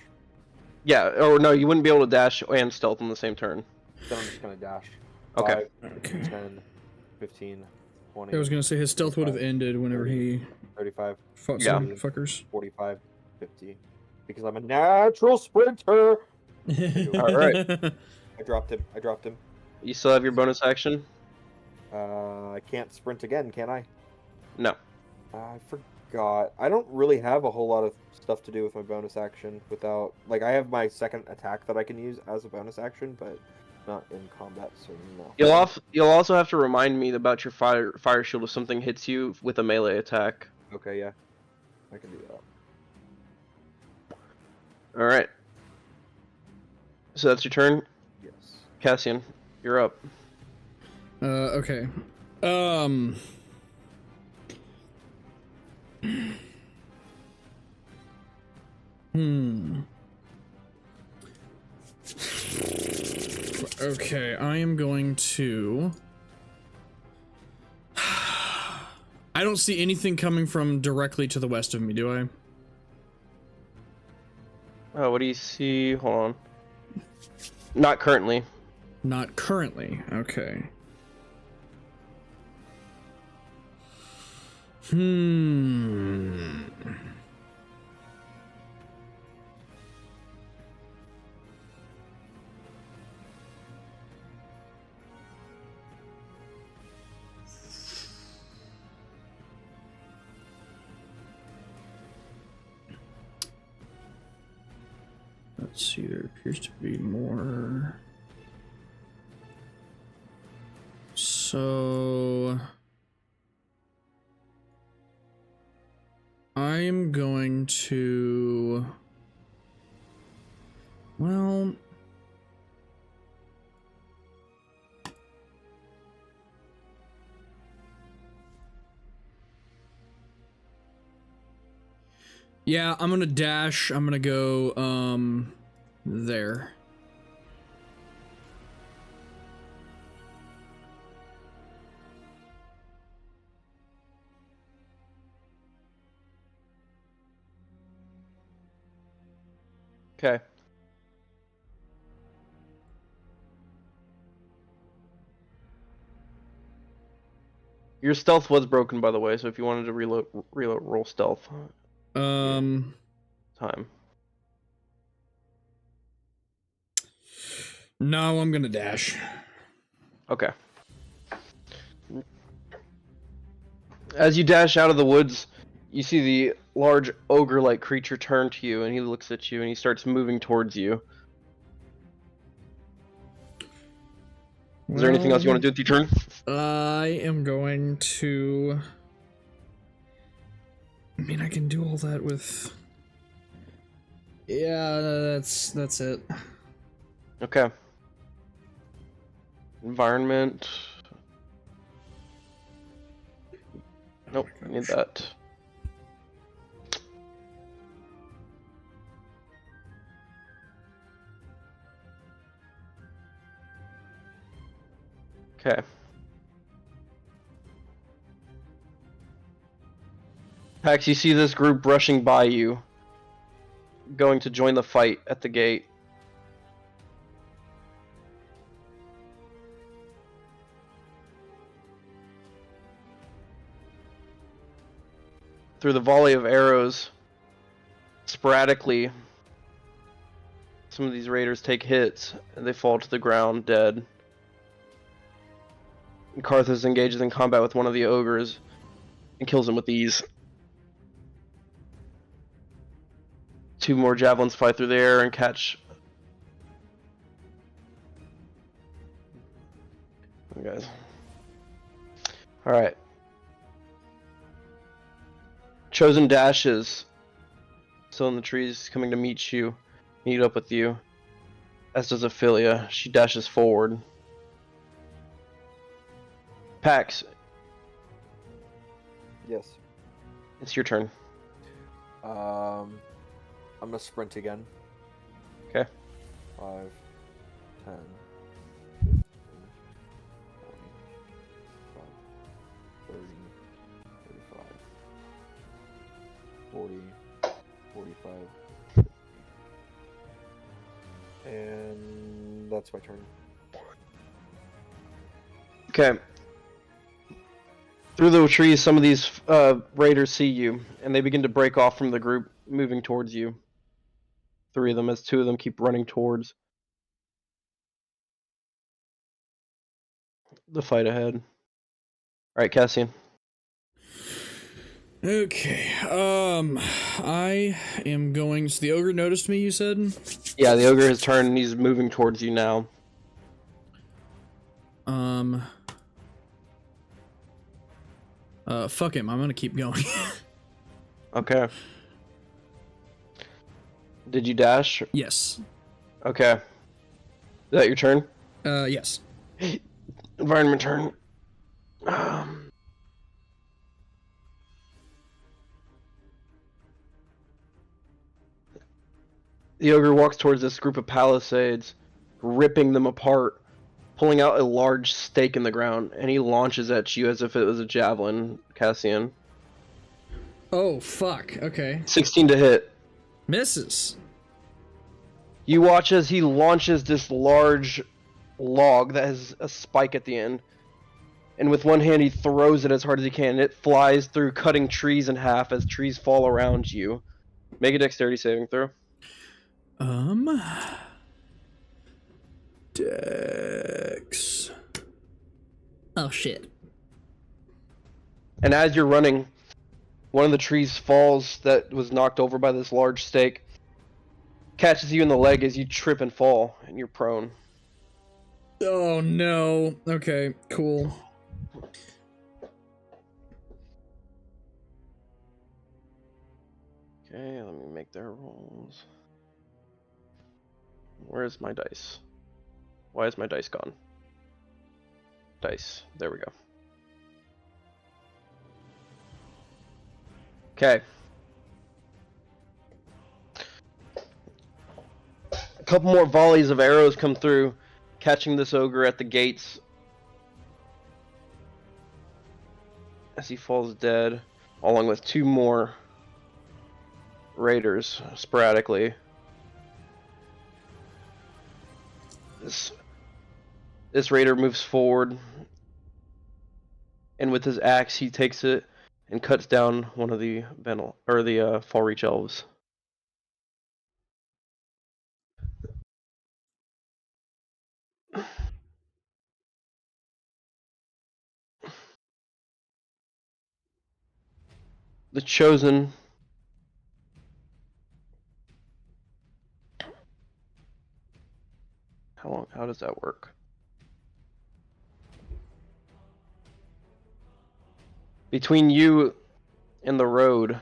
Yeah, or no, you wouldn't be able to dash and stealth on the same turn. Then I'm just gonna dash. Okay. 5, Okay. 10, 15, 20, I was gonna say his stealth would have ended whenever he 35, fought Yeah. some fuckers. 45, 50. Because I'm a natural sprinter. Alright. I dropped him. I dropped him. You still have your bonus action? I can't sprint again, can I? No. I forgot. I don't really have a whole lot of stuff to do with my bonus action without... Like, I have my second attack that I can use as a bonus action, but not in combat, so no. You'll also have to remind me about your fire shield if something hits you with a melee attack. Okay, yeah. I can do that. Alright. So that's your turn? Yes. Cassian, you're up. Okay. Okay, I am going to... I don't see anything coming from directly to the west of me, do I? Oh, what do you see? Hold on. Not currently. Not currently. Okay. Let's see, there appears to be more. So I'm going to, well, yeah, I'm gonna dash. I'm gonna go there. Okay. Your stealth was broken, by the way, so if you wanted to reload roll stealth. Time. No, I'm gonna dash. Okay. As you dash out of the woods, you see the large ogre-like creature turn to you, and he looks at you, and he starts moving towards you. Is there anything else you want to do with your turn? I am going to... I mean, I can do all that with... Yeah, that's it. Okay. Environment. Nope, I need that. Okay. Pax, you see this group rushing by you, going to join the fight at the gate. Through the volley of arrows, sporadically, some of these raiders take hits, and they fall to the ground dead. And Karthus engages in combat with one of the ogres, and kills him with ease. Two more javelins fly through the air and catch. Oh, guys. Alright. Chosen dashes. Still in the trees, coming to meet you, meet up with you. As does Ophelia. She dashes forward. Pax, Yes. it's your turn. I'm gonna sprint again. Okay. 5, 10, 15, 20, 30, 35, 40, 45. And that's my turn. Okay. Through the trees, some of these raiders see you, and they begin to break off from the group, moving towards you. 3 of them, as 2 of them keep running towards the fight ahead. Alright, Cassian. Okay, I am going... So the ogre noticed me, you said? Yeah, the ogre has turned, and he's moving towards you now. Fuck him, I'm gonna keep going. Okay. Did you dash? Yes. Okay. Is that your turn? Yes. Environment turn. The ogre walks towards this group of palisades, ripping them apart, pulling out a large stake in the ground, and he launches at you as if it was a javelin, Cassian. Oh, fuck, okay. 16 to hit. Misses. You watch as he launches this large log that has a spike at the end. And with one hand, he throws it as hard as he can. It flies through, cutting trees in half as trees fall around you. Make a dexterity saving throw. Dex. Oh shit. And as you're running, one of the trees falls that was knocked over by this large stake, catches you in the leg as you trip and fall, and you're prone. Oh no. Okay, cool. Okay, let me make their rolls. Where's my dice? Why is my dice gone? Dice. There we go. Okay. A couple more volleys of arrows come through, catching this ogre at the gates as he falls dead, along with two more raiders sporadically. This raider moves forward, and with his axe, he takes it and cuts down one of the Fallreach elves. The Chosen how does that work? Between you and the road,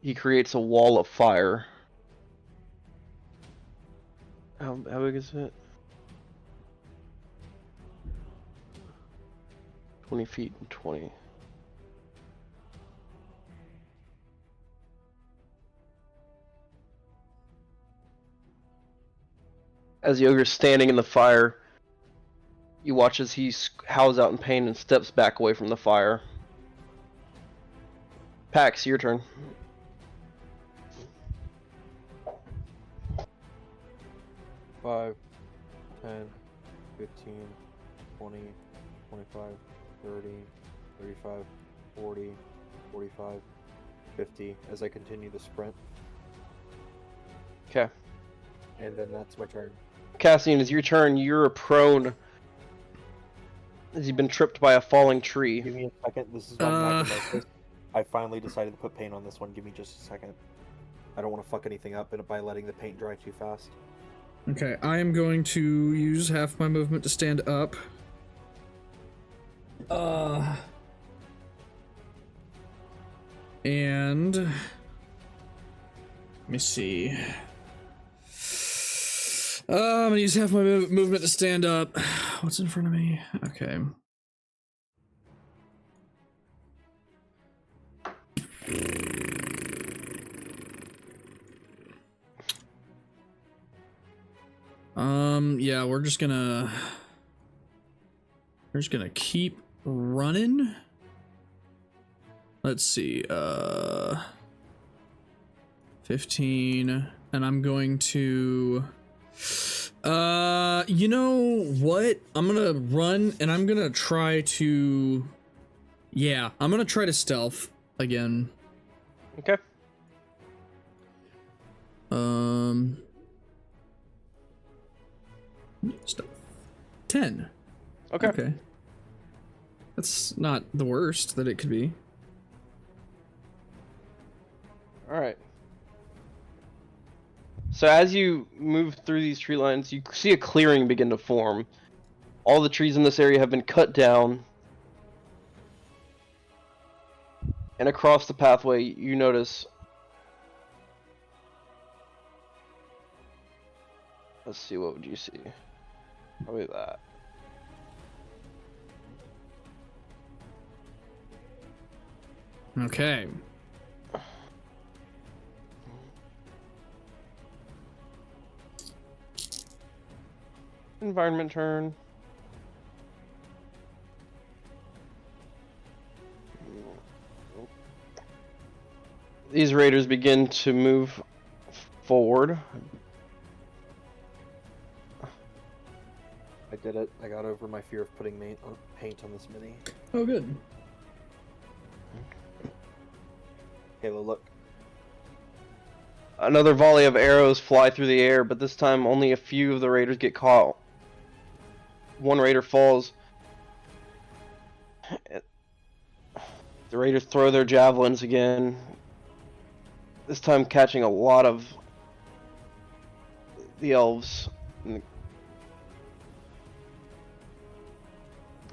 he creates a wall of fire. How big is it? 20 feet and 20. As the ogre's standing in the fire, you watch as he howls out in pain and steps back away from the fire. Pax, your turn. Five, 10, 15, 20, 25, 30, 35, 40, 45, 50, as I continue to sprint. Okay. And then that's my turn. Cassian, it's your turn. You're prone as you've been tripped by a falling tree. Give me a second. This is my magnum. I finally decided to put paint on this one. Give me just a second. I don't want to fuck anything up by letting the paint dry too fast. Okay, I am going to use half my movement to stand up. And let me see. I'm gonna use half my movement to stand up. What's in front of me? Okay. Yeah, we're just gonna keep running. Let's see, 15, and I'm going to, you know what? I'm gonna run, and I'm gonna try to, yeah, I'm gonna try to stealth again. Okay. Stealth. 10. Okay. Okay. That's not the worst that it could be. Alright. So as you move through these tree lines, you see a clearing begin to form. All the trees in this area have been cut down. And across the pathway, you notice... Let's see, what would you see? Probably that. Okay. Environment turn. These raiders begin to move forward. I did it. I got over my fear of putting paint on this mini. Oh, good. Kayla, look. Another volley of arrows fly through the air, but this time only a few of the raiders get caught. One raider falls. The raiders throw their javelins again, this time catching a lot of the elves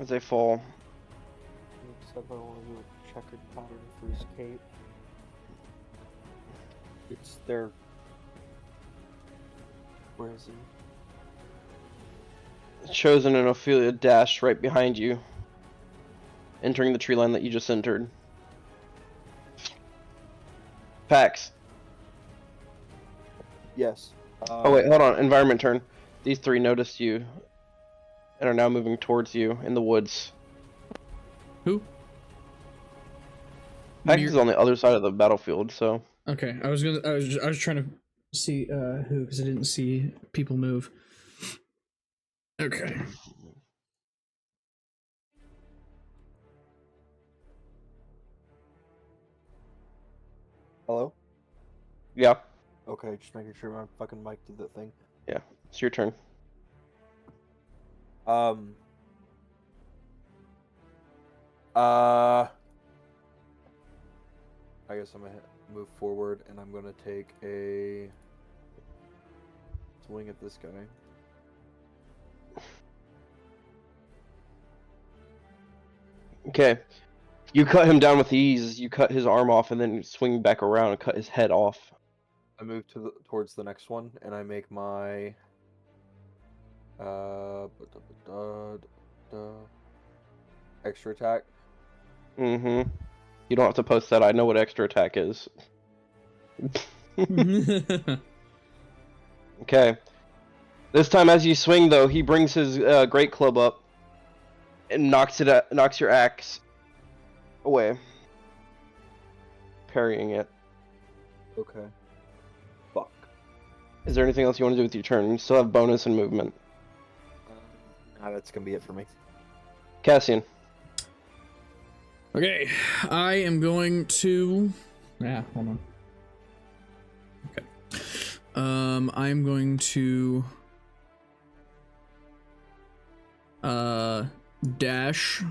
as they fall. Except I want to do a checkered pattern for his cape. It's their... Where is he? Chosen and Ophelia dash right behind you, entering the tree line that you just entered. Pax. Yes. Oh wait, hold on. Environment turn. These three noticed you and are now moving towards you in the woods. Who? Pax is on the other side of the battlefield, so. Okay, I was trying to see who, because I didn't see people move. Okay. Hello? Yeah, Okay, just making sure my fucking mic did that thing. it's your turn. I guess I'm gonna move forward and I'm gonna take a swing at this guy. Okay. You cut him down with ease. You cut his arm off and then swing back around and cut his head off. I move towards the next one and I make my extra attack. Mm-hmm. You don't have to post that. I know what extra attack is. Okay. This time, as you swing, though, he brings his great club up and knocks your axe away, parrying it. Okay. Fuck. Is there anything else you want to do with your turn? You still have bonus and movement. Nah, that's gonna be it for me. Cassian. Okay, I am going to... Yeah, hold on. Okay. I'm going to... dash...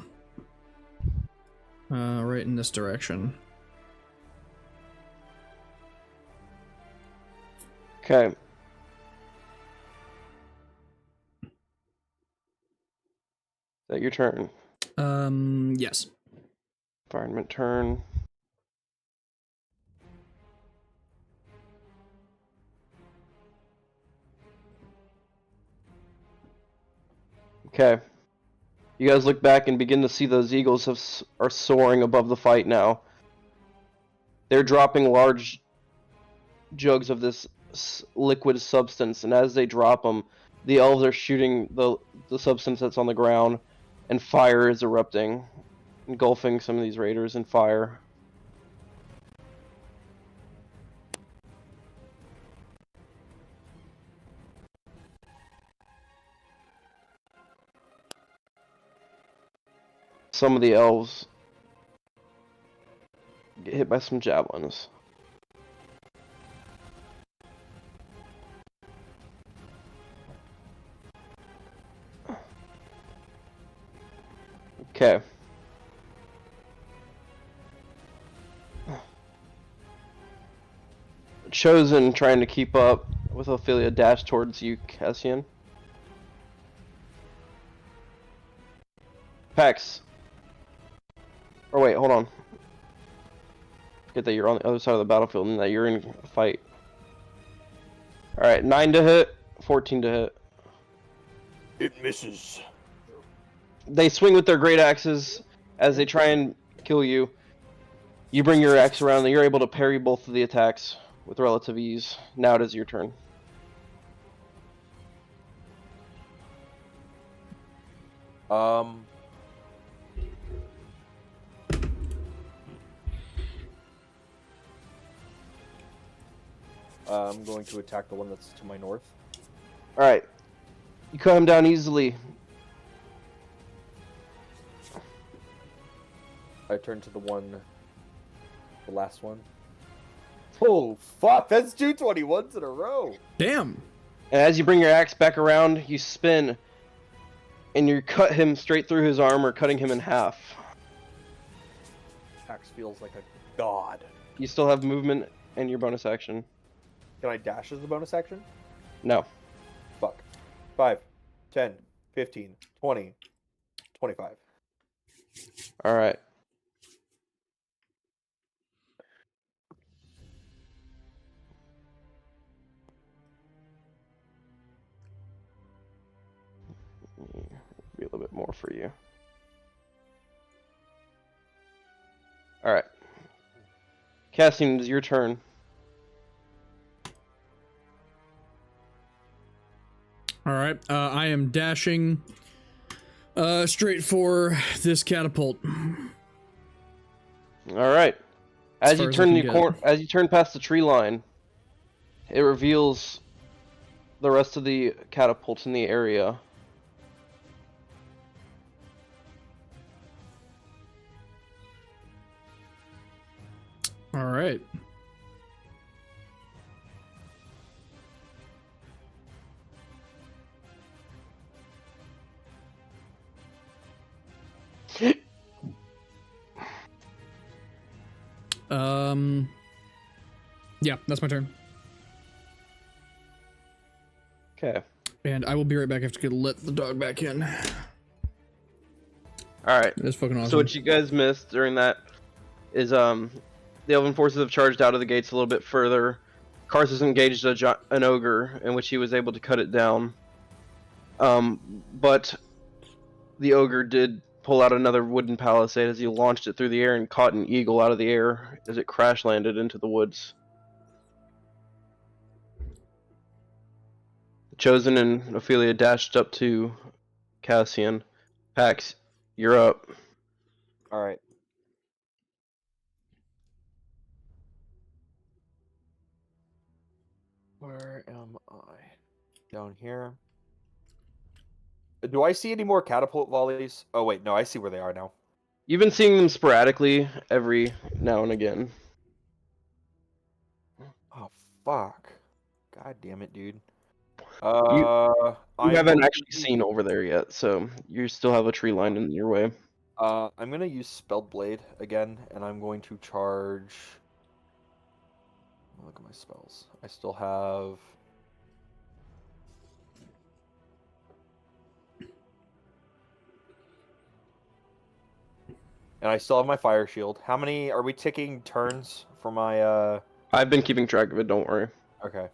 right in this direction. Okay. Is that your turn? Yes. Environment turn. Okay. You guys look back and begin to see those eagles are soaring above the fight now. They're dropping large jugs of this liquid substance, and as they drop them, the elves are shooting the substance that's on the ground, and fire is erupting, engulfing some of these raiders in fire. Some of the elves get hit by some javelins. Okay. Chosen trying to keep up with Ophelia dash towards you, Cassian. Pax. Or wait, hold on. Forget that you're on the other side of the battlefield and that you're in a fight. Alright, 9 to hit, 14 to hit. It misses. They swing with their great axes as they try and kill you. You bring your axe around and you're able to parry both of the attacks with relative ease. Now it is your turn. I'm going to attack the one that's to my north. Alright. You cut him down easily. I turn to the last one. Oh, fuck, that's 221s in a row. Damn. And as you bring your axe back around, you spin, and you cut him straight through his armor, cutting him in half. Axe feels like a god. You still have movement and your bonus action. Can I dash as the bonus action? No. Fuck. 5, 10, 15, 20, 25. Alright. Be a little bit more for you. Alright. Cassian, it's your turn. All right. I am dashing straight for this catapult. Alright. As far you as I turn can get. as you turn past the tree line, it reveals the rest of the catapults in the area. All right. Yeah, that's my turn. Okay. And I will be right back. I have to let the dog back in. Alright. It's fucking awesome. So what you guys missed during that is the elven forces have charged out of the gates a little bit further. Karthus engaged an ogre, in which he was able to cut it down. But the ogre did pull out another wooden palisade as he launched it through the air and caught an eagle out of the air as it crash landed into the woods. Chosen and Ophelia dashed up to Cassian. Pax, you're up. All right. Where am I? Down here. Do I see any more catapult volleys? Oh, wait, no, I see where they are now. You've been seeing them sporadically every now and again. Oh, fuck. God damn it, dude. You I'm haven't going actually to- seen over there yet, so you still have a tree line in your way. I'm going to use Spelled Blade again, and I'm going to charge... Look at my spells. I still have... And I still have my Fire Shield. How many... Are we ticking turns for my... I've been keeping track of it, don't worry. Okay.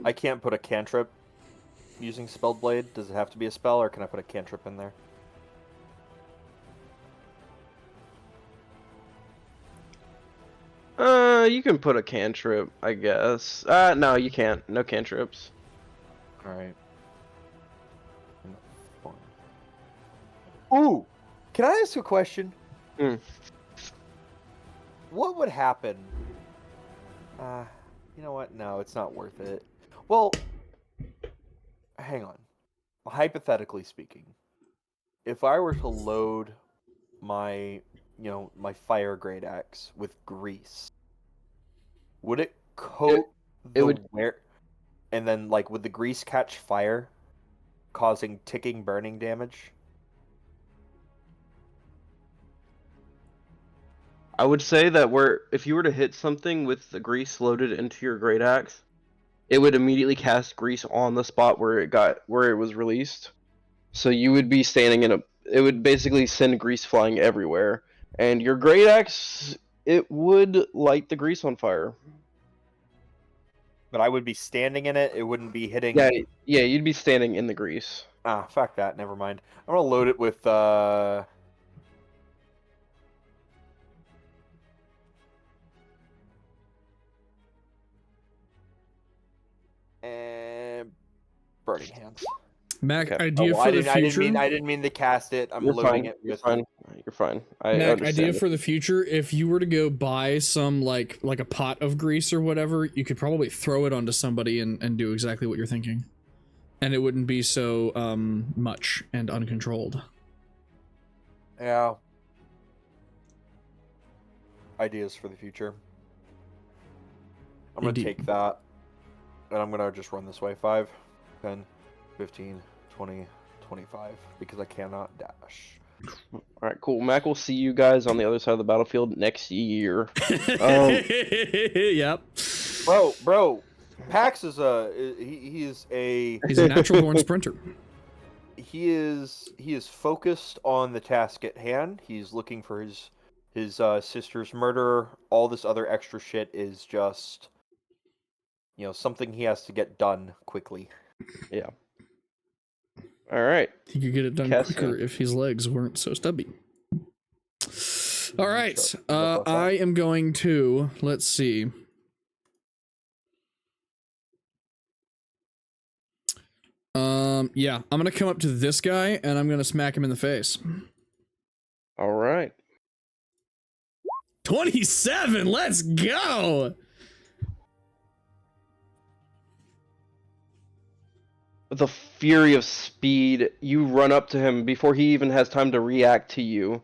I can't put a cantrip using Spelled Blade. Does it have to be a spell, or can I put a cantrip in there? You can put a cantrip, I guess. No, you can't. No cantrips. Alright. Ooh! Can I ask you a question? Hmm. What would happen? You know what? No, it's not worth it. Well, hang on. Hypothetically speaking, if I were to load my, my fire grade axe with grease, would it coat it the would- wear, and then would the grease catch fire, causing ticking burning damage? I would say that if you were to hit something with the grease loaded into your great axe, it would immediately cast grease on the spot where it was released. So you would be standing it would basically send grease flying everywhere. And your great axe, it would light the grease on fire. But I would be standing in it. It wouldn't be hitting. Yeah, you'd be standing in the grease. Ah, fuck that. Never mind. I'm gonna load it with Burning Hands. Mac, Okay. idea for the future. I didn't mean to cast it. I'm You're loading fine. it You're with. fine. You're fine. I Mac, understand. idea for the future. If you were to go buy some like a pot of grease or whatever, you could probably throw it onto somebody and do exactly what you're thinking, and it wouldn't be so much and uncontrolled. Yeah. Ideas for the future. I'm going to Indeed. take that, and I'm going to just run this way. 5, 10, 15, 20, 25, because I cannot dash. All right, cool. Mac will see you guys on the other side of the battlefield next year. Yep. Bro, Pax is he's a natural born sprinter. he is focused on the task at hand. He's looking for his sister's murderer. All this other extra shit is just, something he has to get done quickly. Yeah. All right. He could get it done Cassian. quicker if his legs weren't so stubby. All right. Sure. About that. I am going to, let's see. Yeah, I'm going to come up to this guy and I'm going to smack him in the face. All right. 27, let's go. With a fury of speed, you run up to him before he even has time to react to you.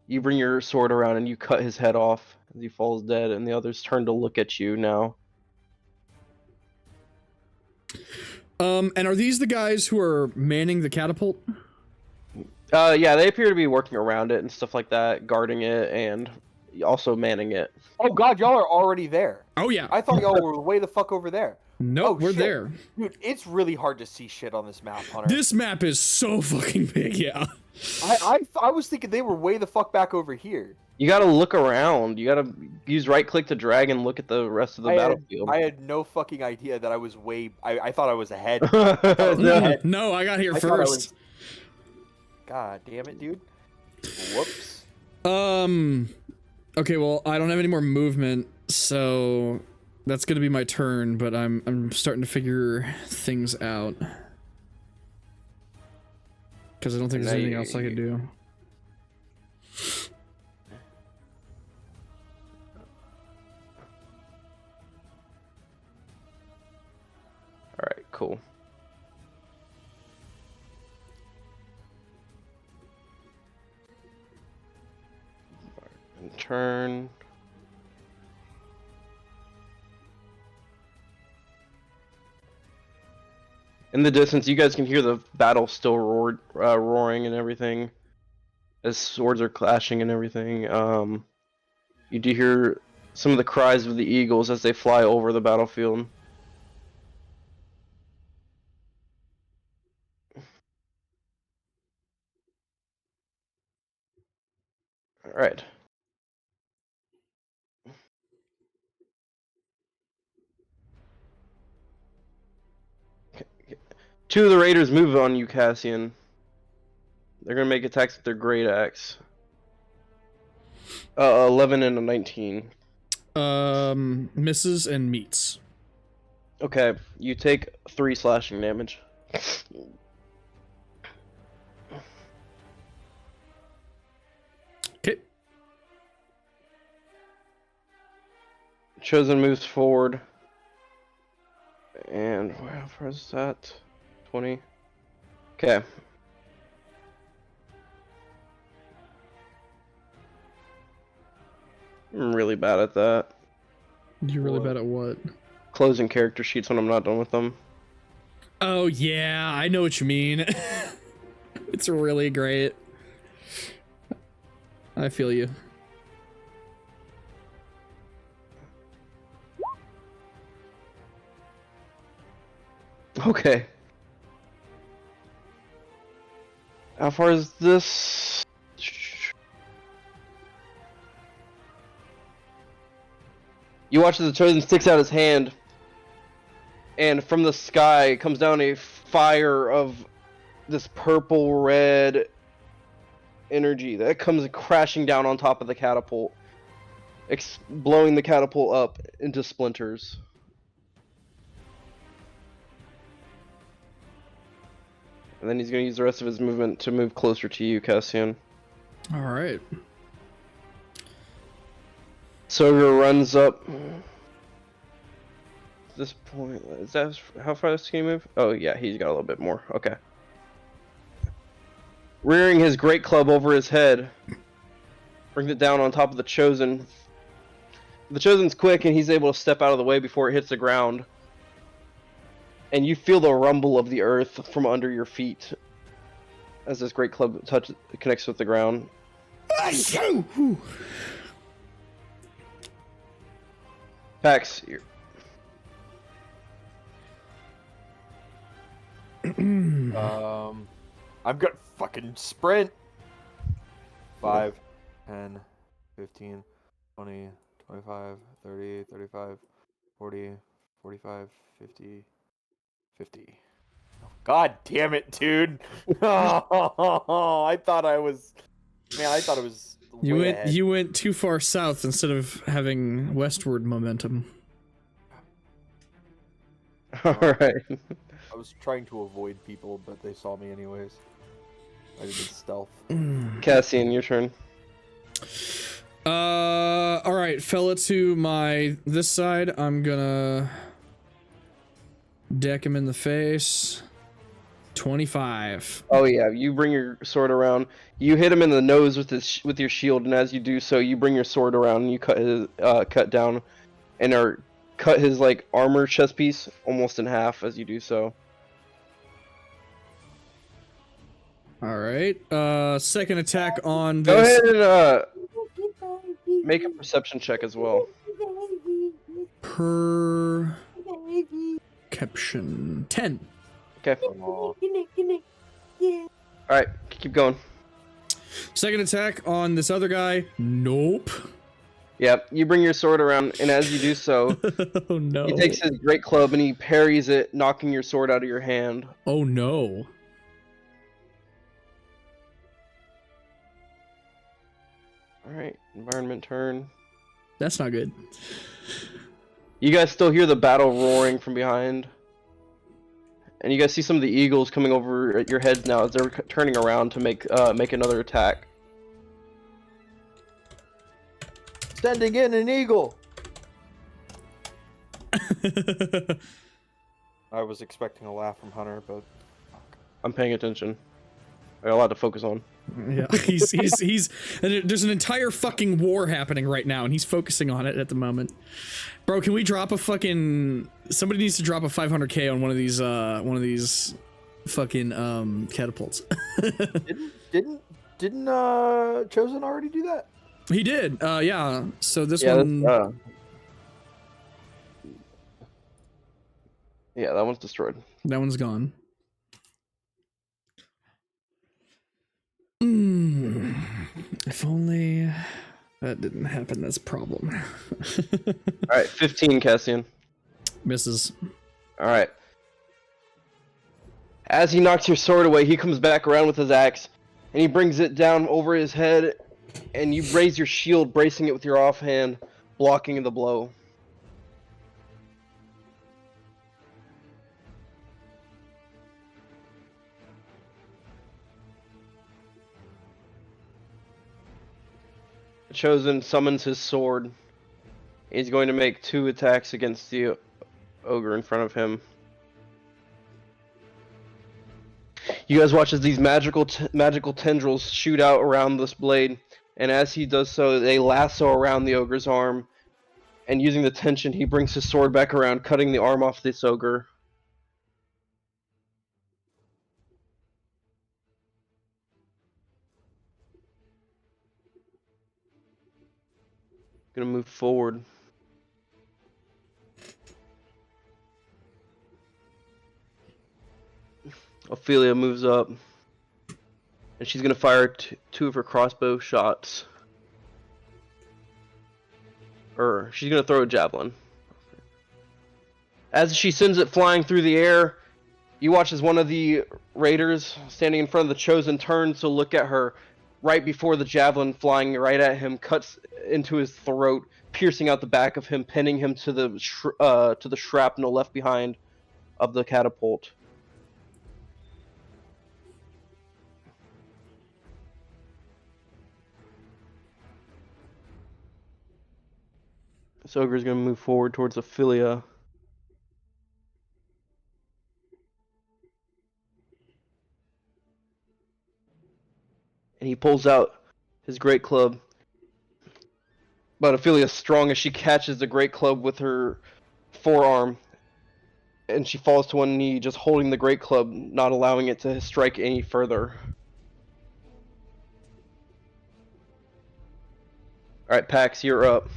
You bring your sword around and you cut his head off as he falls dead, and the others turn to look at you now. And are these the guys who are manning the catapult? Yeah, they appear to be working around it and stuff like that, guarding it and also manning it. Oh god, y'all are already there. Oh yeah. I thought y'all were way the fuck over there. Nope, Oh, we're shit. there. Dude, it's really hard to see shit on this map, Hunter. This map is so fucking big, yeah. I was thinking they were way the fuck back over here. You gotta look around. You gotta use right click to drag and look at the rest of the battlefield. I had no fucking idea that I was way. I thought I was ahead. No. No, I got here I thought I first. was- God damn it, dude. Whoops. Okay, well, I don't have any more movement, so that's gonna be my turn, but I'm starting to figure things out. Because I don't think there's anything else I could do. Alright, cool. Turn. In the distance, you guys can hear the battle still roaring and everything, as swords are clashing and everything. You do hear some of the cries of the eagles as they fly over the battlefield. All right. Two of the raiders move on you, Cassian. They're gonna make attacks with their great axe. 11 and a 19. Misses and meets. Okay, you take 3 slashing damage. Okay. Chosen moves forward. And how far is that? 20. Okay. I'm really bad at that. You're really What? bad at what? Closing character sheets when I'm not done with them. Oh yeah, I know what you mean. It's really great. I feel you. Okay. How far is this? You watch as the Chosen sticks out his hand, and from the sky comes down a fire of this purple-red energy that comes crashing down on top of the catapult, blowing the catapult up into splinters. And then he's going to use the rest of his movement to move closer to you, Cassian. All right. Soger runs up. At this point, is that how fast can he move? Oh yeah, he's got a little bit more. Okay. Rearing his great club over his head, brings it down on top of the Chosen. The Chosen's quick, and he's able to step out of the way before it hits the ground. And you feel the rumble of the earth from under your feet as this great club connects with the ground. Pax, I've got fucking sprint. 5, 10, 15, 20, 25, 30, 35, 40, 45, 50, 50. Oh, God damn it, dude. Oh, I thought I was... Man, I thought it was way ahead. You went too far south instead of having westward momentum. Alright. I was trying to avoid people, but they saw me anyways. I did stealth. Cassian, your turn. Alright, fella to this side, I'm gonna deck him in the face. 25. Oh yeah, you bring your sword around. You hit him in the nose with your shield, and as you do so, you bring your sword around and you cut down and cut his like armor chest piece almost in half as you do so. Alright, second attack on Go this. ahead and make a perception check as well. Perception 10. Okay. Alright, keep going. Second attack on this other guy. Nope. Yep, you bring your sword around, and as you do so, Oh no. he takes his great club and he parries it, knocking your sword out of your hand. Oh no. Alright, environment turn. That's not good. You guys still hear the battle roaring from behind. And you guys see some of the eagles coming over at your heads now as they're turning around to make another attack. Sending in an eagle! I was expecting a laugh from Hunter, but... I'm paying attention. I got a lot to focus on. Yeah, he's there's an entire fucking war happening right now, and he's focusing on it at the moment. Bro, can we drop a fucking... Somebody needs to drop a 500k on one of these fucking catapults. Didn't Chosen already do that? He did, yeah. So this Yeah, one... yeah, that one's destroyed. That one's gone. If only that didn't happen, that's a problem. Alright, 15, Cassian. Misses. Alright. As he knocks your sword away, he comes back around with his axe, and he brings it down over his head, and you raise your shield, bracing it with your offhand, blocking the blow. The Chosen summons his sword. He's going to make 2 attacks against the ogre in front of him. You guys watch as these magical tendrils shoot out around this blade, and as he does so, they lasso around the ogre's arm, and using the tension, he brings his sword back around, cutting the arm off this ogre. Gonna move forward. Ophelia moves up, and she's gonna fire 2 of her crossbow shots. Or she's gonna throw a javelin. As she sends it flying through the air, you watch as one of the raiders standing in front of the Chosen turns to look at her. Right before the javelin flying right at him cuts into his throat, piercing out the back of him, pinning him to the shrapnel left behind of the catapult. This ogre's gonna move forward towards Ophelia. And he pulls out his great club. But Ophelia's strong as she catches the great club with her forearm. And she falls to one knee, just holding the great club, not allowing it to strike any further. Alright, Pax, you're up.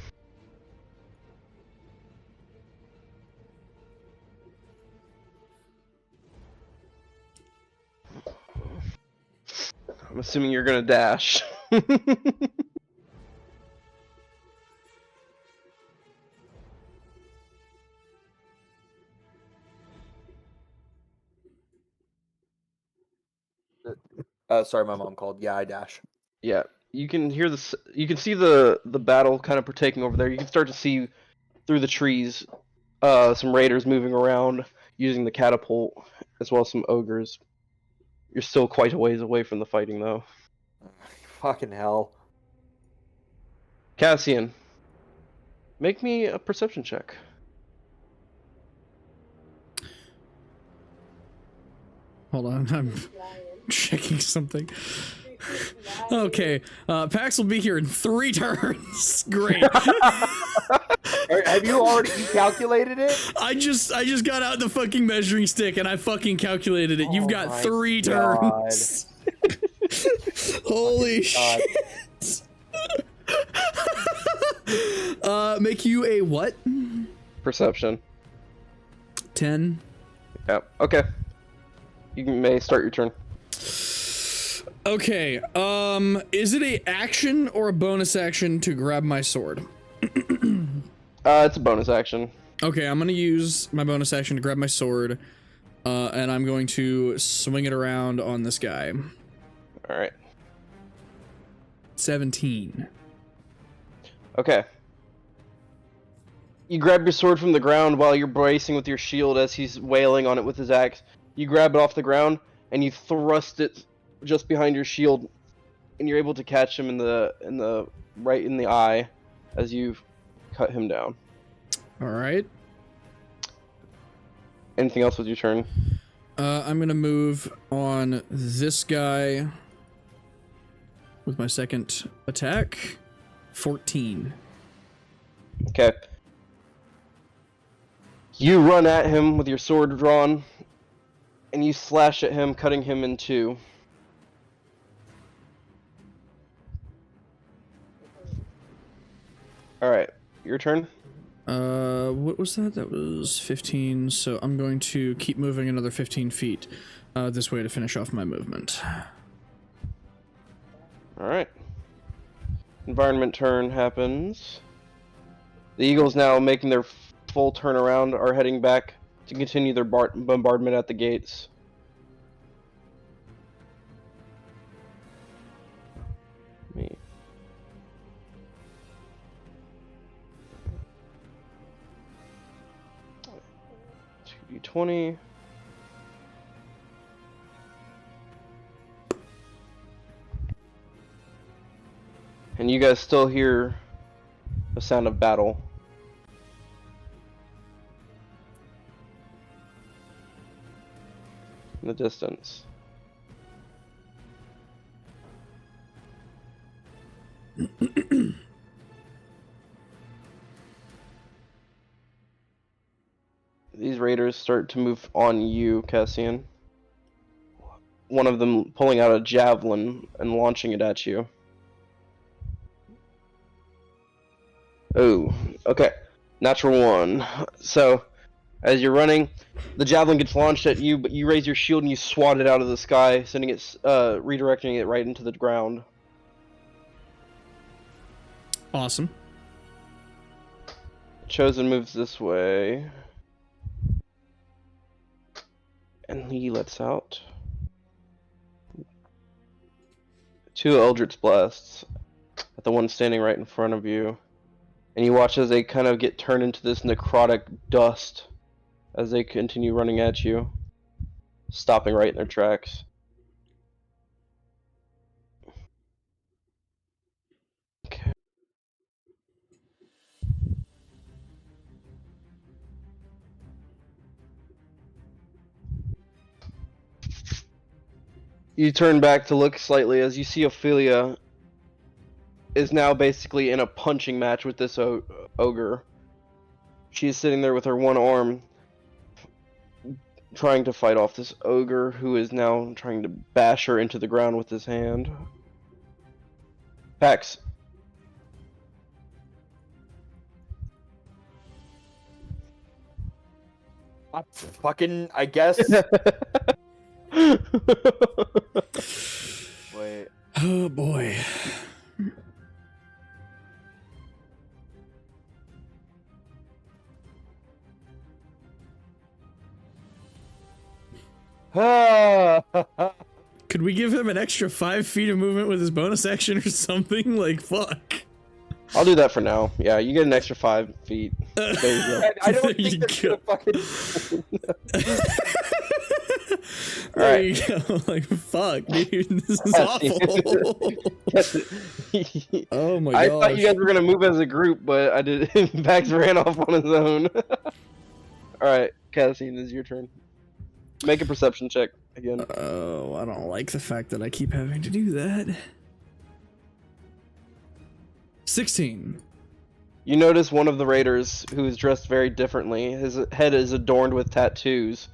I'm assuming you're gonna dash. Sorry, my mom called. Yeah, I dash. Yeah, you can hear the. You can see the battle kind of partaking over there. You can start to see through the trees, some raiders moving around using the catapult, as well as some ogres. You're still quite a ways away from the fighting, though. Fucking hell. Cassian, make me a perception check. Hold on, I'm checking something. Okay, Pax will be here in 3 turns. Great. Have you already calculated it? I just got out the fucking measuring stick and I fucking calculated it. You've Oh got my 3 God. turns. Holy God. shit. Make you a what? Perception. 10. Yeah. Okay. You may start your turn. Okay, is it a action or a bonus action to grab my sword? It's a bonus action. Okay, I'm gonna use my bonus action to grab my sword, and I'm going to swing it around on this guy. All right. 17. Okay. You grab your sword from the ground while you're bracing with your shield as he's wailing on it with his axe. You grab it off the ground and you thrust it just behind your shield, and you're able to catch him in the right in the eye as you cut him down. All right. Anything else with your turn? I'm gonna move on this guy with my second attack. 14. Okay. You run at him with your sword drawn, and you slash at him, cutting him in 2. Alright, your turn? What was that? That was 15, so I'm going to keep moving another 15 feet this way to finish off my movement. Alright. Environment turn happens. The Eagles, now making their full turnaround, are heading back to continue their bombardment at the gates. Me. D20. And you guys still hear the sound of battle. In the distance. These raiders start to move on you, Cassian. One of them pulling out a javelin and launching it at you. Oh, okay. Natural 1. So, as you're running, the javelin gets launched at you, but you raise your shield and you swat it out of the sky, sending it, redirecting it right into the ground. Awesome. Chosen moves this way. And he lets out 2 Eldritch Blasts at the one standing right in front of you. And you watch as they kind of get turned into this necrotic dust as they continue running at you, stopping right in their tracks. Okay. You turn back to look slightly as you see Ophelia is now basically in a punching match with this ogre. She's sitting there with her one arm, trying to fight off this ogre who is now trying to bash her into the ground with his hand. Pax. I guess. Wait. Oh boy. Could we give him an extra 5 feet of movement with his bonus action or something? Like, fuck. I'll do that for now. Yeah, you get an extra 5 feet. There you go. I don't There think you they're go. gonna fucking. There Alright. you go. Like, fuck, dude. This is awful. Oh my I gosh. thought you guys were gonna move as a group, but I did. Pax ran off on his own. Alright, Cassian, this is your turn. Make a perception check again. Oh, I don't like the fact that I keep having to do that. 16. You notice one of the raiders who is dressed very differently. His head is adorned with tattoos.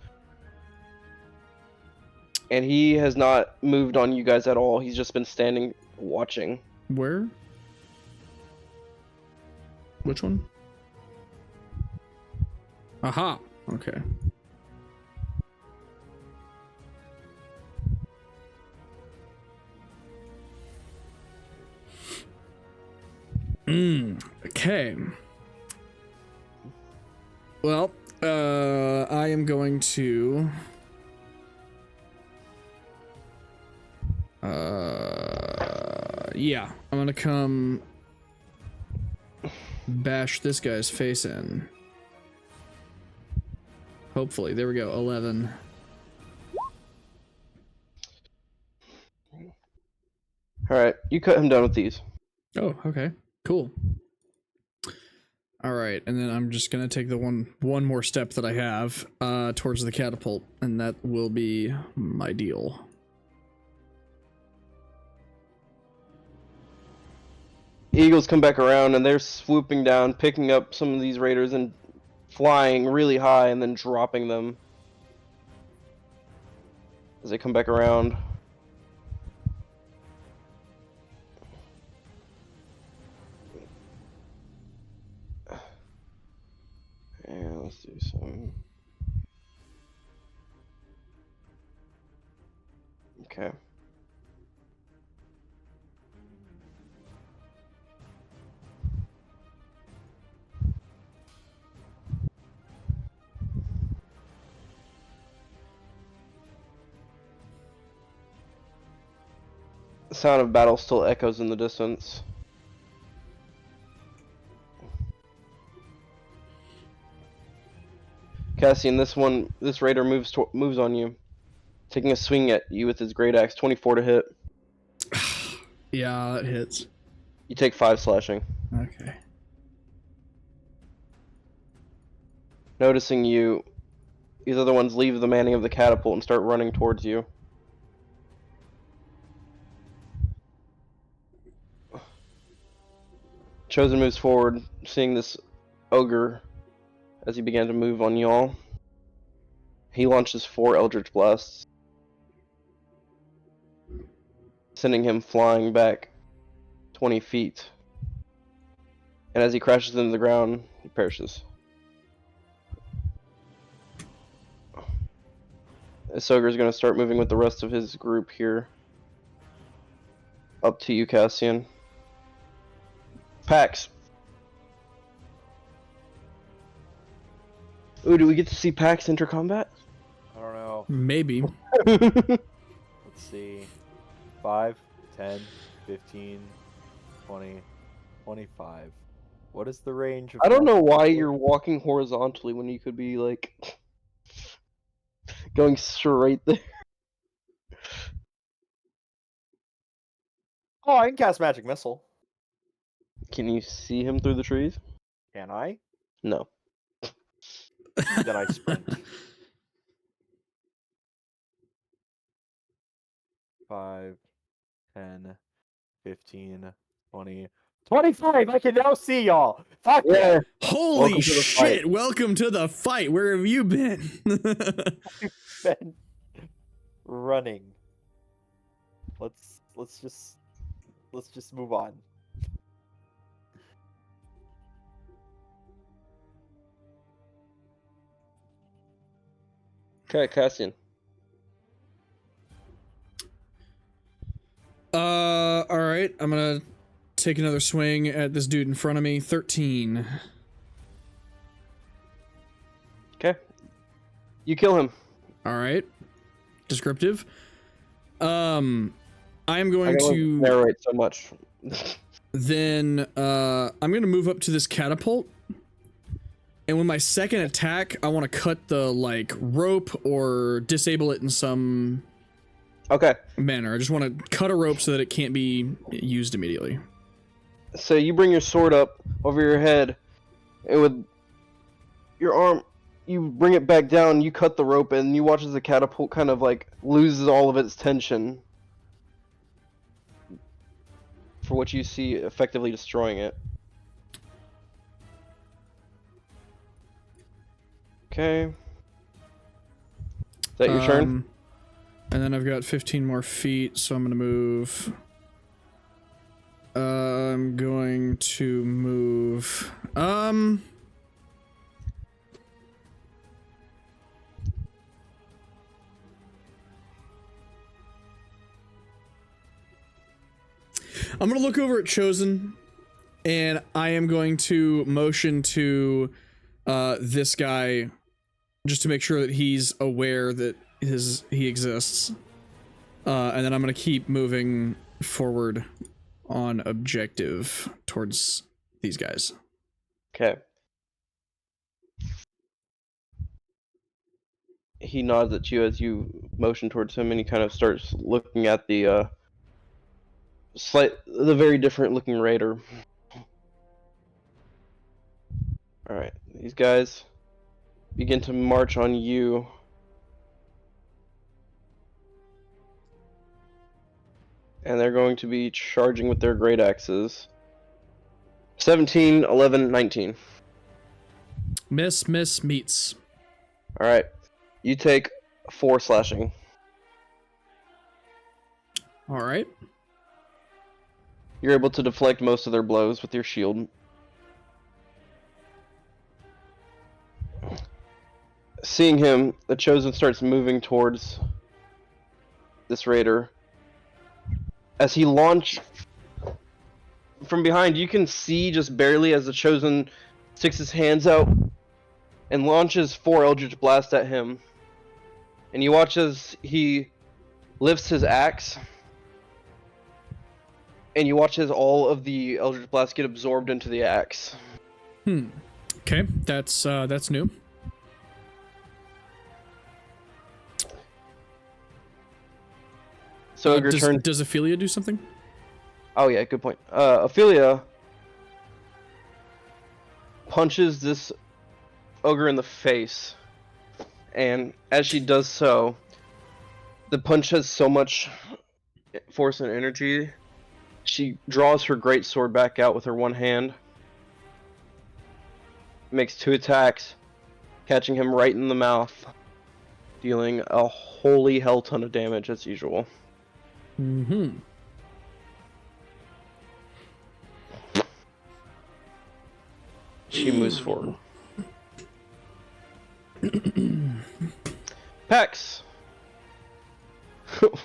And he has not moved on you guys at all. He's just been standing watching. Where? Which one? Aha. Okay. Okay. Well, I am going to yeah, I'm gonna come bash this guy's face in. Hopefully, there we go. 11. Alright, you cut him down with these. Oh, okay. Cool. All right, and then I'm just gonna take the one more step that I have towards the catapult, and that will be my deal. Eagles come back around and they're swooping down, picking up some of these raiders and flying really high and then dropping them as they come back around. And let's do some. Okay. The sound of battle still echoes in the distance. Cassian, this raider moves on you, taking a swing at you with his great axe. 24 to hit. Yeah, that hits. You take 5 slashing. Okay. Noticing you, these other ones leave the manning of the catapult and start running towards you. Chosen moves forward, seeing this ogre as he began to move on y'all. He launches 4 Eldritch Blasts, sending him flying back 20 feet. And as he crashes into the ground, he perishes. This ogre is going to start moving with the rest of his group here. Up to you, Cassian. Pax. Ooh, do we get to see Pax enter combat? I don't know. Maybe. Let's see. 5, 10, 15, 20, 25. What is the range of... I don't know why you're walking horizontally when you could be, like, going straight there. Oh, I can cast Magic Missile. Can you see him through the trees? Can I? No. Then I sprint. 5, 10, 15, 20, 25. I can now see y'all. Fuck yeah. Holy Welcome to the shit! fight. Welcome to the fight. Where have you been? Been running. Let's just move on. Okay, Cassian. All right. I'm gonna take another swing at this dude in front of me. 13. Okay. You kill him. All right. Descriptive. I'm I going can only to narrate so much. then I'm gonna move up to this catapult. And with my second attack, I want to cut the like rope or disable it in some Okay. manner. I just want to cut a rope so that it can't be used immediately. So you bring your sword up over your head, and with your arm, you bring it back down. You cut the rope, and you watch as the catapult kind of like loses all of its tension. For what you see, effectively destroying it. Okay. Is that your turn? And then I've got 15 more feet, so I'm gonna move. I'm going to move. I'm gonna look over at Chosen, and I am going to motion to this guy just to make sure that he's aware that he exists. And then I'm gonna keep moving forward on objective towards these guys. Okay. He nods at you as you motion towards him, and he kind of starts looking at the very different looking raider. Alright, these guys begin to march on you. And they're going to be charging with their great axes. 17, 11, 19. Miss, meets. Alright, you take 4 slashing. Alright. You're able to deflect most of their blows with your shield. Seeing him, the Chosen starts moving towards this raider. As he launches from behind, you can see just barely as the Chosen sticks his hands out and launches 4 Eldritch Blast at him. And you watch as he lifts his axe, and you watch as all of the Eldritch Blasts get absorbed into the axe. Okay, that's new. So your turn. Does Ophelia do something? Oh yeah, good point. Ophelia punches this ogre in the face, and as she does so, the punch has so much force and energy. She draws her great sword back out with her one hand, makes 2 attacks, catching him right in the mouth, dealing a holy hell ton of damage as usual. Mm-hmm. She moves forward. Pax!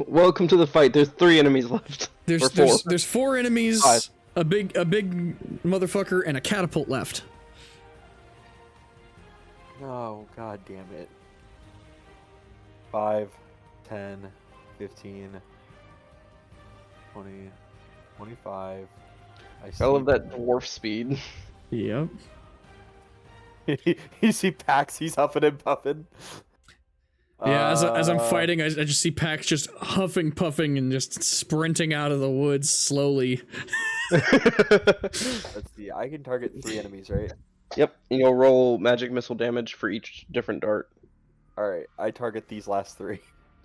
Welcome to the fight. There's 3 enemies left. There's 4 enemies, 5. a big motherfucker, and a catapult left. Oh, god damn it. 5, 10, 15, 20, 25. I love that dwarf speed. Yep. You see Pax, he's huffing and puffing. Yeah, as I'm fighting, I just see Pax just huffing, puffing, and just sprinting out of the woods slowly. Let's see, I can target 3 enemies, right? Yep, and you'll roll magic missile damage for each different dart. Alright, I target these last 3.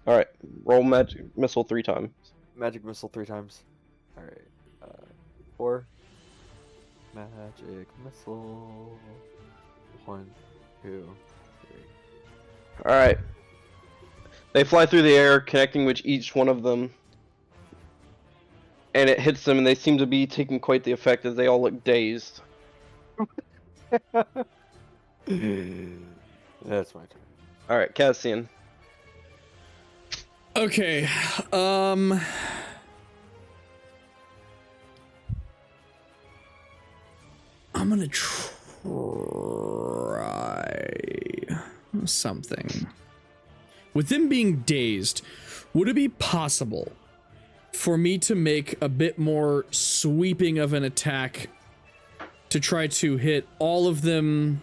All right, roll magic missile 3 times. Magic missile 3 times. All right. 4. Magic missile. 1, 2, 3. All right. They fly through the air, connecting with each one of them, and it hits them, and they seem to be taking quite the effect as they all look dazed. That's my turn. All right, Cassian. Okay. I'm gonna try something. With them being dazed, would it be possible for me to make a bit more sweeping of an attack to try to hit all of them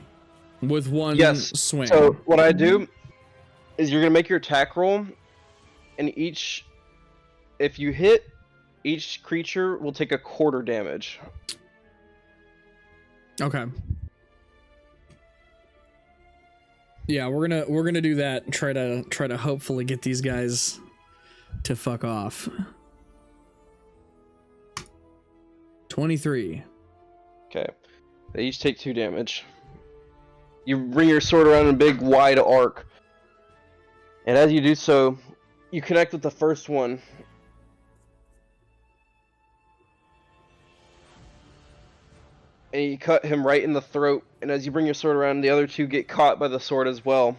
with one swing? So what I do is you're gonna make your attack roll, and if you hit, each creature will take a quarter damage. Okay. Yeah, we're gonna do that and try to hopefully get these guys to fuck off. 23. Okay. They each take 2 damage. You bring your sword around in a big wide arc. And as you do so, you connect with the first one. And you cut him right in the throat. And as you bring your sword around, the other 2 get caught by the sword as well.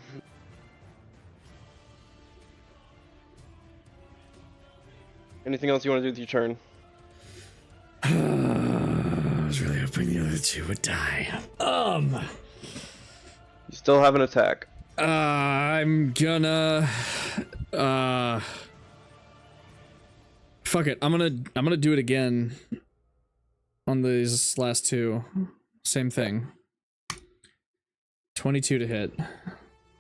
Anything else you want to do with your turn? I was really hoping the other 2 would die. You still have an attack. I'm gonna fuck it. I'm gonna do it again on these last 2. Same thing. 22 to hit.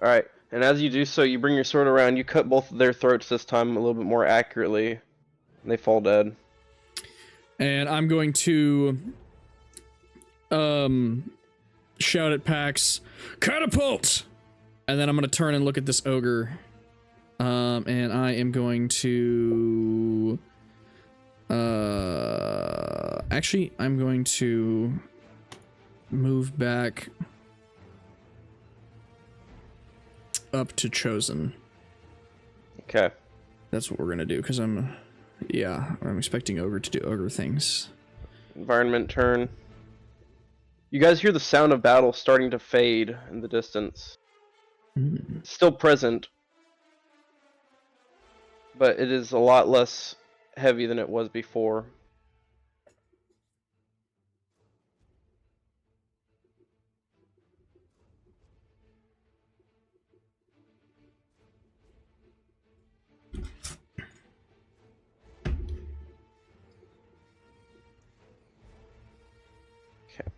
Alright, and as you do so, you bring your sword around, you cut both of their throats this time a little bit more accurately, and they fall dead. And I'm going to shout at Pax, catapult! And then I'm gonna turn and look at this ogre. And I am going to actually I'm going to move back up to Chosen. Okay. That's what we're gonna do, because I'm expecting ogre to do ogre things. Environment turn. You guys hear the sound of battle starting to fade in the distance. It's still present, but it is a lot less heavy than it was before. Okay.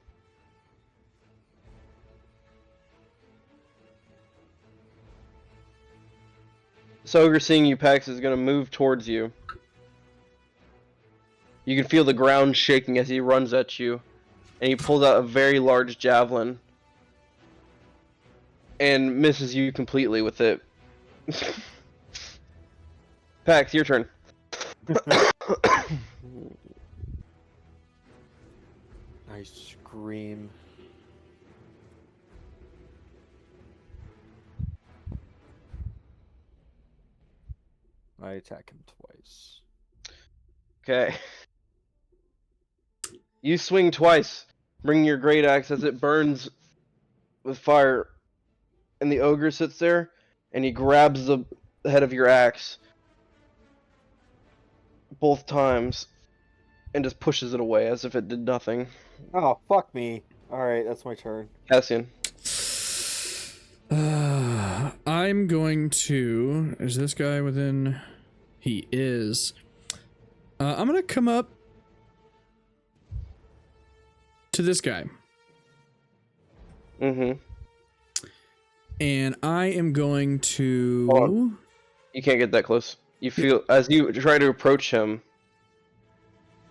This ogre, seeing you, Pax, is going to move towards you. You can feel the ground shaking as he runs at you, and he pulls out a very large javelin and misses you completely with it. Pax, your turn. I scream. I attack him twice. Okay. You swing twice, bringing your great axe as it burns with fire, and the ogre sits there, and he grabs the head of your axe both times, and just pushes it away as if it did nothing. Oh, fuck me. Alright, that's my turn. Cassian. I'm going to... Is this guy within... He is. I'm gonna come up to this guy. Mm-hmm. And I am going to... Hold on. You can't get that close. You feel, as you try to approach him,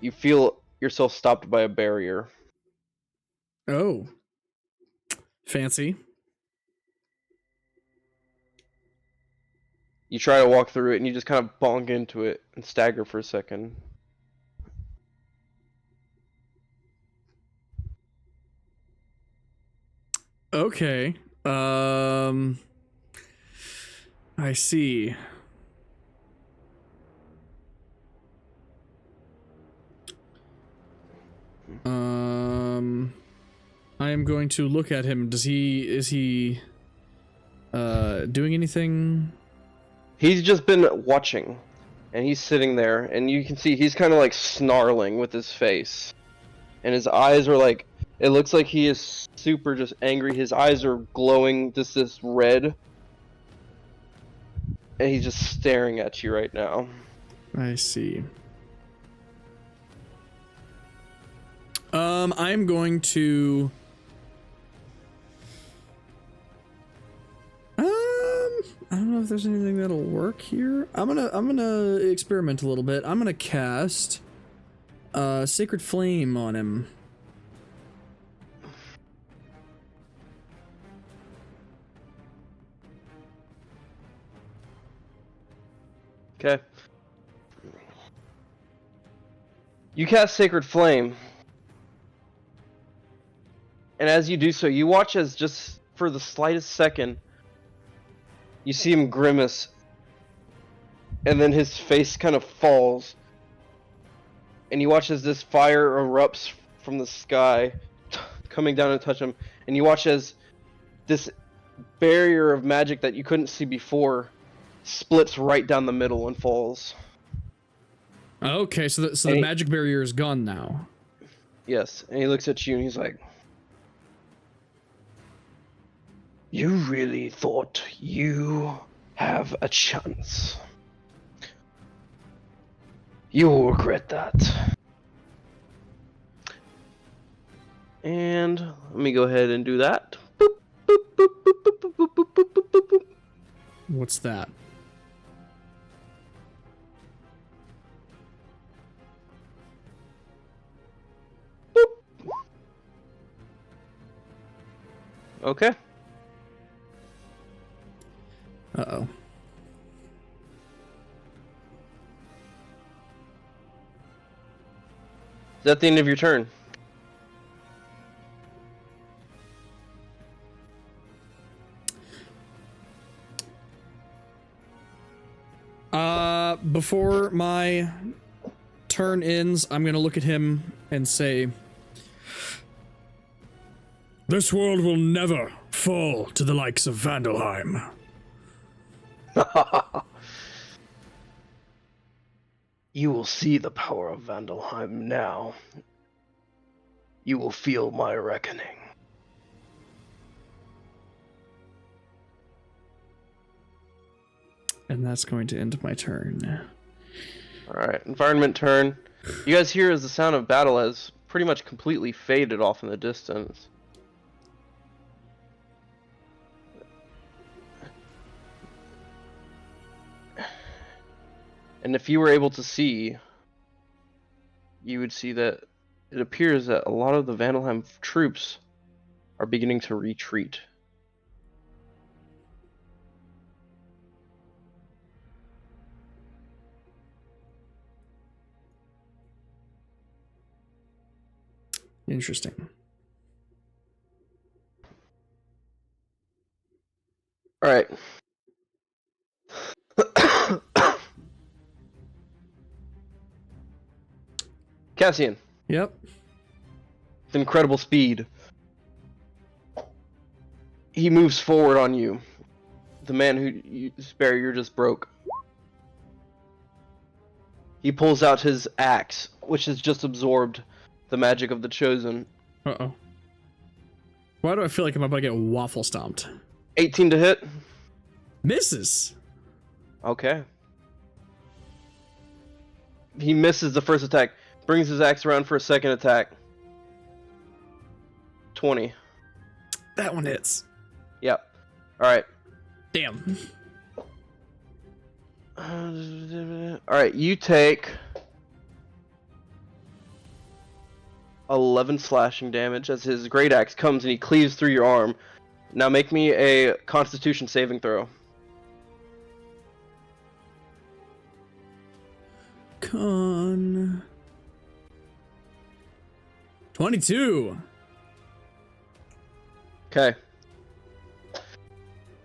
you feel yourself stopped by a barrier. Oh. Fancy. You try to walk through it, and you just kind of bonk into it and stagger for a second. Okay. I see. I am going to look at him. Is he doing anything? He's just been watching, and he's sitting there, and you can see he's kind of like snarling with his face, and his eyes are like, it looks like he is super just angry. His eyes are glowing this red, and he's just staring at you right now. I see. I'm going to I don't know if there's anything that'll work here. I'm gonna experiment a little bit. I'm gonna cast Sacred Flame on him. Okay. You cast Sacred Flame. And as you do so, you watch as just for the slightest second, you see him grimace. And then his face kind of falls. And you watch as this fire erupts from the sky, coming down and touch him. And you watch as this barrier of magic that you couldn't see before splits right down the middle and falls. Okay, so the magic barrier is gone now. Yes, and he looks at you and he's like, "You really thought you have a chance. You will regret that." And let me go ahead and do that. Boop, boop, boop, boop, boop, boop, boop, boop, boop, boop, boop. What's that? Okay. Uh-oh. Is that the end of your turn? Before my turn ends, I'm gonna look at him and say, "This world will never fall to the likes of Vandalheim." You will see the power of Vandalheim now. You will feel my reckoning. And that's going to end my turn. Alright, environment turn. You guys hear as the sound of battle has pretty much completely faded off in the distance. And if you were able to see, you would see that it appears that a lot of the Vandalheim troops are beginning to retreat. Interesting. Alright. Cassian, Yep. with incredible speed, he moves forward on you. The man whose barrier just broke. He pulls out his axe, which has just absorbed the magic of the Chosen. Uh-oh. Why do I feel like I'm about to get waffle stomped? 18 to hit. Misses. Okay. He misses the first attack. Brings his axe around for a second attack. 20. That one hits. Yep. Alright. Damn. Alright, you take 11 slashing damage as his great axe comes and he cleaves through your arm. Now make me a Constitution saving throw. Con 22. Okay.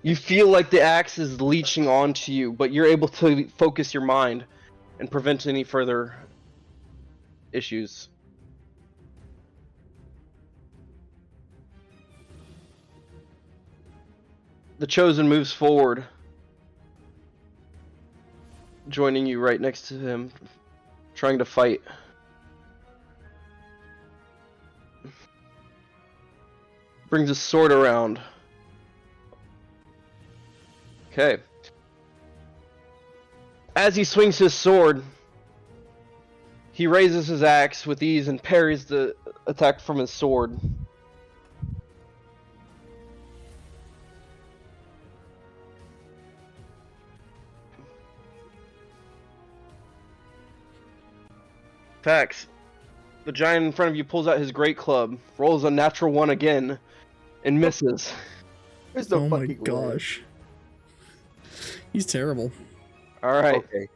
You feel like the axe is leeching onto you, but you're able to focus your mind and prevent any further issues. The Chosen moves forward, joining you right next to him, trying to fight. Brings his sword around. Okay. As he swings his sword, he raises his axe with ease and parries the attack from his sword. Fax. The giant in front of you pulls out his great club, rolls a natural one again, and misses. There's no Oh my fucking way. gosh. He's terrible. All right. Okay.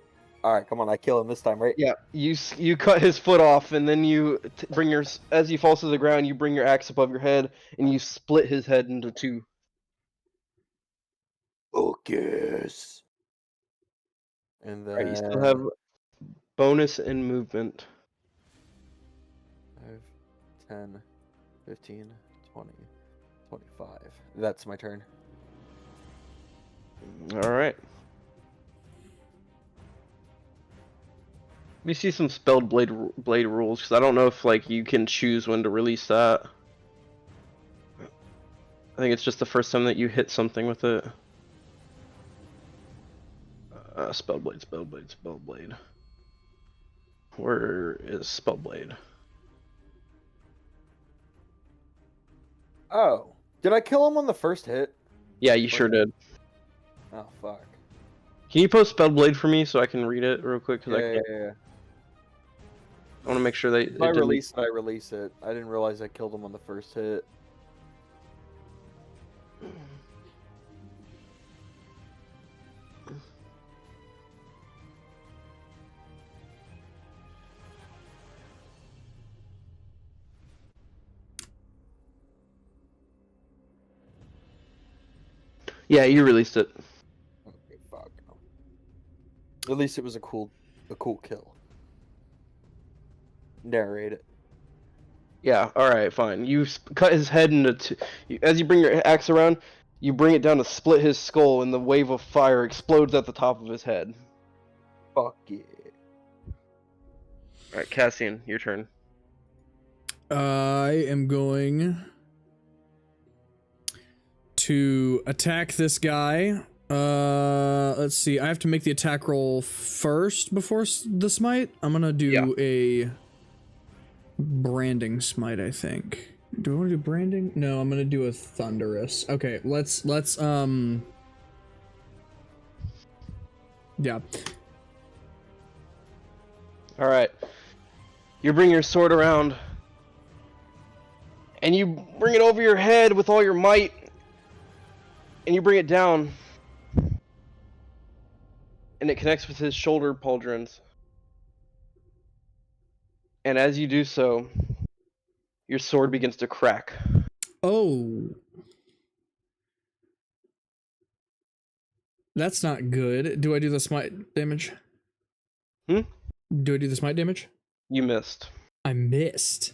All right, come on. I kill him this time, right? Yeah, you cut his foot off, and then you bring your as he falls to the ground, you bring your axe above your head, and you split his head into two. Focus. And All right, you then still have bonus and movement. 5, 10, 15, 20, 25. That's my turn. All right. Let me see some spelled blade rules, because I don't know if like you can choose when to release that. I think it's just the first time that you hit something with it. Spell blade. Where is spell blade? Oh, did I kill him on the first hit? Yeah, you sure did. Oh fuck. Can you post spell blade for me so I can read it real quick? Because Yeah, I yeah, can't. yeah. I want to make sure they. If I release it, I release it. I didn't realize I killed him on the first hit. Yeah, you released it. Okay, fuck. At least it was a cool kill. Narrate it. Yeah. All right. Fine. You cut his head into two. As you bring your axe around, you bring it down to split his skull, and the wave of fire explodes at the top of his head. Fuck yeah. All right, Cassian, your turn. I am going to attack this guy. Let's see. I have to make the attack roll first before the smite. I'm gonna do a branding smite, I think. Do I want to do branding? No, I'm gonna do a thunderous. Okay, let's yeah. All right. You bring your sword around, and you bring it over your head with all your might, and you bring it down, and it connects with his shoulder pauldrons. And as you do so, your sword begins to crack. Oh. That's not good. Do I do the smite damage? Hmm? Do I do the smite damage? You missed. I missed.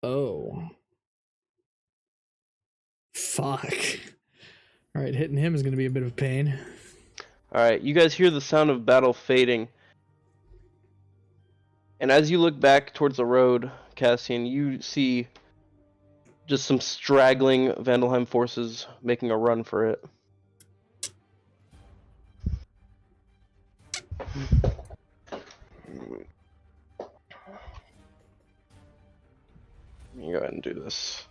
Oh. Fuck. Alright, hitting him is going to be a bit of a pain. Alright, you guys hear the sound of battle fading. And as you look back towards the road, Cassian, you see just some straggling Vandalheim forces making a run for it. Let me go ahead and do this.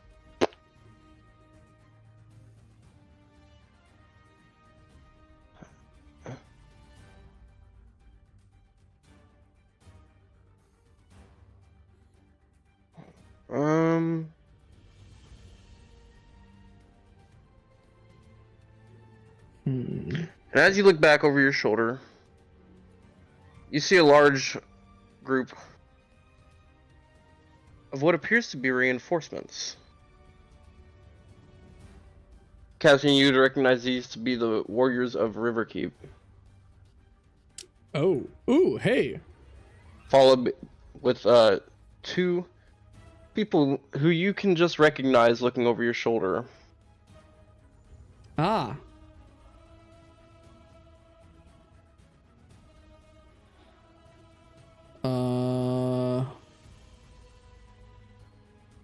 And as you look back over your shoulder, You see a large group of what appears to be reinforcements. Cassian, you'd recognize these to be the warriors of Riverkeep. Oh, ooh, hey. Followed with two people who you can just recognize looking over your shoulder. Ah.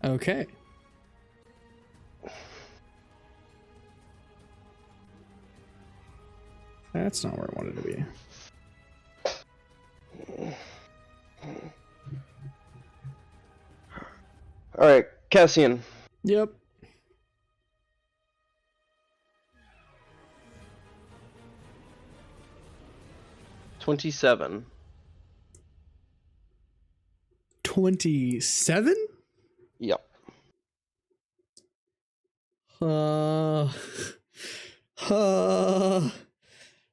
Okay. That's not where I wanted to be. Alright, Cassian. Yep. $27. 27? Yep.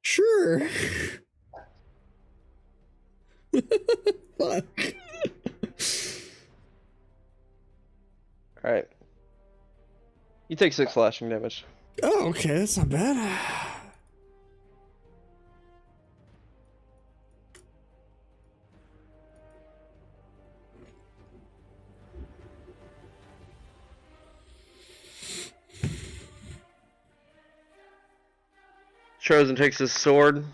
Sure. Fuck. Alright. You take 6 slashing damage. Oh, okay, that's not bad. Chosen takes his sword,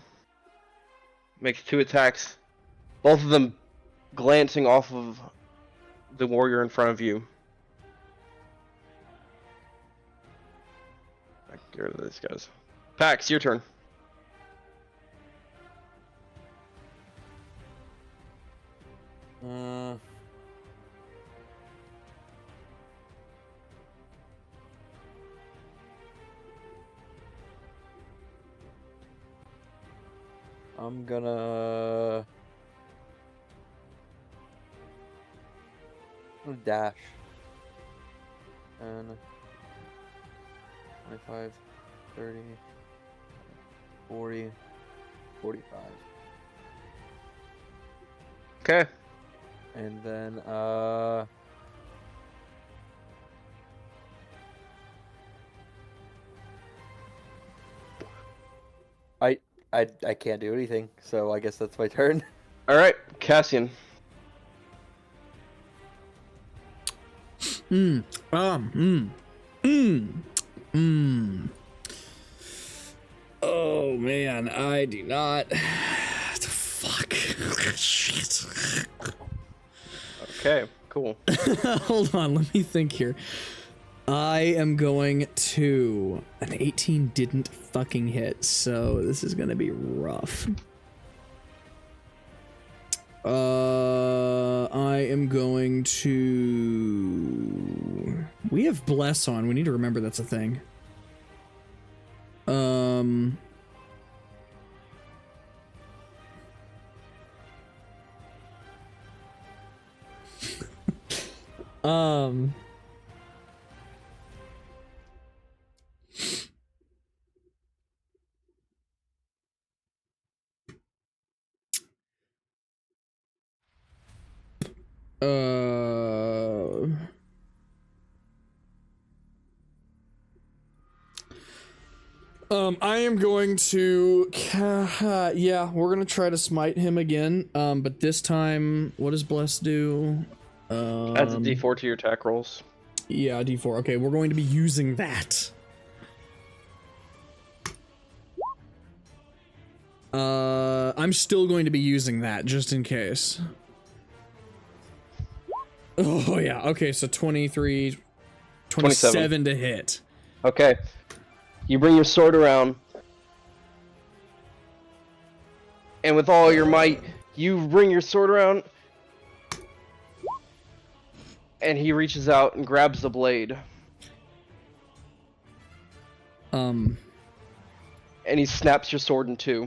makes 2 attacks, both of them glancing off of the warrior in front of you. Get rid of these guys. Pax, your turn. I'm gonna dash. And 25, 30, 40, 45. Okay. And then I can't do anything, so I guess that's my turn. Alright, Cassian. Oh man, I do not. The fuck. Shit. Okay, cool. Hold on, let me think here. I am going to. An 18 didn't fucking hit, so this is gonna be rough. I am going to. We have Bless on. We need to remember that's a thing. I am going to, yeah, we're gonna try to smite him again. But this time, what does Bless do? Adds a D4 to your attack rolls. Yeah, D4. Okay, we're going to be using that. I'm still going to be using that just in case. Oh yeah. Okay, so 23, 27 to hit. Okay. You bring your sword around, and with all your might, you bring your sword around, and he reaches out and grabs the blade. And he snaps your sword in 2.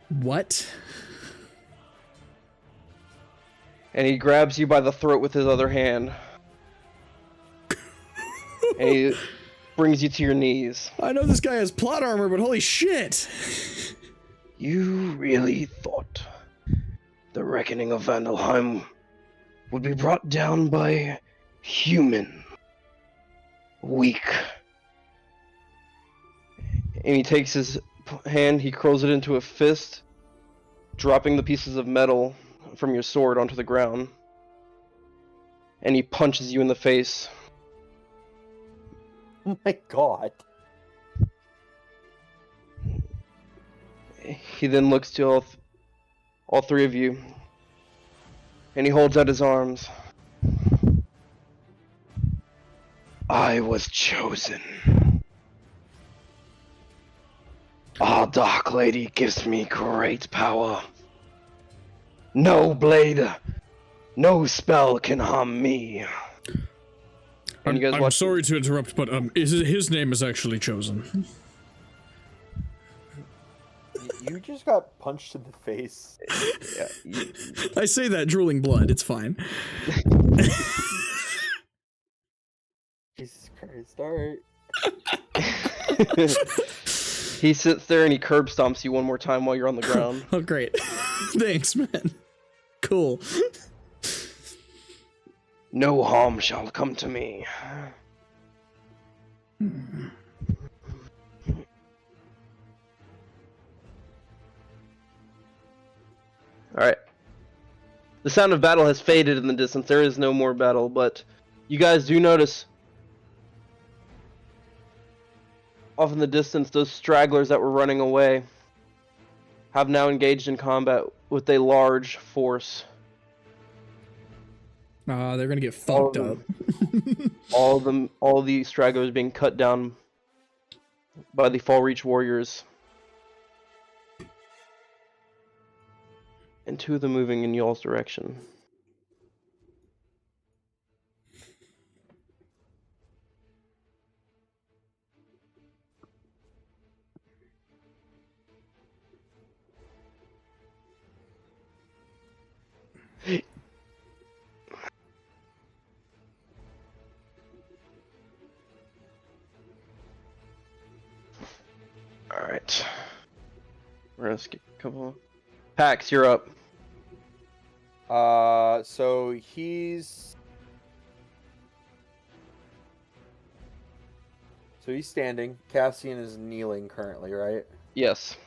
What? And he grabs you by the throat with his other hand. And he brings you to your knees. I know this guy has plot armor, but holy shit! You really thought The reckoning of Vandalheim would be brought down by human. Weak. And he takes his hand, he curls it into a fist, dropping the pieces of metal from your sword onto the ground. And he punches you in the face. Oh my god. He then looks to all three of you, and he holds out his arms. I was chosen. Our Dark Lady gives me great power. No blade, no spell can harm me. And you guys I'm sorry to interrupt, but his name is actually chosen. You just got punched in the face. Yeah, I say that drooling blood. It's fine. Jesus Christ, alright. He sits there and he curb stomps you one more time while you're on the ground. Oh, great. Thanks, man. Cool. No harm shall come to me. Alright. The sound of battle has faded in the distance. There is no more battle, but you guys do notice off in the distance those stragglers that were running away have now engaged in combat with a large force. They're gonna get fucked up. All the stragglers being cut down by the Fallreach warriors. And two of them moving in y'all's direction. Alright. We're gonna skip a couple. Pax, you're up. So he's standing. Cassian is kneeling currently, right? Yes.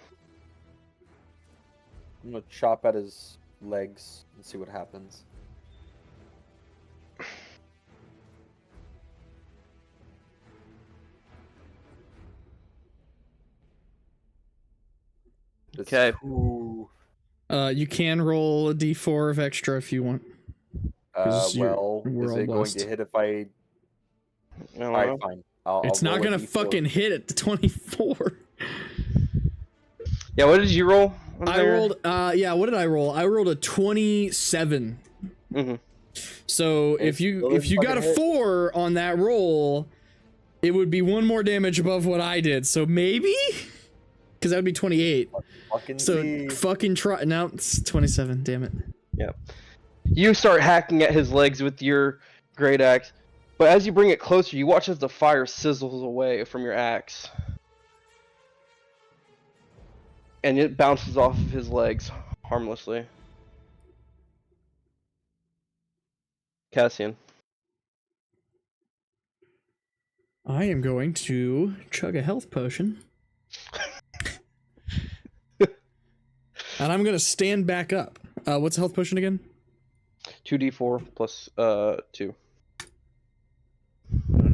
I'm gonna chop at his legs and see what happens. Okay. Ooh. You can roll a d4 of extra if you want. 'Cause Well, we're is all it going blessed. to hit if I? I don't know. Alright, fine. It's I'll not roll a gonna D4. fucking hit at the 24. Yeah, what did you roll? I rolled, what did I roll? I rolled a 27. Mm-hmm. So It if you still got a doesn't hit. 4 on that roll, it would be one more damage above what I did. So maybe? Because that would be 28. Fucking So see. fucking try. No, it's 27. Damn it. Yep. You start hacking at his legs with your great axe, but as you bring it closer, you watch as the fire sizzles away from your axe. And it bounces off of his legs harmlessly. Cassian. I am going to chug a health potion. And I'm gonna stand back up. What's a health potion again? 2d4 plus 2.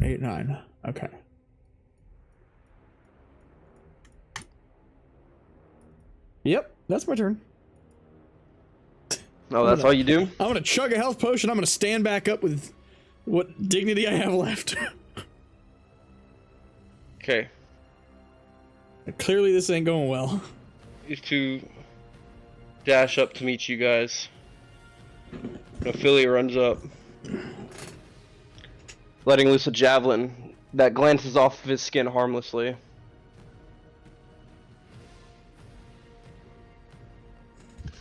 8, 9. Okay. Yep, that's my turn. Oh, that's all you do? I'm gonna chug a health potion. I'm gonna stand back up with what dignity I have left. Okay. Clearly, this ain't going well. These two dash up to meet you guys. Ophelia runs up, letting loose a javelin that glances off of his skin harmlessly.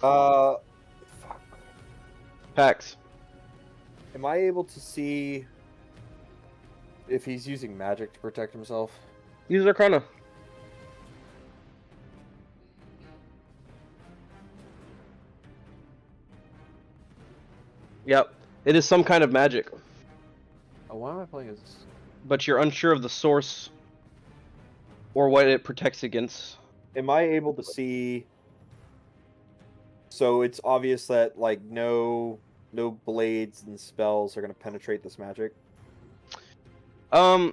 Fuck. Pax. Am I able to see if he's using magic to protect himself? Use Arcana. Yep. It is some kind of magic, Oh, why am I playing as? but you're unsure of the source or what it protects against. Am I able to see? So it's obvious that like no blades and spells are gonna penetrate this magic. None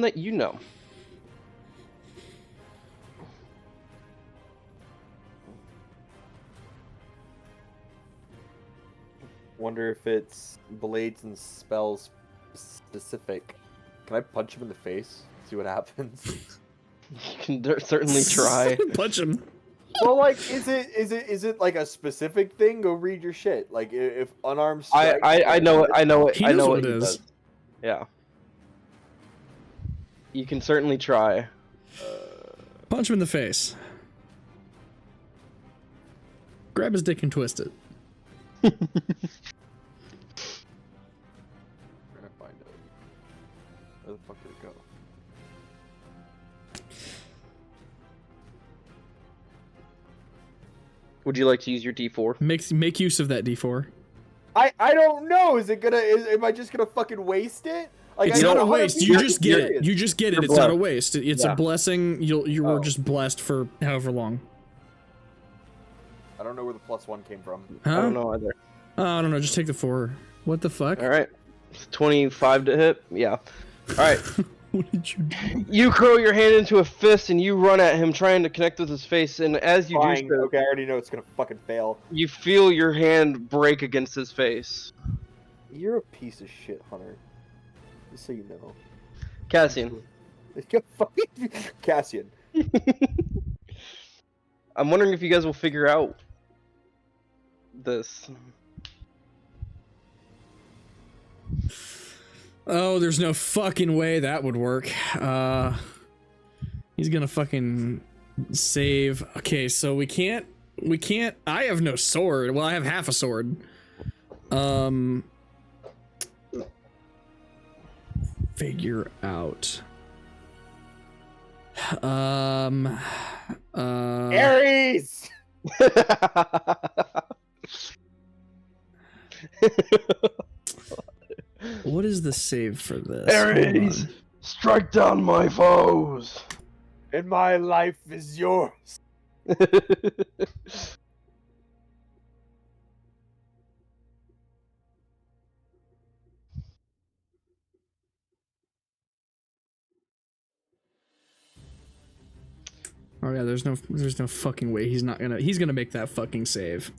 that you know. Wonder if it's blades and spells specific. Can I punch him in the face? See what happens. You can certainly try. Punch him. Well, like, is it like a specific thing? Go read your shit. Like, if unarmed strike. I know it. I know it. He I knows know what what it he is. does. Yeah. You can certainly try. Punch him in the face. Grab his dick and twist it. We're gonna find it. Where the fuck did it go? Would you like to use your D4? Make use of that D4. I don't know. Is it gonna? Am I just gonna fucking waste it? Like, It's I not don't a know how to waste. be You just get serious. it. You just get it. You're It's not a blessed. waste. It's Yeah. a blessing. You were Oh. just blessed for however long. I don't know where the +1 came from. Huh? I don't know either. I don't know. Just take the 4. What the fuck? All right. 25 to hit. Yeah. All right. What did you do? You curl your hand into a fist and you run at him, trying to connect with his face. And as you Fine. do so, Okay, I already know it's gonna fucking fail. you feel your hand break against his face. You're a piece of shit, Hunter. Just so you know. Cassian, Cassian. I'm wondering if you guys will figure out this. Oh, there's no fucking way that would work. He's gonna fucking save. Okay, so we can't. I have no sword. Well, I have half a sword. Figure out. Ares! What is the save for this? Ares, Hold on. strike down my foes. And my life is yours. Oh yeah, there's no fucking way he's gonna make that fucking save.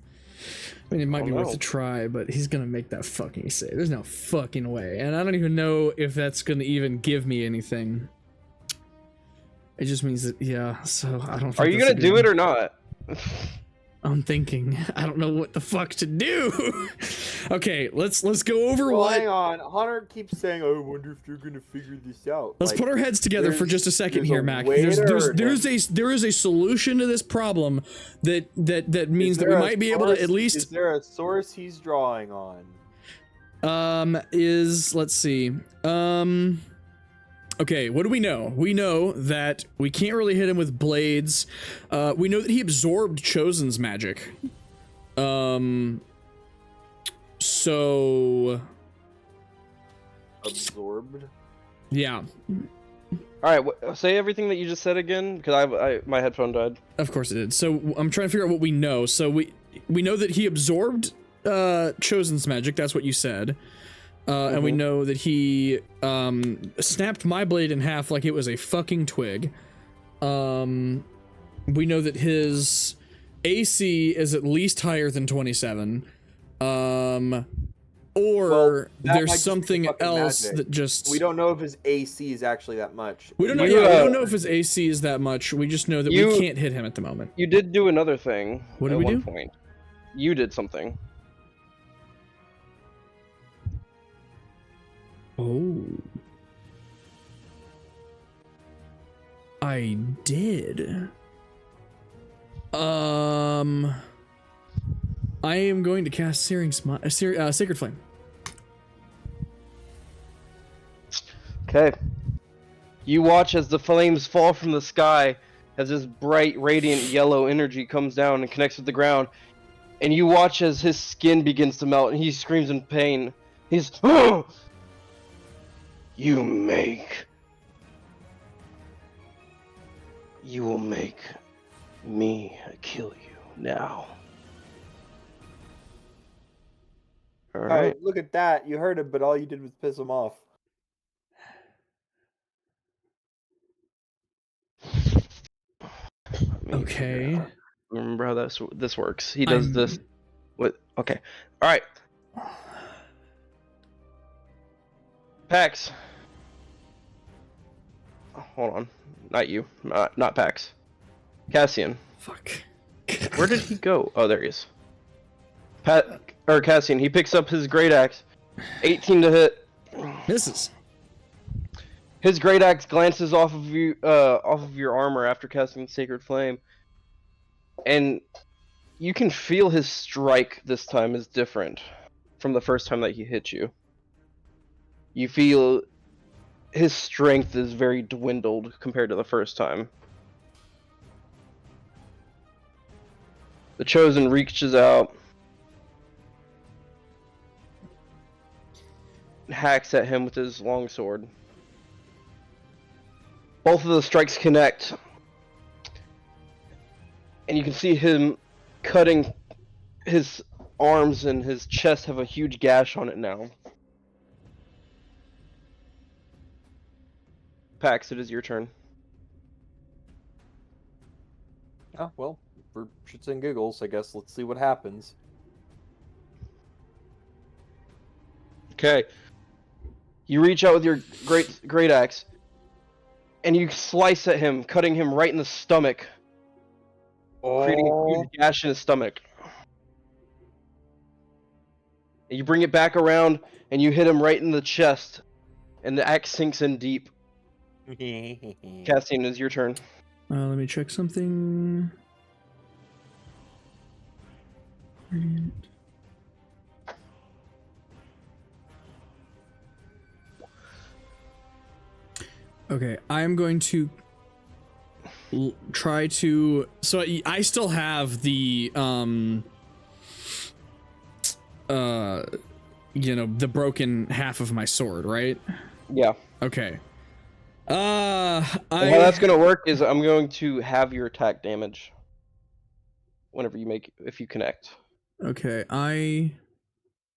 I mean, it might be worth a try, but he's gonna make that fucking save. There's no fucking way, and I don't even know if that's gonna even give me anything. It just means that, yeah. So I don't. Think Are you gonna do it or not? I'm thinking. I don't know what the fuck to do. Okay, let's go over Well, what. hang on. Hunter keeps saying, "I wonder if they're gonna figure this out." Let's Like, put our heads together for there's- just a second there's here, a Mac. way There to- is a solution to this problem that means is that we there a might be able to source- at least. Is there a source he's drawing on? Let's see. Okay, what do we know? We know that we can't really hit him with blades. We know that he absorbed Chosen's magic. So Absorbed. yeah, All right, say everything that you just said again, because my headphone died. of course it did. So I'm trying to figure out what we know. So we know that he absorbed Chosen's magic. That's what you said. And we know that he snapped my blade in half like it was a fucking twig. We know that his AC is at least higher than 27. Or Well, that might there's just be something fucking else magic. that just We don't know if his AC is actually that much. we don't know. You, Yeah, we don't know if his AC is that much. We just know that we you- can't hit him at the moment. You did do another thing. What did at we one do? Point. You did something. Oh. I did. I am going to cast Sacred Flame. Okay. You watch as the flames fall from the sky, as this bright, radiant yellow energy comes down and connects with the ground. and you watch as his skin begins to melt, and he screams in pain. He's, you will make me kill you now. All Oh, right. look at that. You heard him, but all you did was piss him off. Let me figure Okay. out- Remember how this works. He does this with. Okay. All right. Pax. Hold on. Not you. Not Pax. Cassian. Fuck. Where did he go? Oh, there he is. Cassian. He picks up his great axe. 18 to hit. Misses. His great axe glances off of your armor after casting Sacred Flame, and you can feel his strike this time is different from the first time that he hit you. You feel his strength is very dwindled compared to the first time. The Chosen reaches out, hacks at him with his longsword. Both of the strikes connect, and you can see him cutting his arms, and his chest have a huge gash on it now. Pax, it is your turn. Oh, well, for shits and giggles, I guess let's see what happens. Okay. You reach out with your great axe, and you slice at him, cutting him right in the stomach, creating a huge gash in his stomach. And you bring it back around, and you hit him right in the chest, and the axe sinks in deep. Cassian, is your turn. Let me check something. Brilliant. Okay, I'm going to try to. So I still have the the broken half of my sword, right? Yeah. Okay. How that's gonna work is I'm going to have your attack damage whenever if you connect. Okay,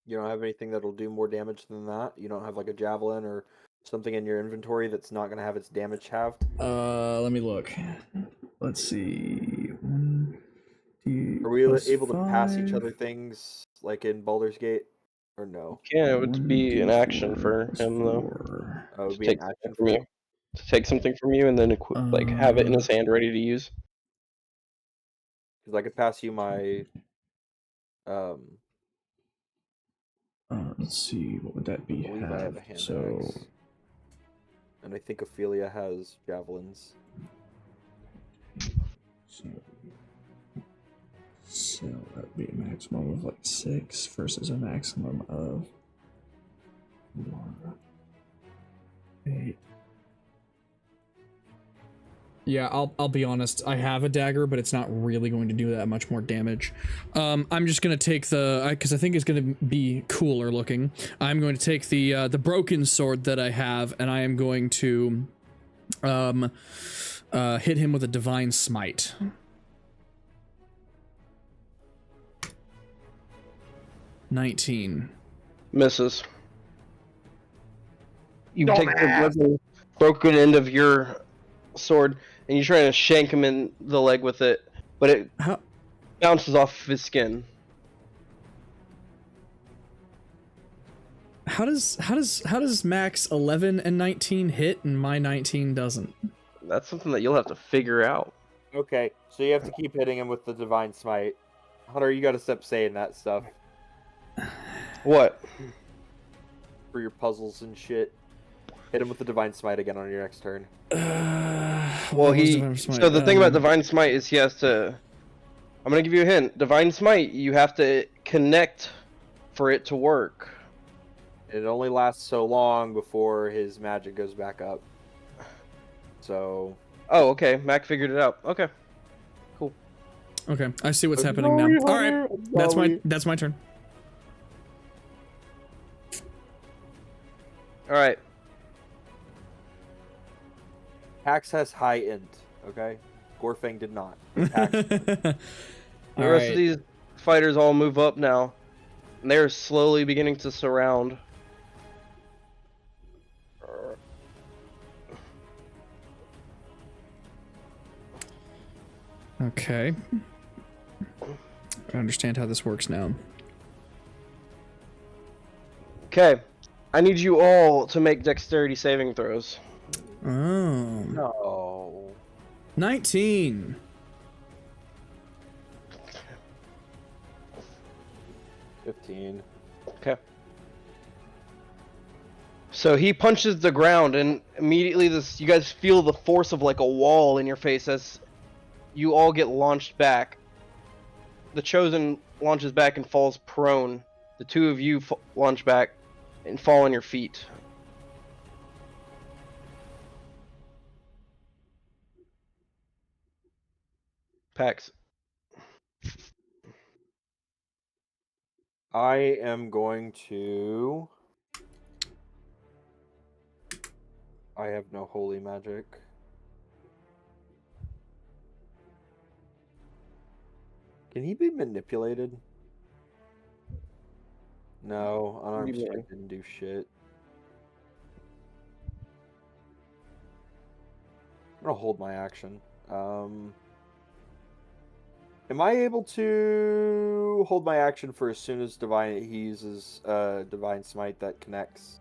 You don't have anything that'll do more damage than that? You don't have like a javelin or something in your inventory that's not going to have its damage halved? let me look. Let's see. Are we able to pass each other things like in Baldur's Gate? Or no? Yeah, it would be an action for him though. Oh, it would To be take an action from for you. him? To take something from you and then like have it in his hand ready to use. Because I could pass you my... let's see, what would that be? I believe I have a hand axe. And I think Ophelia has javelins. So that would be a maximum of like 6 versus a maximum of 8. Yeah, I'll be honest. I have a dagger, but it's not really going to do that much more damage. I'm just gonna take because I think it's gonna be cooler looking. I'm going to take the broken sword that I have, and I am going to hit him with a divine smite. $19. Misses. You take the broken end of your sword and you try to shank him in the leg with it, but it bounces off his skin. How does Max 11 and 19 hit and my 19 doesn't? That's something that you'll have to figure out. Okay, so you have to keep hitting him with the divine smite. Hunter, you gotta stop saying that stuff. What? For your puzzles and shit. Hit him with the divine smite again on your next turn. Well, so the thing about divine smite is he has to. I'm gonna give you a hint. Divine smite, you have to connect for it to work. It only lasts so long before his magic goes back up. So. Oh, okay. Mac figured it out. Okay. Cool. Okay, I see what's I'm happening sorry, now. All Hunter, right, I'm that's sorry. that's my turn. All right. Pax has high int, okay? Gorfang did not. Pax The All rest of right. these fighters all move up now. And they're slowly beginning to surround. Okay. I understand how this works now. Okay. I need you all to make dexterity saving throws. Oh. No. 19. 15. Okay. So he punches the ground, and immediately you guys feel the force of like a wall in your face as you all get launched back. The Chosen launches back and falls prone. The two of you launch back and fall on your feet. Pax. I am going to... I have no holy magic. Can he be manipulated? No, What do unarmed you mean? strike didn't do shit. I'm gonna hold my action. Am I able to hold my action for as soon as he uses divine smite that connects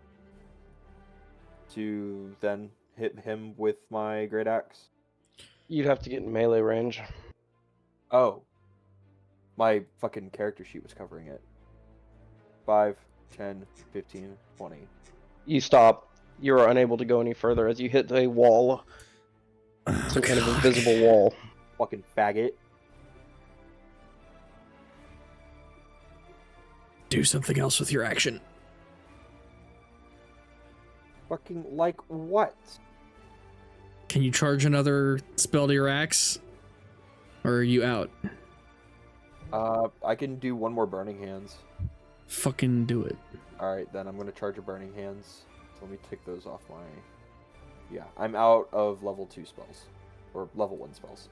to then hit him with my great axe? You'd have to get in melee range. Oh, my fucking character sheet was covering it. 5, 10, 15, 20. You stop. You are unable to go any further as you hit a wall. Some kind of invisible wall. Fucking faggot. Do something else with your action. Fucking like what? Can you charge another spell to your axe? Or are you out? I can do one more burning hands. Fucking do it. Alright, then I'm gonna charge a burning hands. So let me take those off my... Yeah, I'm out of level 2 spells. Or level 1 spells.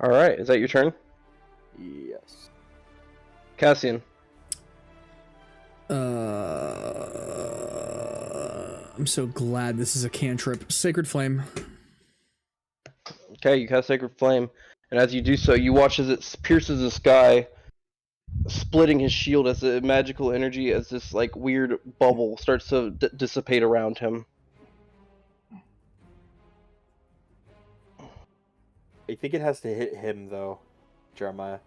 Alright, is that your turn? Yes. Cassian. I'm so glad this is a cantrip. Sacred Flame. Okay, you cast Sacred Flame. And as you do so, you watch as it pierces the sky, splitting his shield as the magical energy, as this like weird bubble starts to dissipate around him. I think it has to hit him, though, Jeremiah.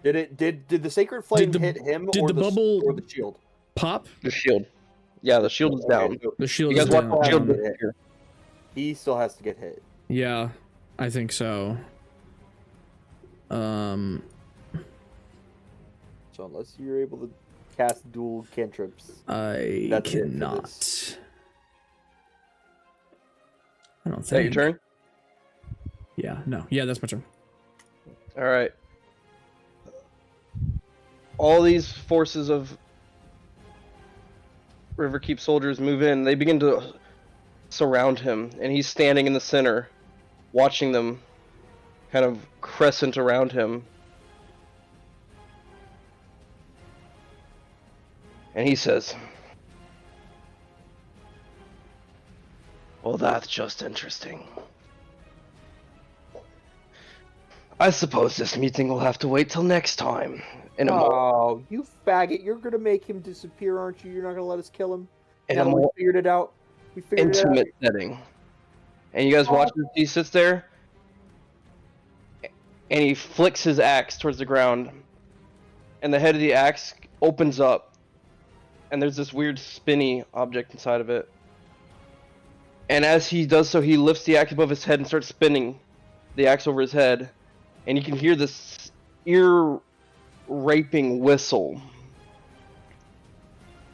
Did the Sacred Flame hit him did or the bubble or the shield? Pop? The shield. Yeah, the shield is down. Okay, so The shield You is guys watch down. the shield down. disappear. he still has to get hit. Yeah, I think so. So unless you're able to cast dual cantrips, I That's it for cannot. this. I don't Is that your think. turn? Yeah, no. Yeah, that's my turn. Alright. All these forces of Riverkeep soldiers move in. They begin to surround him, and he's standing in the center, watching them kind of crescent around him. And he says, "Well, that's just interesting. I suppose this meeting will have to wait till next time." In a more, Oh, you faggot! You're gonna make him disappear, aren't you? You're not gonna let us kill him. in a Now we more figured it out. We figured it out. intimate setting. And you guys watch as he sits there, and he flicks his axe towards the ground, and the head of the axe opens up, and there's this weird spinny object inside of it. And as he does so, he lifts the axe above his head and starts spinning the axe over his head, and you can hear this ear-raping whistle.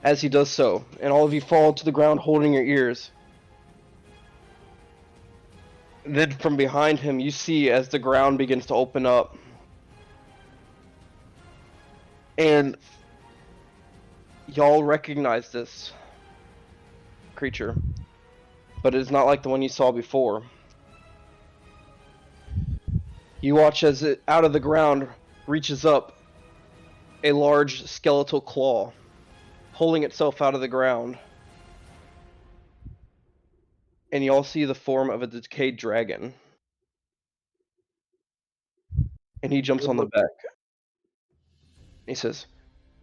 as he does so, and all of you fall to the ground holding your ears. Then from behind him, you see as the ground begins to open up, and y'all recognize this creature, but it is not like the one you saw before. You watch as it, out of the ground, reaches up a large skeletal claw, pulling itself out of the ground. And you all see the form of a decayed dragon. And he jumps on the back. He says,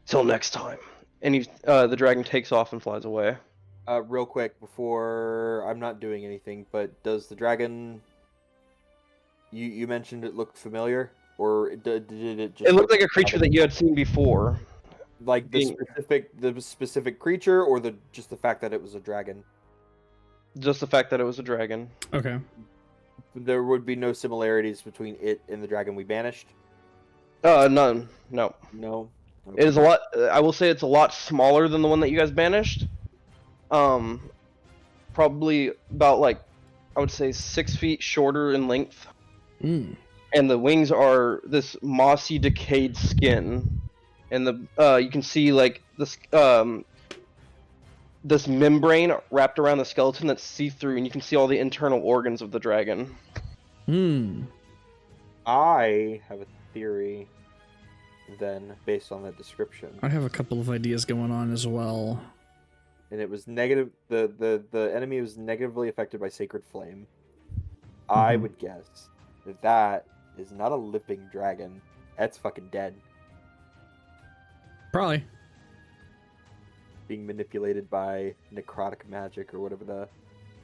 "Till next time." And the dragon takes off and flies away. Real quick, before I'm not doing anything, but does the dragon? You mentioned it looked familiar, or did it just? It looked like a creature that you had seen before. Like the specific creature, or just the fact that it was a dragon. Just the fact that it was a dragon. Okay. There would be no similarities between it and the dragon we banished. None. No. No. It is a lot. I will say it's a lot smaller than the one that you guys banished. Probably about I would say 6 feet shorter in length. Mm. And the wings are this mossy, decayed skin, and you can see this membrane wrapped around the skeleton that's see-through, and you can see all the internal organs of the dragon. Hmm. I have a theory, then, based on that description. I have a couple of ideas going on as well. And it was negative. The enemy was negatively affected by sacred flame. I would guess that is not a living dragon. That's fucking dead. Probably. Being manipulated by necrotic magic or whatever the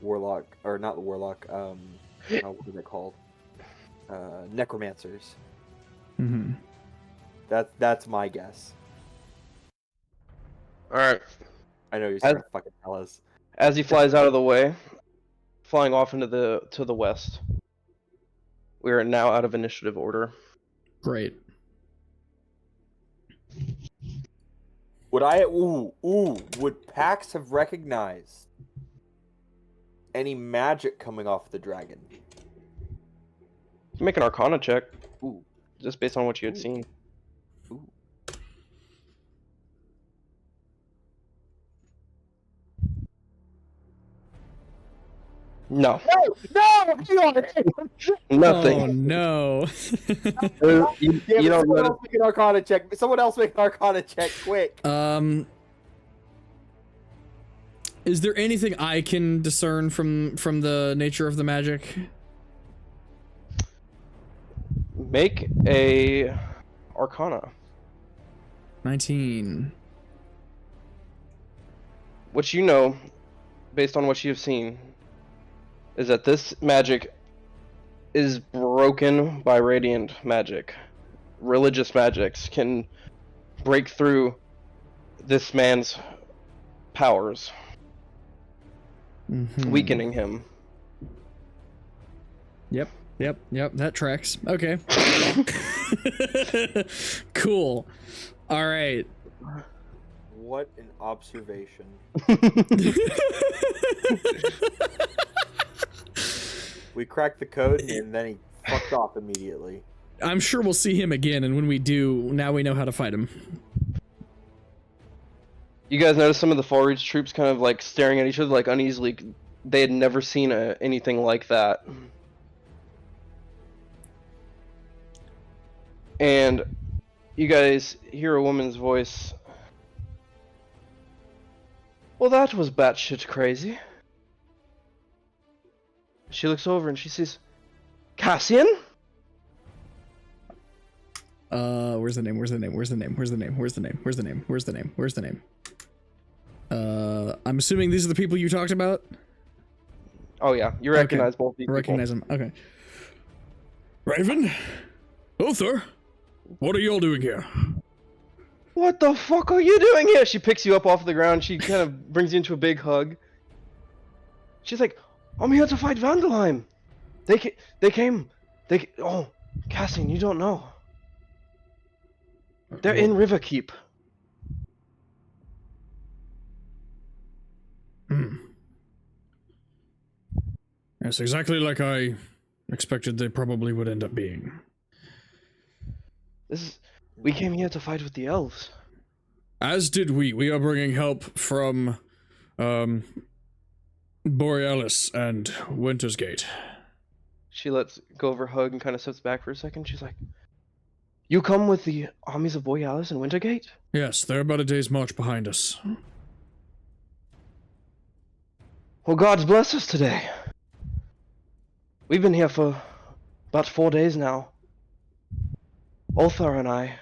warlock, or not the warlock, what are they called? Necromancers. Mm-hmm. That's my guess. Alright. I know you're trying to fucking tell us. As he flies out of the way, flying off into the west, we are now out of initiative order. Great. Would Pax have recognized any magic coming off the dragon? Make an Arcana check. Ooh. Just based on what you had seen. Ooh. No. No! Nothing. Oh no. You Someone don't notice. else make an Arcana check. Someone else make an Arcana check, quick. Is there anything I can discern from the nature of the magic? Make a Arcana. 19. What you know, based on what you have seen, is that this magic is broken by radiant magic. Religious magics can break through this man's powers, weakening him. Yep, that tracks. Okay. Cool. All right. What an observation. We cracked the code, and then he fucked off immediately. I'm sure we'll see him again, and when we do, now we know how to fight him. You guys notice some of the Fallreach troops kind of staring at each other uneasily. They had never seen anything like that. And you guys hear a woman's voice. Well, that was batshit crazy. She looks over and she sees Cassian? Where's the name? I'm assuming these are the people you talked about? Oh yeah, you recognize both these people. Recognize them, okay. Raven? Uther? What are y'all doing here? What the fuck are you doing here? She picks you up off the ground. She kind of brings you into a big hug. She's like, I'm here to fight Vandalheim. Oh, Cassian, you don't know. They're in Riverkeep. Yes, exactly like I expected they probably would end up being. We came here to fight with the elves. As did we. We are bringing help from, Borealis and Winter's Gate. She lets go of her hug and kind of steps back for a second. She's like, "You come with the armies of Borealis and Wintergate?" Yes, they're about a day's march behind us. Well, God bless us today. We've been here for about 4 days now. Ulthar and I,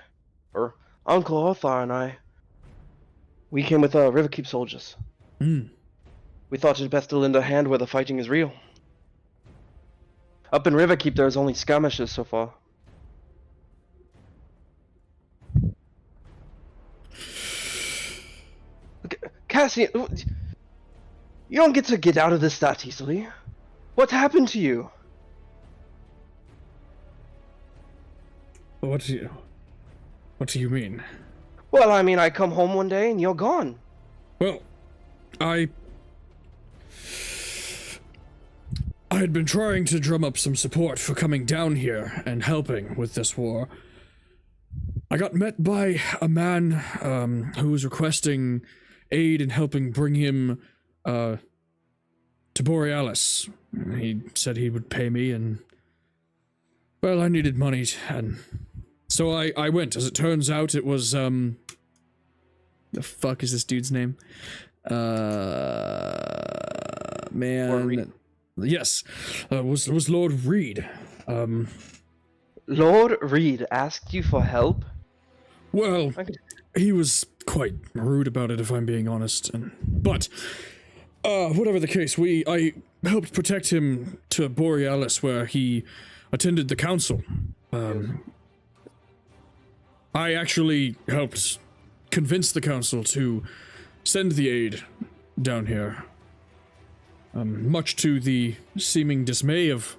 or Uncle Ulthar and I, we came with Riverkeep soldiers. We thought it best to lend a hand where the fighting is real. Up in Riverkeep, there's only skirmishes so far. Cassian, you don't get out of this that easily. What happened to you? What do you mean? Well, I mean, I come home one day and you're gone. Well, I had been trying to drum up some support for coming down here and helping with this war. I got met by a man who was requesting aid in helping bring him to Borealis. He said he would pay me, and well, I needed money, and so I went. As it turns out, it was the fuck is this dude's name? Man. Yes, was Lord Reed. Lord Reed asked you for help? Well, he was quite rude about it, if I'm being honest. But whatever the case, I helped protect him to Borealis, where he attended the council. I actually helped convince the council to send the aid down here. Much to the seeming dismay of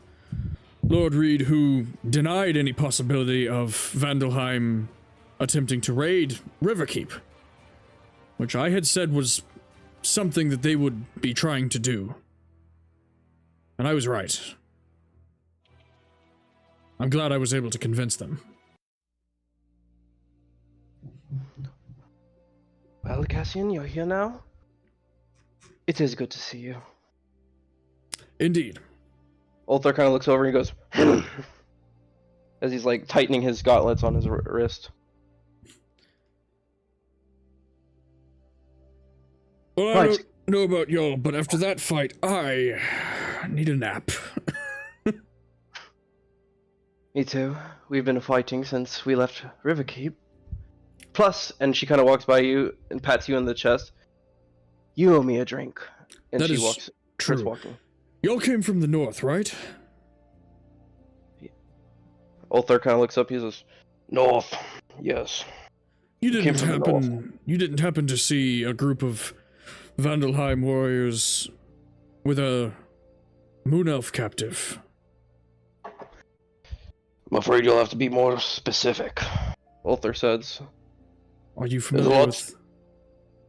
Lord Reed, who denied any possibility of Vandalheim attempting to raid Riverkeep, which I had said was something that they would be trying to do. And I was right. I'm glad I was able to convince them. Well, Cassian, you're here now? It is good to see you. Indeed. Ulthar kind of looks over and goes, as he's like tightening his gauntlets on his wrist. Well, I don't know about y'all, but after that fight, I need a nap. Me too. We've been fighting since we left Riverkeep. Plus, and she kind of walks by you and pats you on the chest. You owe me a drink. And that she is walks. true. Walking. Y'all came from the north, right? Ulthar kind of looks up. He says, "North, yes." You Came from the north. You didn't happen to see a group of Vandalheim warriors with a moon elf captive? I'm afraid you'll have to be more specific, Ulthar says. Are you familiar with...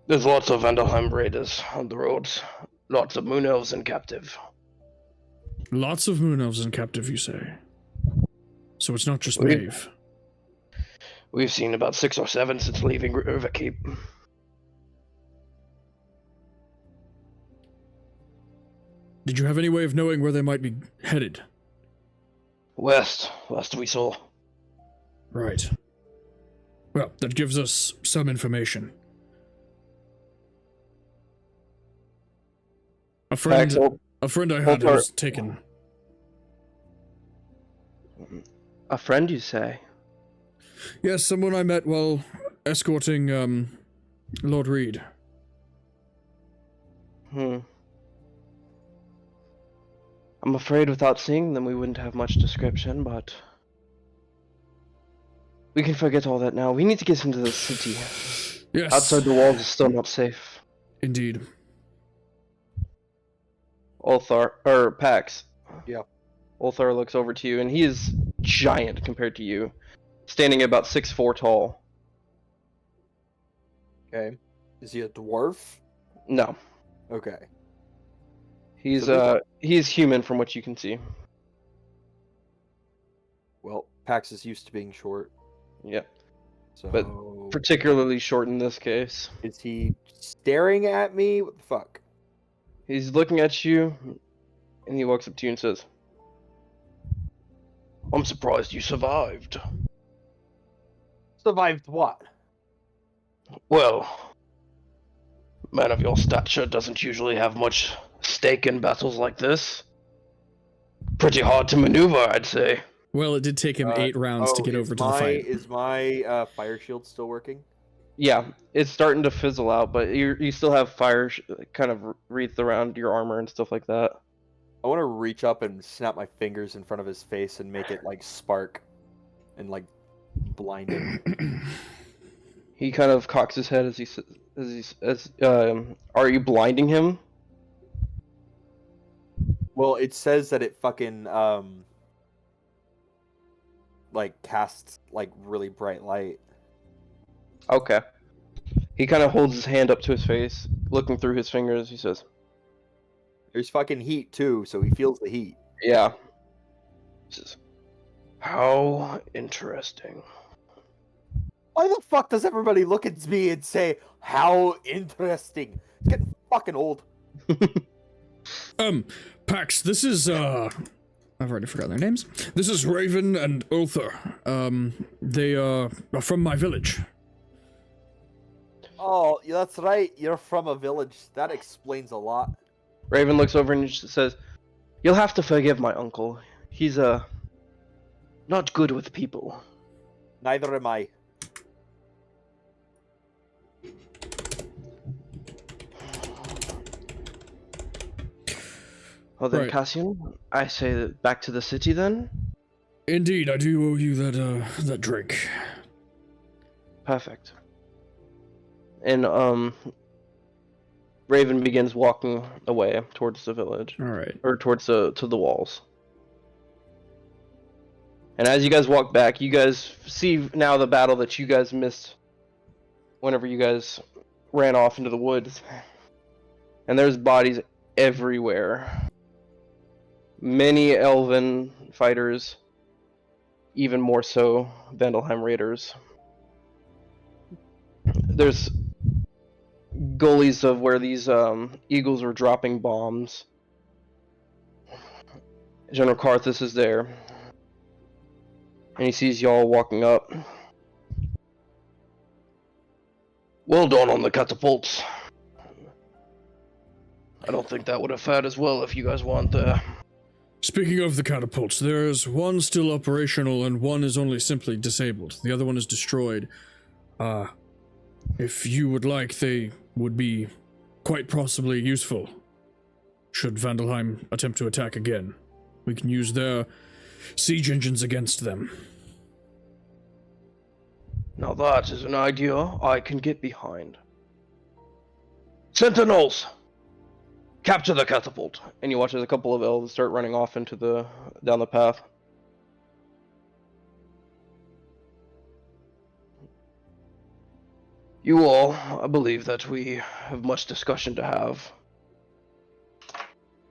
There's lots of Vandalheim raiders on the roads. Lots of moon elves in captive. Lots of moon elves in captive, you say? So it's not just Maeve. We've seen about 6 or 7 since leaving Riverkeep. Did you have any way of knowing where they might be headed? West, last we saw. Right. Well, that gives us some information. A friend I had was taken. A friend, you say? Yes, someone I met while escorting, Lord Reed. I'm afraid without seeing them we wouldn't have much description, but... we can forget all that now. We need to get into the city. Yes. Outside the walls is still not safe. Indeed. Pax. Yeah. Ulthar looks over to you, and he is giant compared to you. Standing at about 6'4" tall. Okay. Is he a dwarf? No. Okay. He's human from what you can see. Well, Pax is used to being short. Yeah, So but particularly short in this case. is he staring at me? What the fuck? He's looking at you, and he walks up to you and says, "I'm surprised you survived." Survived what? Well, a man of your stature doesn't usually have much stake in battles like this. Pretty hard to maneuver, I'd say. Well, it did take him 8 rounds to get over to the fight. Is my fire shield still working? Yeah, it's starting to fizzle out, but you still have fire kind of wreathed around your armor and stuff like that. I want to reach up and snap my fingers in front of his face and make it like spark and like blind him. He kind of cocks his head are you blinding him? Well, it says that it fucking like casts like really bright light. Okay. He kind of holds his hand up to his face, looking through his fingers. He says, There's fucking heat too, so he feels the heat. "Yeah." He says, "How interesting." Why the fuck does everybody look at me and say, "How interesting"? It's getting fucking old. Pax, this is, I've already forgotten their names. This is Raven and Ulthar. They, are from my village. Oh, yeah, that's right. You're from a village. That explains a lot. Raven looks over and says, "You'll have to forgive my uncle. He's not good with people." Neither am I. Well then, Right. Cassian, I say that back to the city then. Indeed, I do owe you that drink. Perfect. And Raven begins walking away towards the village, Alright. or towards to the walls. And as you guys walk back, you guys see now the battle that you guys missed whenever you guys ran off into the woods. And there's bodies everywhere. Many elven fighters, even more so Vandalheim raiders. There's gullies of where these eagles were dropping bombs. General Karthus is there, and he sees y'all walking up. "Well done on the catapults. I don't think that would have fared as well if you guys weren't there." Speaking of the catapults, there's one still operational and one is only simply disabled. The other one is destroyed. If you would like, they would be quite possibly useful. Should Vandalheim attempt to attack again, we can use their siege engines against them. Now that is an idea I can get behind. "Sentinels! Capture the catapult!" And you watch as a couple of elves start running off into down the path. You all, I believe that we have much discussion to have.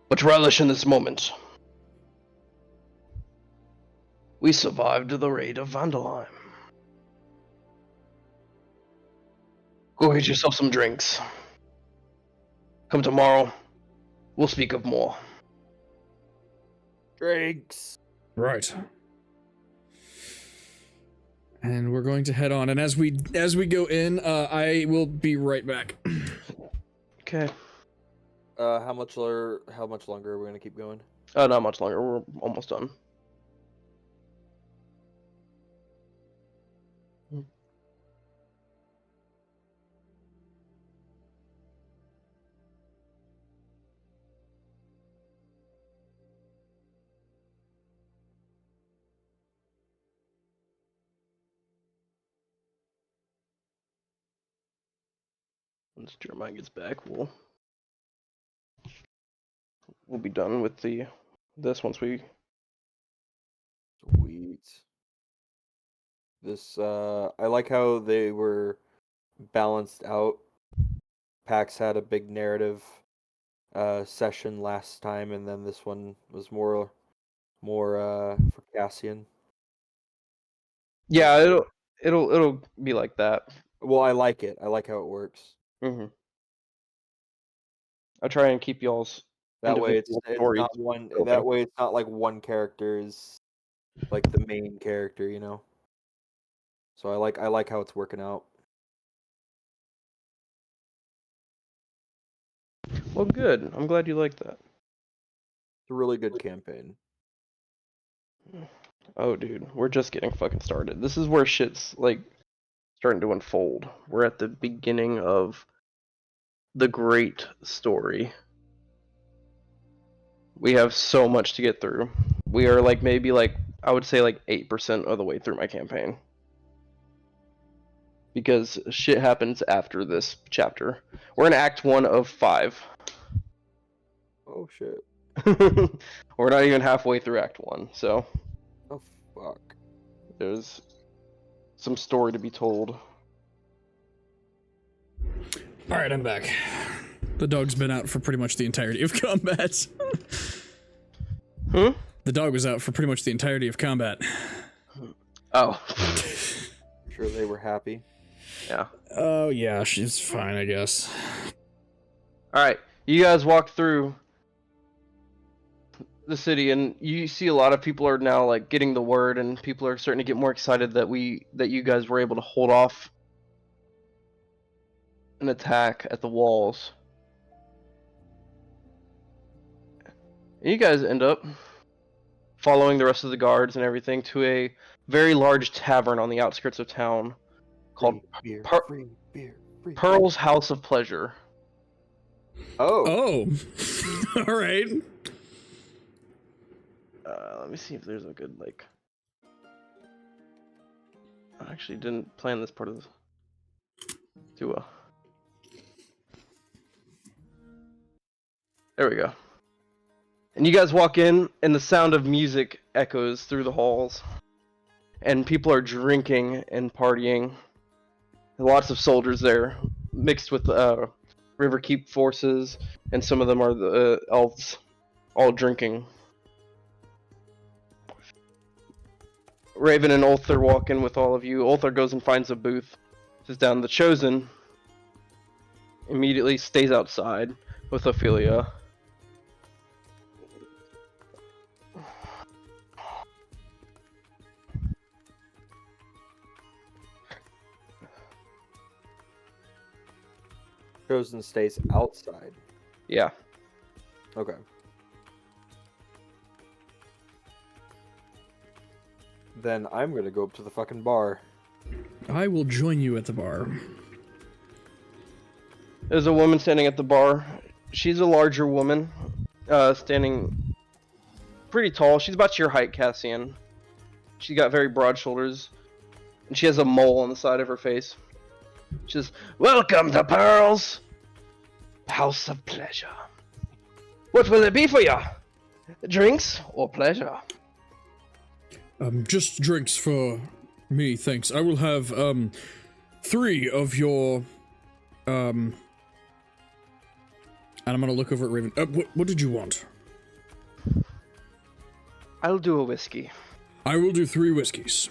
But relish in this moment. We survived the raid of Vandalheim. Go get yourself some drinks. Come tomorrow, we'll speak of more. Drinks. Right. And we're going to head on, and as we go in, I will be right back. Okay. How much longer are we gonna keep going? Not much longer. We're almost done. Once Jeremiah gets back, we'll be done with this once we. Sweet. This I like how they were balanced out. Pax had a big narrative session last time, and then this one was more for Cassian. Yeah, it'll be like that. Well, I like it. I like how it works. Hmm. I try and keep y'all's That way, individual it's stories not one. going. That way, it's not like one character is like the main character, you know. So I like how it's working out. Well, good. I'm glad you like that. It's a really good campaign. Oh, dude, we're just getting fucking started. This is where shit's like starting to unfold. We're at the beginning of the great story. We have so much to get through. We are like maybe like I would say like 8% of the way through my campaign. Because shit happens after this chapter. We're in Act 1 of 5. Oh shit. We're not even halfway through Act 1, so Oh fuck. there's some story to be told. Alright, I'm back. The dog's been out for pretty much the entirety of combat. Hmm? The dog was out for pretty much the entirety of combat. Oh. Sure they were happy. Yeah. Oh, yeah, she's fine, I guess. Alright, you guys walk through the city and you see a lot of people are now like getting the word and people are starting to get more excited that you guys were able to hold off an attack at the walls. And you guys end up following the rest of the guards and everything to a very large tavern on the outskirts of town called Free beer, Pearl- free beer. Pearl's House of Pleasure. Oh. Oh, alright. Let me see if there's a good like. I actually didn't plan this part of this too well. There we go. And you guys walk in, and the sound of music echoes through the halls, and people are drinking and partying. Lots of soldiers there, mixed with Riverkeep forces, and some of them are the elves, all drinking. Raven and Ulthar walk in with all of you. Ulthar goes and finds a booth, sits down. The Chosen immediately stays outside with Ophelia. Chosen stays outside. Yeah. Okay. Then I'm gonna go up to the fucking bar. I will join you at the bar. There's a woman standing at the bar. She's a larger woman, standing pretty tall. She's about your height, Cassian. She's got very broad shoulders, and she has a mole on the side of her face. She says, "Welcome to Pearl's House of Pleasure. What will it be for you? Drinks or pleasure?" Just drinks for me, thanks. I will have, 3 of your, and I'm gonna look over at Raven. What did you want? I'll do a whiskey. I will do 3 whiskeys.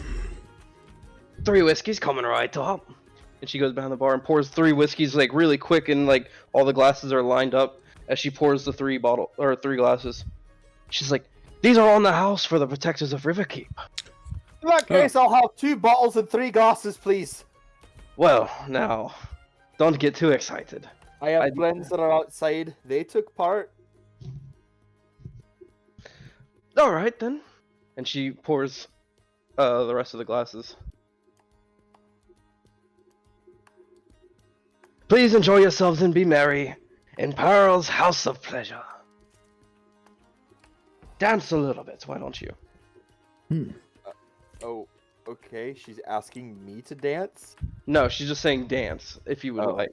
3 whiskeys coming right up. And she goes behind the bar and pours 3 whiskeys like really quick, and like all the glasses are lined up as she pours the 3 glasses. She's like, "These are on the house for the protectors of Riverkeep." In that case, I'll have 2 bottles and 3 glasses, please. Well, now, don't get too excited. I have friends that are outside. They took part. All right then. And she pours the rest of the glasses. Please enjoy yourselves and be merry in Pearl's House of Pleasure. Dance a little bit, why don't you? Oh, okay. She's asking me to dance. No, she's just saying dance, if you would Oh. like.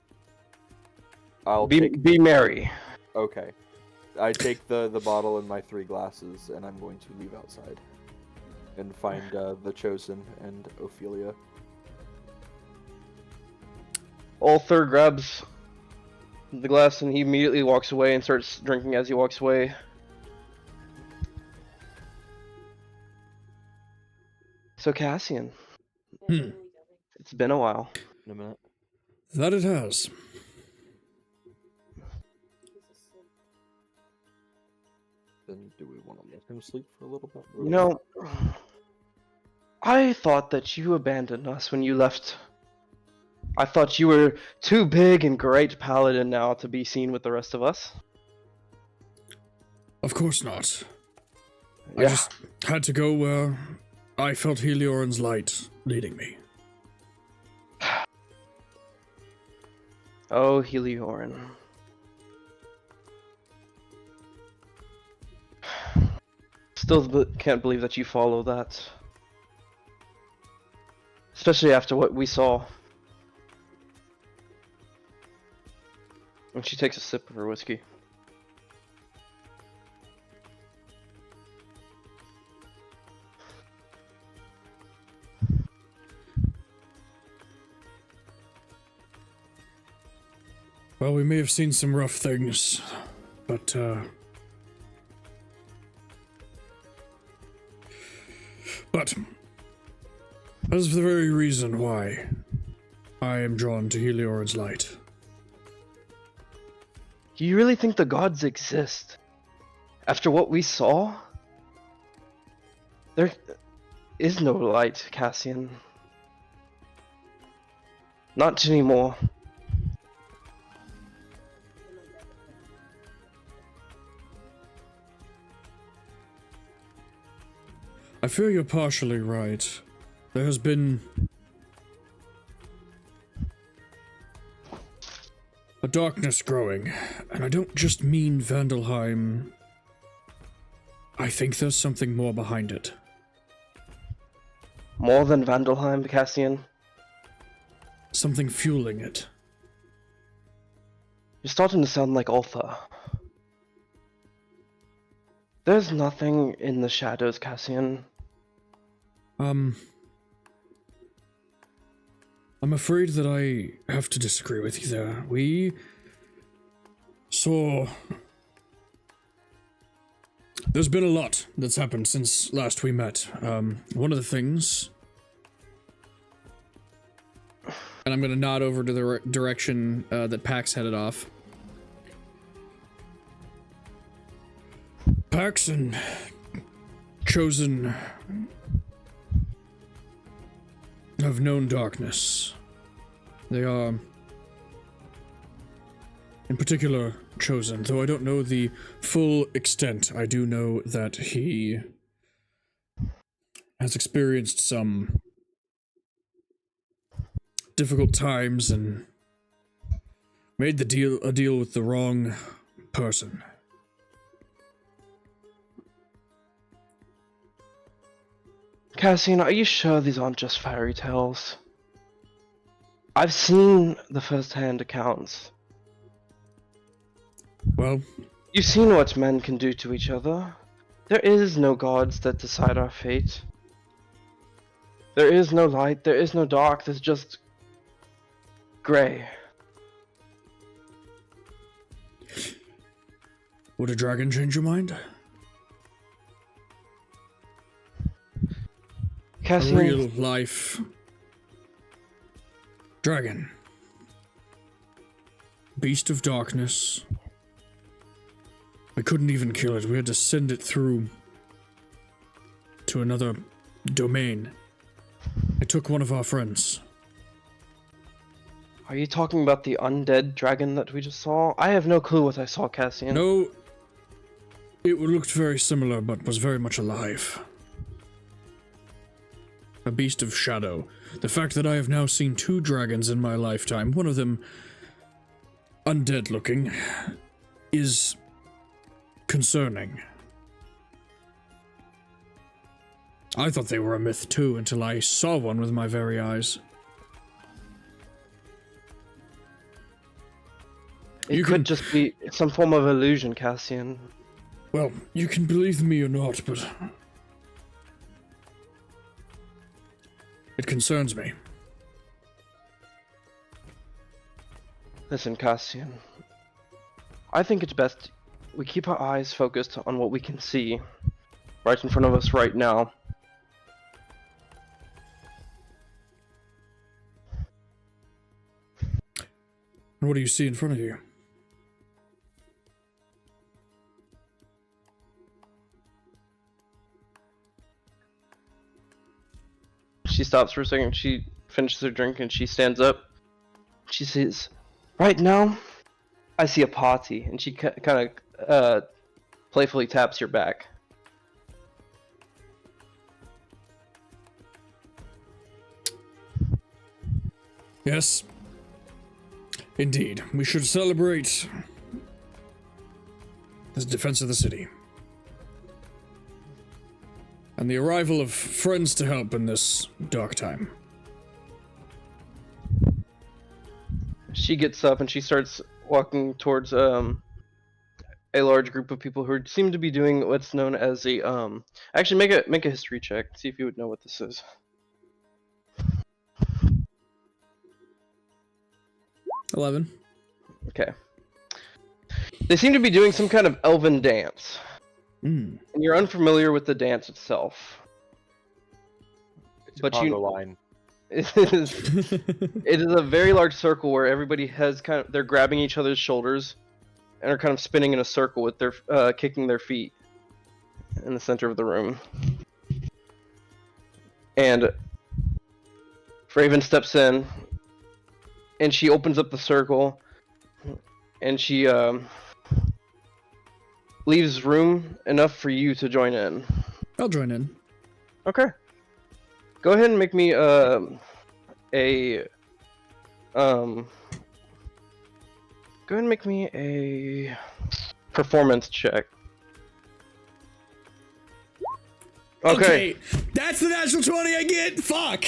I'll Be merry. Okay. I take the bottle and my 3 glasses, and I'm going to leave outside and find the Chosen and Ophelia. Ulthar grabs the glass and he immediately walks away and starts drinking as he walks away. So Cassian, it's been a while. In a minute. That it has. Then do we want to let him sleep for a little bit? You know, I thought that you abandoned us when you left. I thought you were too big and great paladin now to be seen with the rest of us. Of course not. I Yeah. just had to go where I felt Helioran's light leading me. Oh, Helioran. Still can't believe that you follow that. Especially after what we saw. And she takes a sip of her whiskey. Well, we may have seen some rough things, but, that's the very reason why I am drawn to Helioran's light. Do you really think the gods exist? After what we saw? There is no light, Cassian. Not anymore. I fear you're partially right. There has been a darkness growing, and I don't just mean Vandalheim. I think there's something more behind it. More than Vandalheim, Cassian? Something fueling it. You're starting to sound like Ultha. There's nothing in the shadows, Cassian. I'm afraid that I have to disagree with you there. We saw... There's been a lot that's happened since last we met. One of the things... And I'm gonna nod over to the direction that Pax headed off. Pax and Chosen have known darkness. They are, in particular, Chosen. Though I don't know the full extent, I do know that he has experienced some difficult times and made a deal with the wrong person. Cassian, are you sure these aren't just fairy tales? I've seen the first-hand accounts. Well, You've seen what men can do to each other. There is no gods that decide our fate. There is no light, there is no dark, there's just gray. would a dragon change your mind? A Cassian, real life dragon. Beast of darkness. We couldn't even kill it. We had to send it through to another domain. It took one of our friends. are you talking about the undead dragon that we just saw? I have no clue what I saw, Cassian. No, it looked very similar, but was very much alive. A beast of shadow. The fact that I have now seen 2 dragons in my lifetime, one of them undead looking, is concerning. I thought they were a myth too until I saw one with my very eyes. It You could can- just be some form of illusion, Cassian. Well, you can believe me or not, but it concerns me. Listen, Cassian. I think it's best we keep our eyes focused on what we can see right in front of us right now. What do you see in front of you? She stops for a second, she finishes her drink, and she stands up. She says, right now, I see a party, and she kind of playfully taps your back. Yes. Indeed, we should celebrate the defense of the city. And the arrival of friends to help in this dark time. She gets up and she starts walking towards a large group of people who seem to be doing what's known as a actually make a history check, see if you would know what this is. $11. Okay. They seem to be doing some kind of elven dance. Mm. And you're unfamiliar with the dance itself. But you line. it is a very large circle where everybody has they're grabbing each other's shoulders and are kind of spinning in a circle with their kicking their feet in the center of the room. And Raven steps in and she opens up the circle and she leaves room enough for you to join in. I'll join in. Okay. Go ahead and make me go ahead and make me a performance check. Okay. That's the natural 20 I get. Fuck.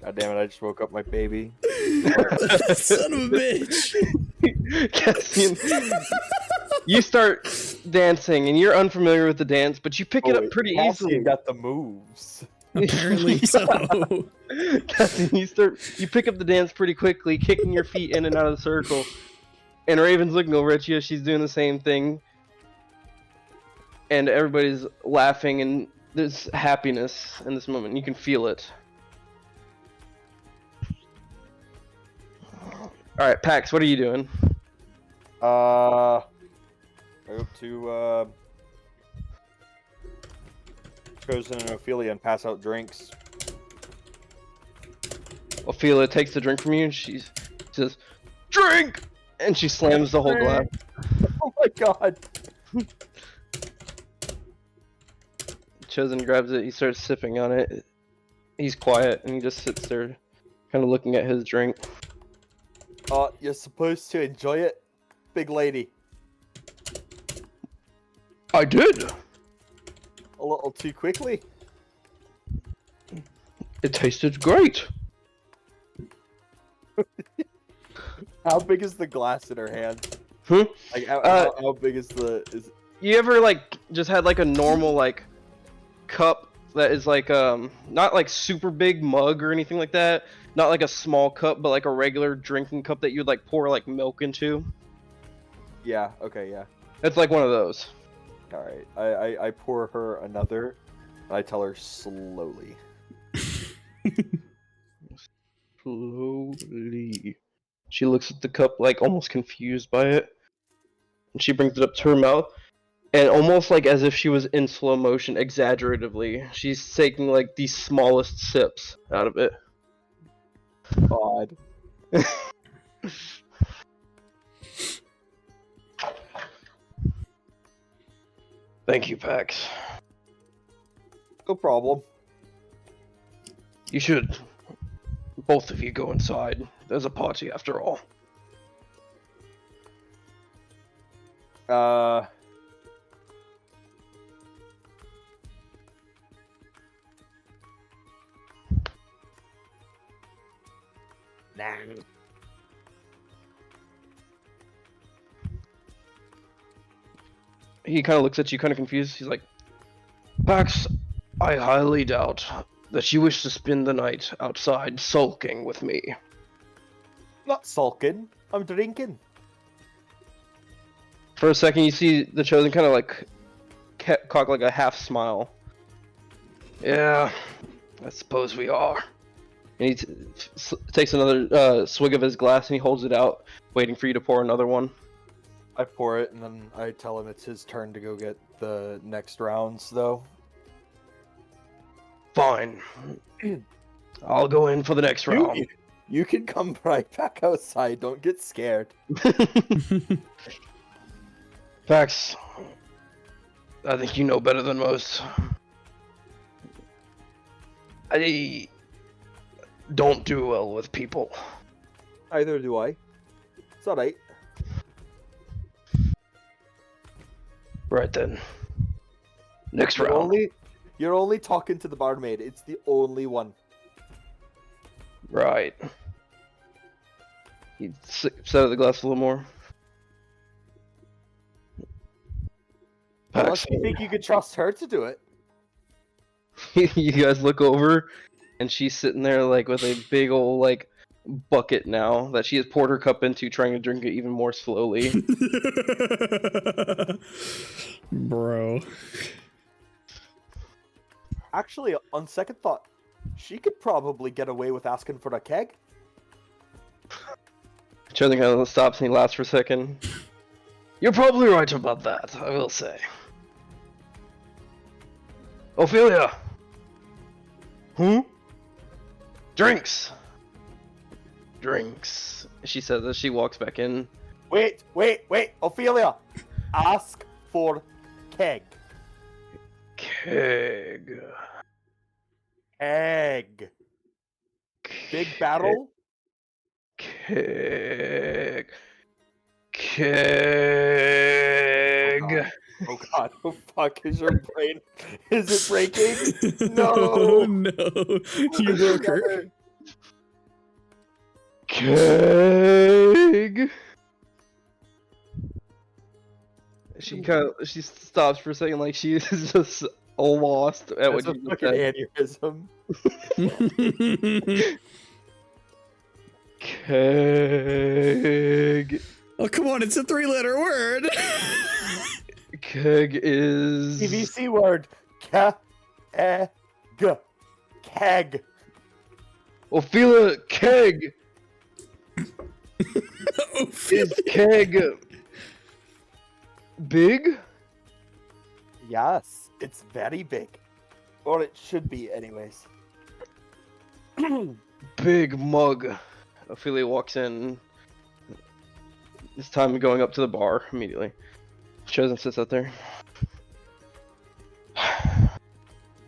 God damn it! I just woke up my baby. Son of a bitch. Cassian, you start dancing and you're unfamiliar with the dance, but you pick it up pretty easily. You got the moves. Apparently so. Cassian, you pick up the dance pretty quickly, kicking your feet in and out of the circle. And Raven's looking over at you as she's doing the same thing. And everybody's laughing and there's happiness in this moment. You can feel it. Alright, Pax, what are you doing? I go to Chosen and Ophelia and pass out drinks. Ophelia takes the drink from you and she says, "Drink!" And she slams the whole glass. Oh my god! Chosen grabs it, he starts sipping on it. He's quiet and he just sits there kind of looking at his drink. You're supposed to enjoy it, big lady. I did! A little too quickly. It tasted great! How big is the glass in her hand? Hmm? Like, how big is the... You ever, like, just had, like, a normal, like, cup that is, like, not, like, super big mug or anything like that? Not, like, a small cup, but, like, a regular drinking cup that you'd, like, pour, like, milk into? Yeah, okay, yeah. It's like one of those. Alright, I pour her another, and I tell her slowly. Slowly. She looks at the cup, like, almost confused by it. And she brings it up to her mouth. And almost like as if she was in slow motion, exaggeratively, she's taking, like, the smallest sips out of it. God. Thank you, Pax. No problem. You should, both of you, go inside. There's a party after all. Nah. He kind of looks at you, kind of confused. He's like, Pax, I highly doubt that you wish to spend the night outside sulking with me. Not sulking. I'm drinking. For a second, you see the chosen kind of like cock like a half smile. Yeah, I suppose we are. And he takes another swig of his glass and he holds it out, waiting for you to pour another one. I pour it and then I tell him it's his turn to go get the next rounds, though. Fine. I'll go in for the next round. You can come right back outside. Don't get scared. Fax, I think you know better than most. I don't do well with people. Either do I. It's alright. Right then. Next round. You're only talking to the barmaid. It's the only one. Right. He sips out of the glass a little more. Unless you think you could trust her to do it. You guys look over, and she's sitting there like with a big old like bucket now that she has poured her cup into, trying to drink it even more slowly. Bro. Actually, on second thought, she could probably get away with asking for a keg. Chosen kind of stops and he laughs for a second. You're probably right about that, I will say. Ophelia! Drinks! Drinks. She says as she walks back in. Wait, Ophelia! Ask for keg. Keg. Egg. Big barrel? Keg. Keg. Oh god, oh fuck, is your brain... Is it breaking? Oh No! no. You broke her. Keg. She stops for a second, like she is just lost at what That's you a just fucking said. aneurysm. Keg. Oh, come on, it's a 3-letter word. Keg is. PVC word. K-E-G. Keg. Ophelia, keg. Is keg big? Yes, it's very big. Or it should be, anyways. Big mug. Ophelia walks in. This time going up to the bar immediately. Chosen sits out there.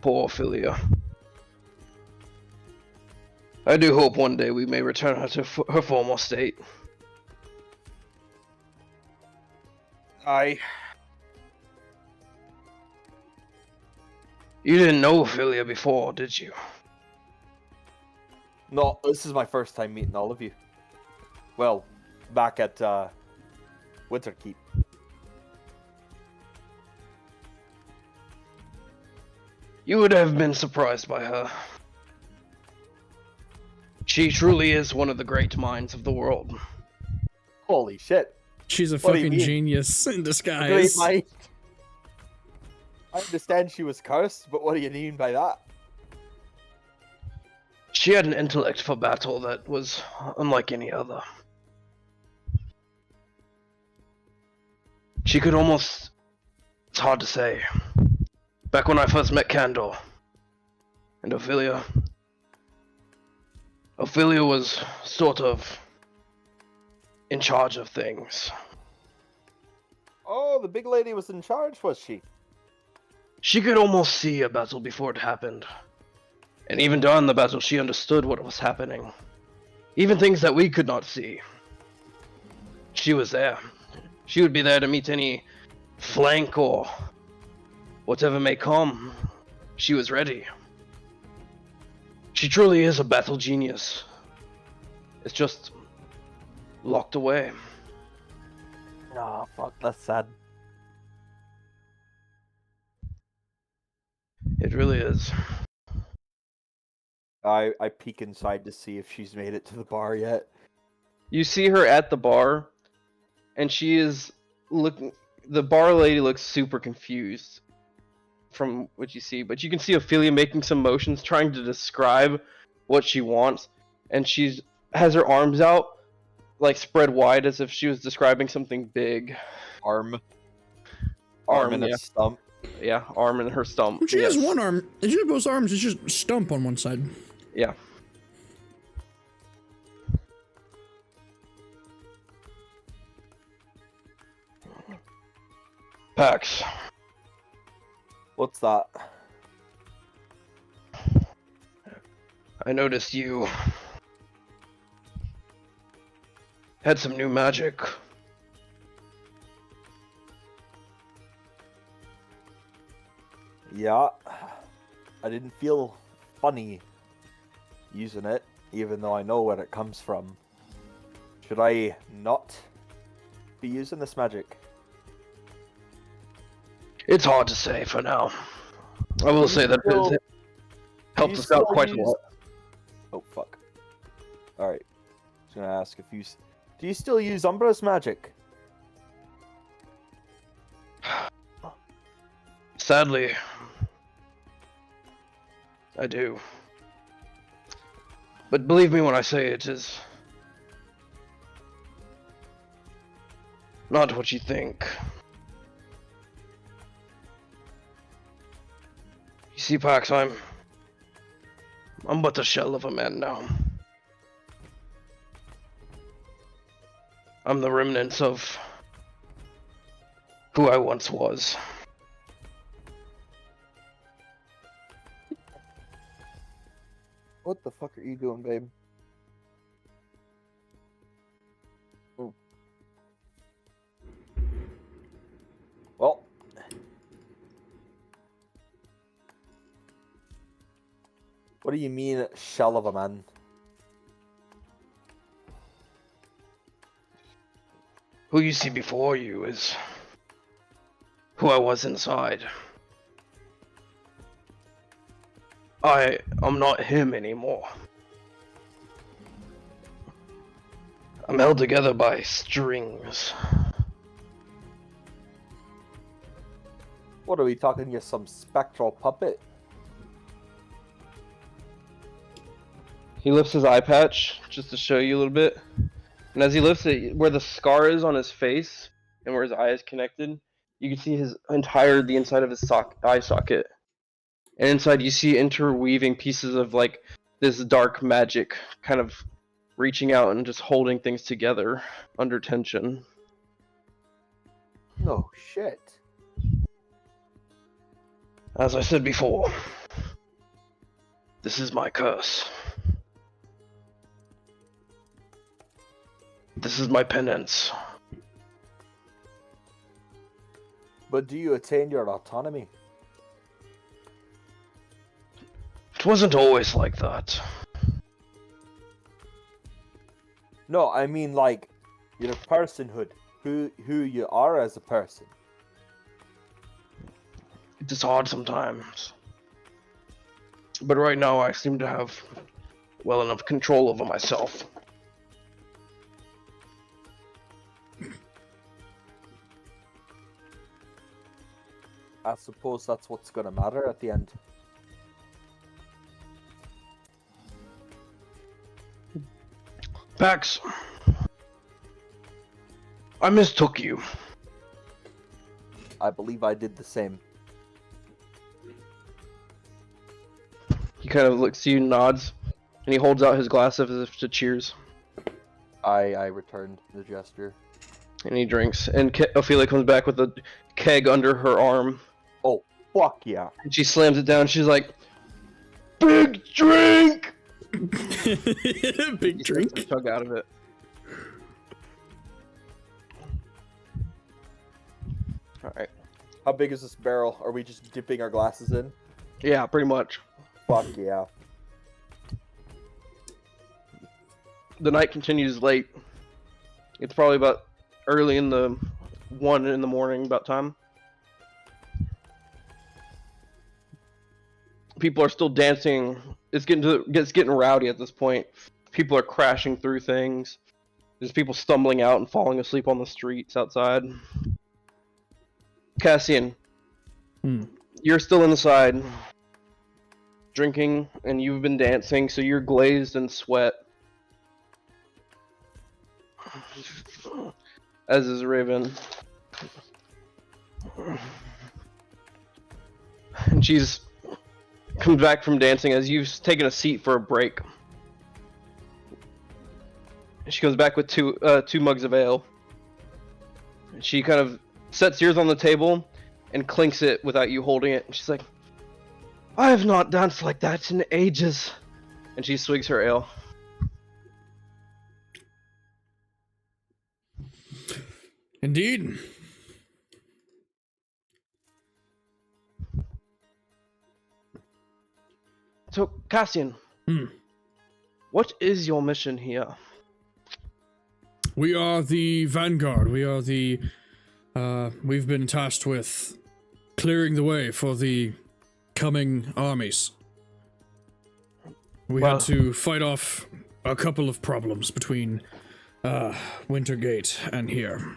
Poor Ophelia. I do hope one day we may return her to her former state. You didn't know Ophelia before, did you? No, this is my first time meeting all of you. Well, back at Winterkeep. You would have been surprised by her. She truly is one of the great minds of the world. Holy shit. She's a What do you fucking mean? genius in Great disguise. mind. I understand she was cursed, but what do you mean by that? She had an intellect for battle that was unlike any other. She could almost... It's hard to say. Back when I first met Candor and Ophelia was sort of in charge of things. Oh, the big lady was in charge, was she? She could almost see a battle before it happened. And even during the battle, she understood what was happening. Even things that we could not see. She was there. She would be there to meet any flank or whatever may come. She was ready. She truly is a battle genius. It's just locked away. Oh, fuck, that's sad. It really is. I peek inside to see if she's made it to the bar yet. You see her at the bar, and she is looking. The bar lady looks super confused from what you see, but you can see Ophelia making some motions, trying to describe what she wants, and she's has her arms out, like spread wide, as if she was describing something big. Arm Arm, and yeah. a stump. Yeah, arm and her stump. When she has yes. one arm, and she has both arms, it's just stump on one side. Yeah. Pax, What's that? I noticed you had some new magic. Yeah, I didn't feel funny using it, even though I know where it comes from. Should I not be using this magic? It's hard to say for now. I will say that still- it helped you us out still quite a use- lot. Oh fuck! All right, just gonna ask if do you still use Umbra's magic? Sadly, I do. But believe me when I say it is not what you think. You see, Pax, I'm but a shell of a man now. I'm the remnants of who I once was. What the fuck are you doing, babe? Oh. Well. What do you mean, shell of a man? Who you see before you is who I was inside. I am not him anymore. I'm held together by strings. What are we talking here? Some spectral puppet? He lifts his eye patch just to show you a little bit. And as he lifts it, where the scar is on his face and where his eye is connected, you can see the inside of his eye socket. And inside you see interweaving pieces of like this dark magic kind of reaching out and just holding things together under tension. No shit. As I said before, this is my curse. This is my penance. But do you attain your autonomy? It wasn't always like that. No, I mean like your personhood, who you are as a person. It is hard sometimes. But right now I seem to have well enough control over myself. I suppose that's what's gonna matter at the end. Pax, I mistook you. I believe I did the same. He kind of looks to you, nods, and he holds out his glass as if to cheers. I returned the gesture. And he drinks. And Ophelia comes back with a keg under her arm. Oh, fuck yeah. And she slams it down. She's like, "Big drink!" Big drink. Chug out of it. Alright. How big is this barrel? Are we just dipping our glasses in? Yeah, pretty much. Fuck yeah. The night continues late. It's probably about early in the 1 in the morning about time. People are still dancing. It's getting rowdy at this point. People are crashing through things. There's people stumbling out and falling asleep on the streets outside. Cassian, you're still inside, drinking, and you've been dancing, so you're glazed in sweat. As is Raven. And she's comes back from dancing as you've taken a seat for a break. She comes back with two mugs of ale. She kind of sets yours on the table and clinks it without you holding it. She's like, I have not danced like that in ages. And she swigs her ale. Indeed. So, Cassian, what is your mission here? We are the vanguard. We are the, we've been tasked with clearing the way for the coming armies. We had to fight off a couple of problems between, Wintergate and here.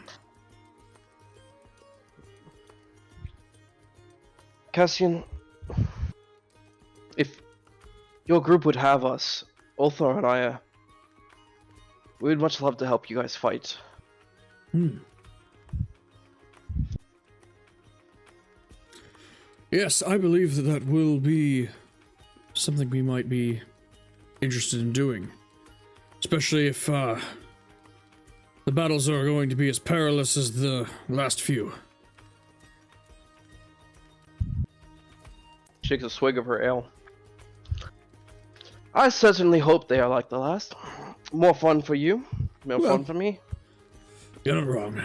Cassian, if your group would have us, Ulthar and I, we would much love to help you guys fight. Yes, I believe that that will be something we might be interested in doing. Especially if, the battles are going to be as perilous as the last few. She takes a swig of her ale. I certainly hope they are like the last. More fun for you, more fun for me. You're not wrong.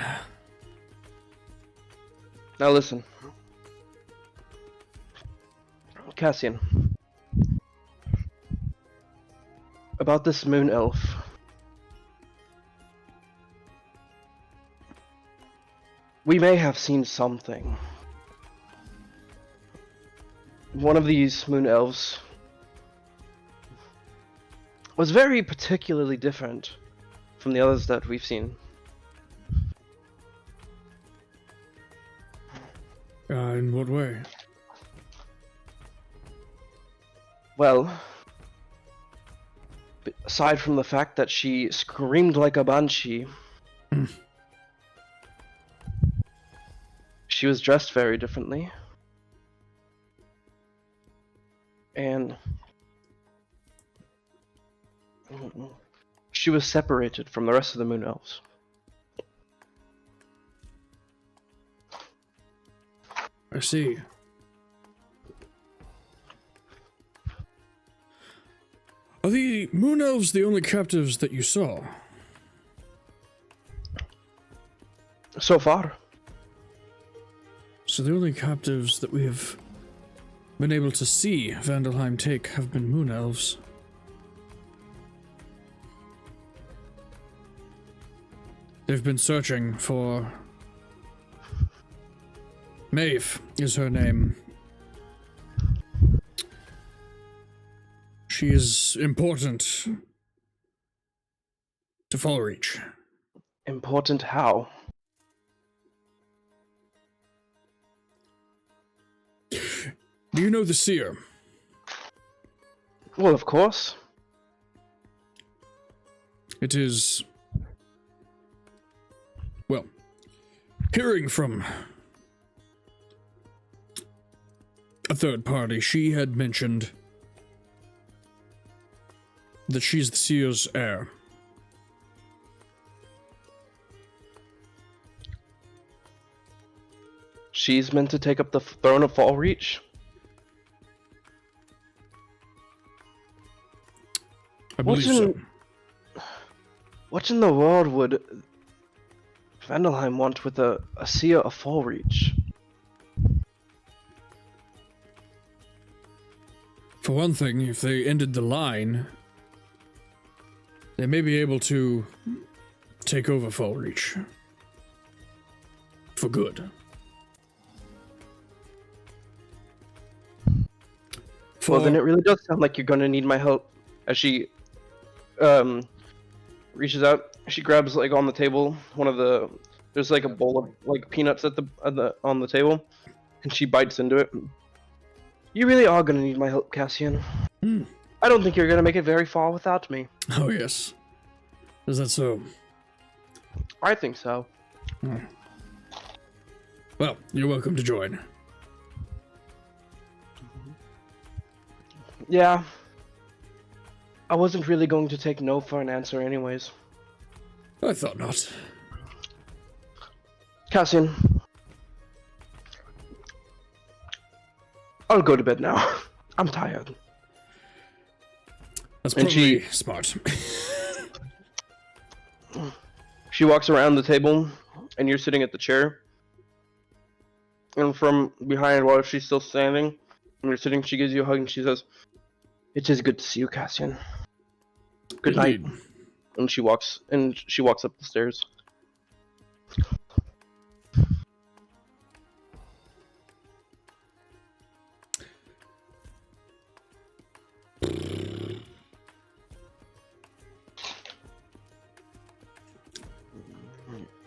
Now listen. Cassian. About this moon elf. We may have seen something. One of these moon elves was very particularly different from the others that we've seen. In what way? Well, aside from the fact that she screamed like a banshee, she was dressed very differently. And she was separated from the rest of the moon elves. I see. Are the moon elves the only captives that you saw? So far. So the only captives that we have been able to see Vandalheim take have been moon elves. They've been searching for... Maeve is her name. She is important to Fallreach. Important how? Do you know the seer? Well, of course. It is... Well, hearing from a third party, she had mentioned that she's the seer's heir. She's meant to take up the throne of Fallreach? I believe so. What in the world would Vandalheim want with a seer of Fallreach? For one thing, if they ended the line, they may be able to take over Fallreach. For good. Well, then it really does sound like you're gonna need my help. As she reaches out She grabs like on the table one of the. There's like a bowl of like peanuts on the table, and she bites into it. You really are gonna need my help, Cassian. Hmm. I don't think you're gonna make it very far without me. Oh, yes. Is that so? I think so. Well, you're welcome to join. Yeah. I wasn't really going to take no for an answer anyways. I thought not. Cassian. I'll go to bed now. I'm tired. That's And probably she- smart. She walks around the table, and you're sitting at the chair. And from behind, while she's still standing, and you're sitting, she gives you a hug and she says, "It is good to see you, Cassian. Good night." Indeed. And she walks up the stairs.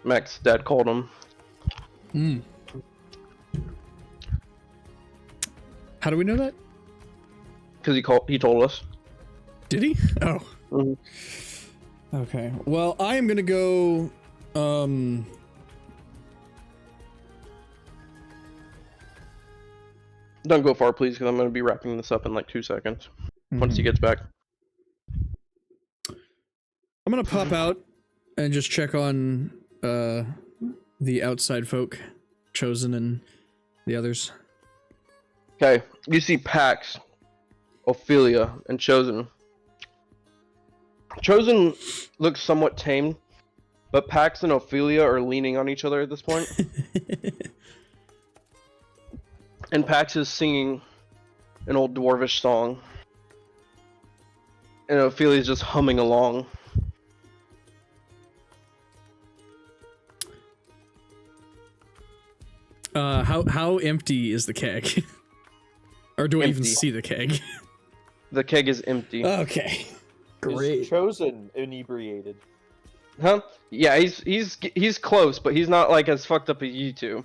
Mac's dad called him. Hmm. How do we know that? Because he told us. Did he? Oh. Mhm. Okay. Well, I am gonna go. Don't go far, please, because I'm going to be wrapping this up in like 2 seconds. Once he gets back. I'm gonna pop out and just check on the outside folk, Chosen and the others. Okay, you see Pax, Ophelia, and Chosen. Chosen looks somewhat tame, but Pax and Ophelia are leaning on each other at this point. And Pax is singing an old dwarvish song. And Ophelia's just humming along. How empty is the keg? Or do I even Empty. see the keg? The keg is empty. Okay. Is Chosen inebriated? Huh? Yeah, he's close, but he's not like as fucked up as you two.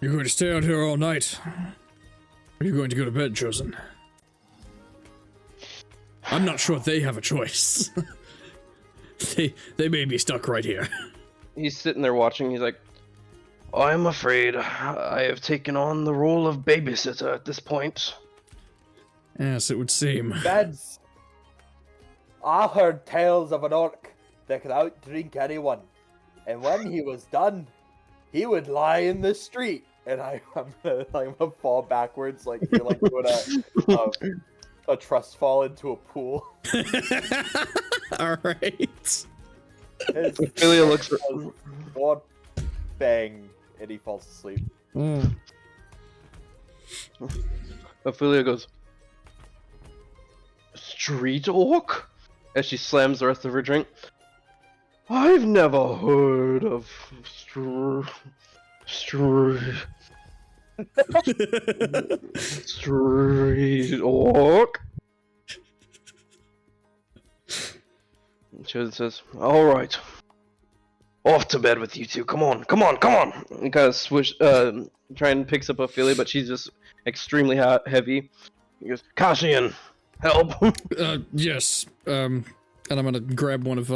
You're going to stay out here all night? Or are you going to go to bed, Chosen? I'm not sure they have a choice. They may be stuck right here. He's sitting there watching. He's like, I'm afraid I have taken on the role of babysitter at this point. Yes, it would seem. Beds. I heard tales of an orc that could outdrink anyone, and when he was done, he would lie in the street. And I'm gonna fall backwards, like you're like doing a trust fall into a pool. All right. Ophelia looks. One bang, and he falls asleep. Mm. Ophelia goes, street orc? As she slams the rest of her drink. I've never heard of street orc. Chosen says, alright. Off to bed with you two. Come on, come on, come on. And kind of try and picks up Ophelia, but she's just extremely heavy. He goes, Cassian, help. Yes. And I'm gonna grab one of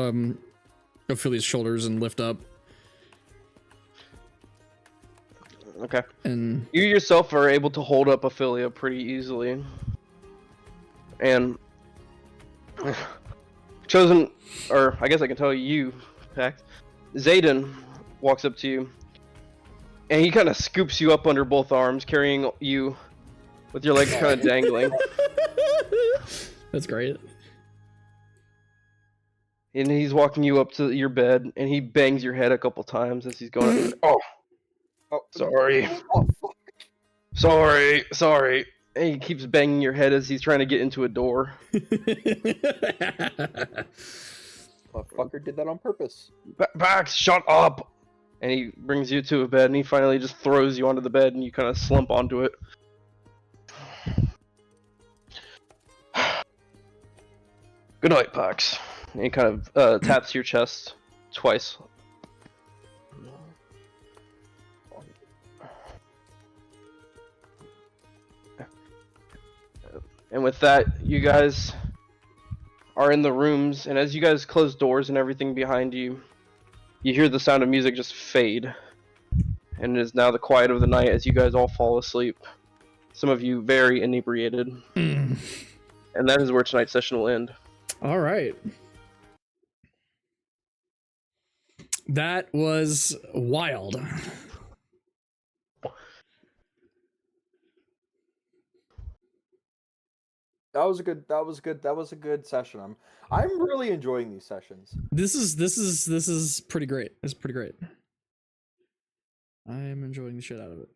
Ophelia's shoulders and lift up. Okay. And You yourself are able to hold up Ophelia pretty easily. And Chosen, or I guess I can tell you, Pax, Zayden walks up to you, and he kind of scoops you up under both arms, carrying you with your legs kind of dangling. that's great. And he's walking you up to your bed, and he bangs your head a couple times as he's going, oh, sorry. Oh, fuck. Sorry. And he keeps banging your head as he's trying to get into a door. Fucker did that on purpose. Pax, shut up! And he brings you to a bed, and he finally just throws you onto the bed, and you kind of slump onto it. Good night, Pax. And he kind of taps your chest twice. And with that, you guys are in the rooms, and as you guys close doors and everything behind you, you hear the sound of music just fade. And it is now the quiet of the night as you guys all fall asleep. Some of you very inebriated. And that is where tonight's session will end. All right. That was wild. That was a good session. I'm really enjoying these sessions. This is pretty great. It's pretty great. I am enjoying the shit out of it.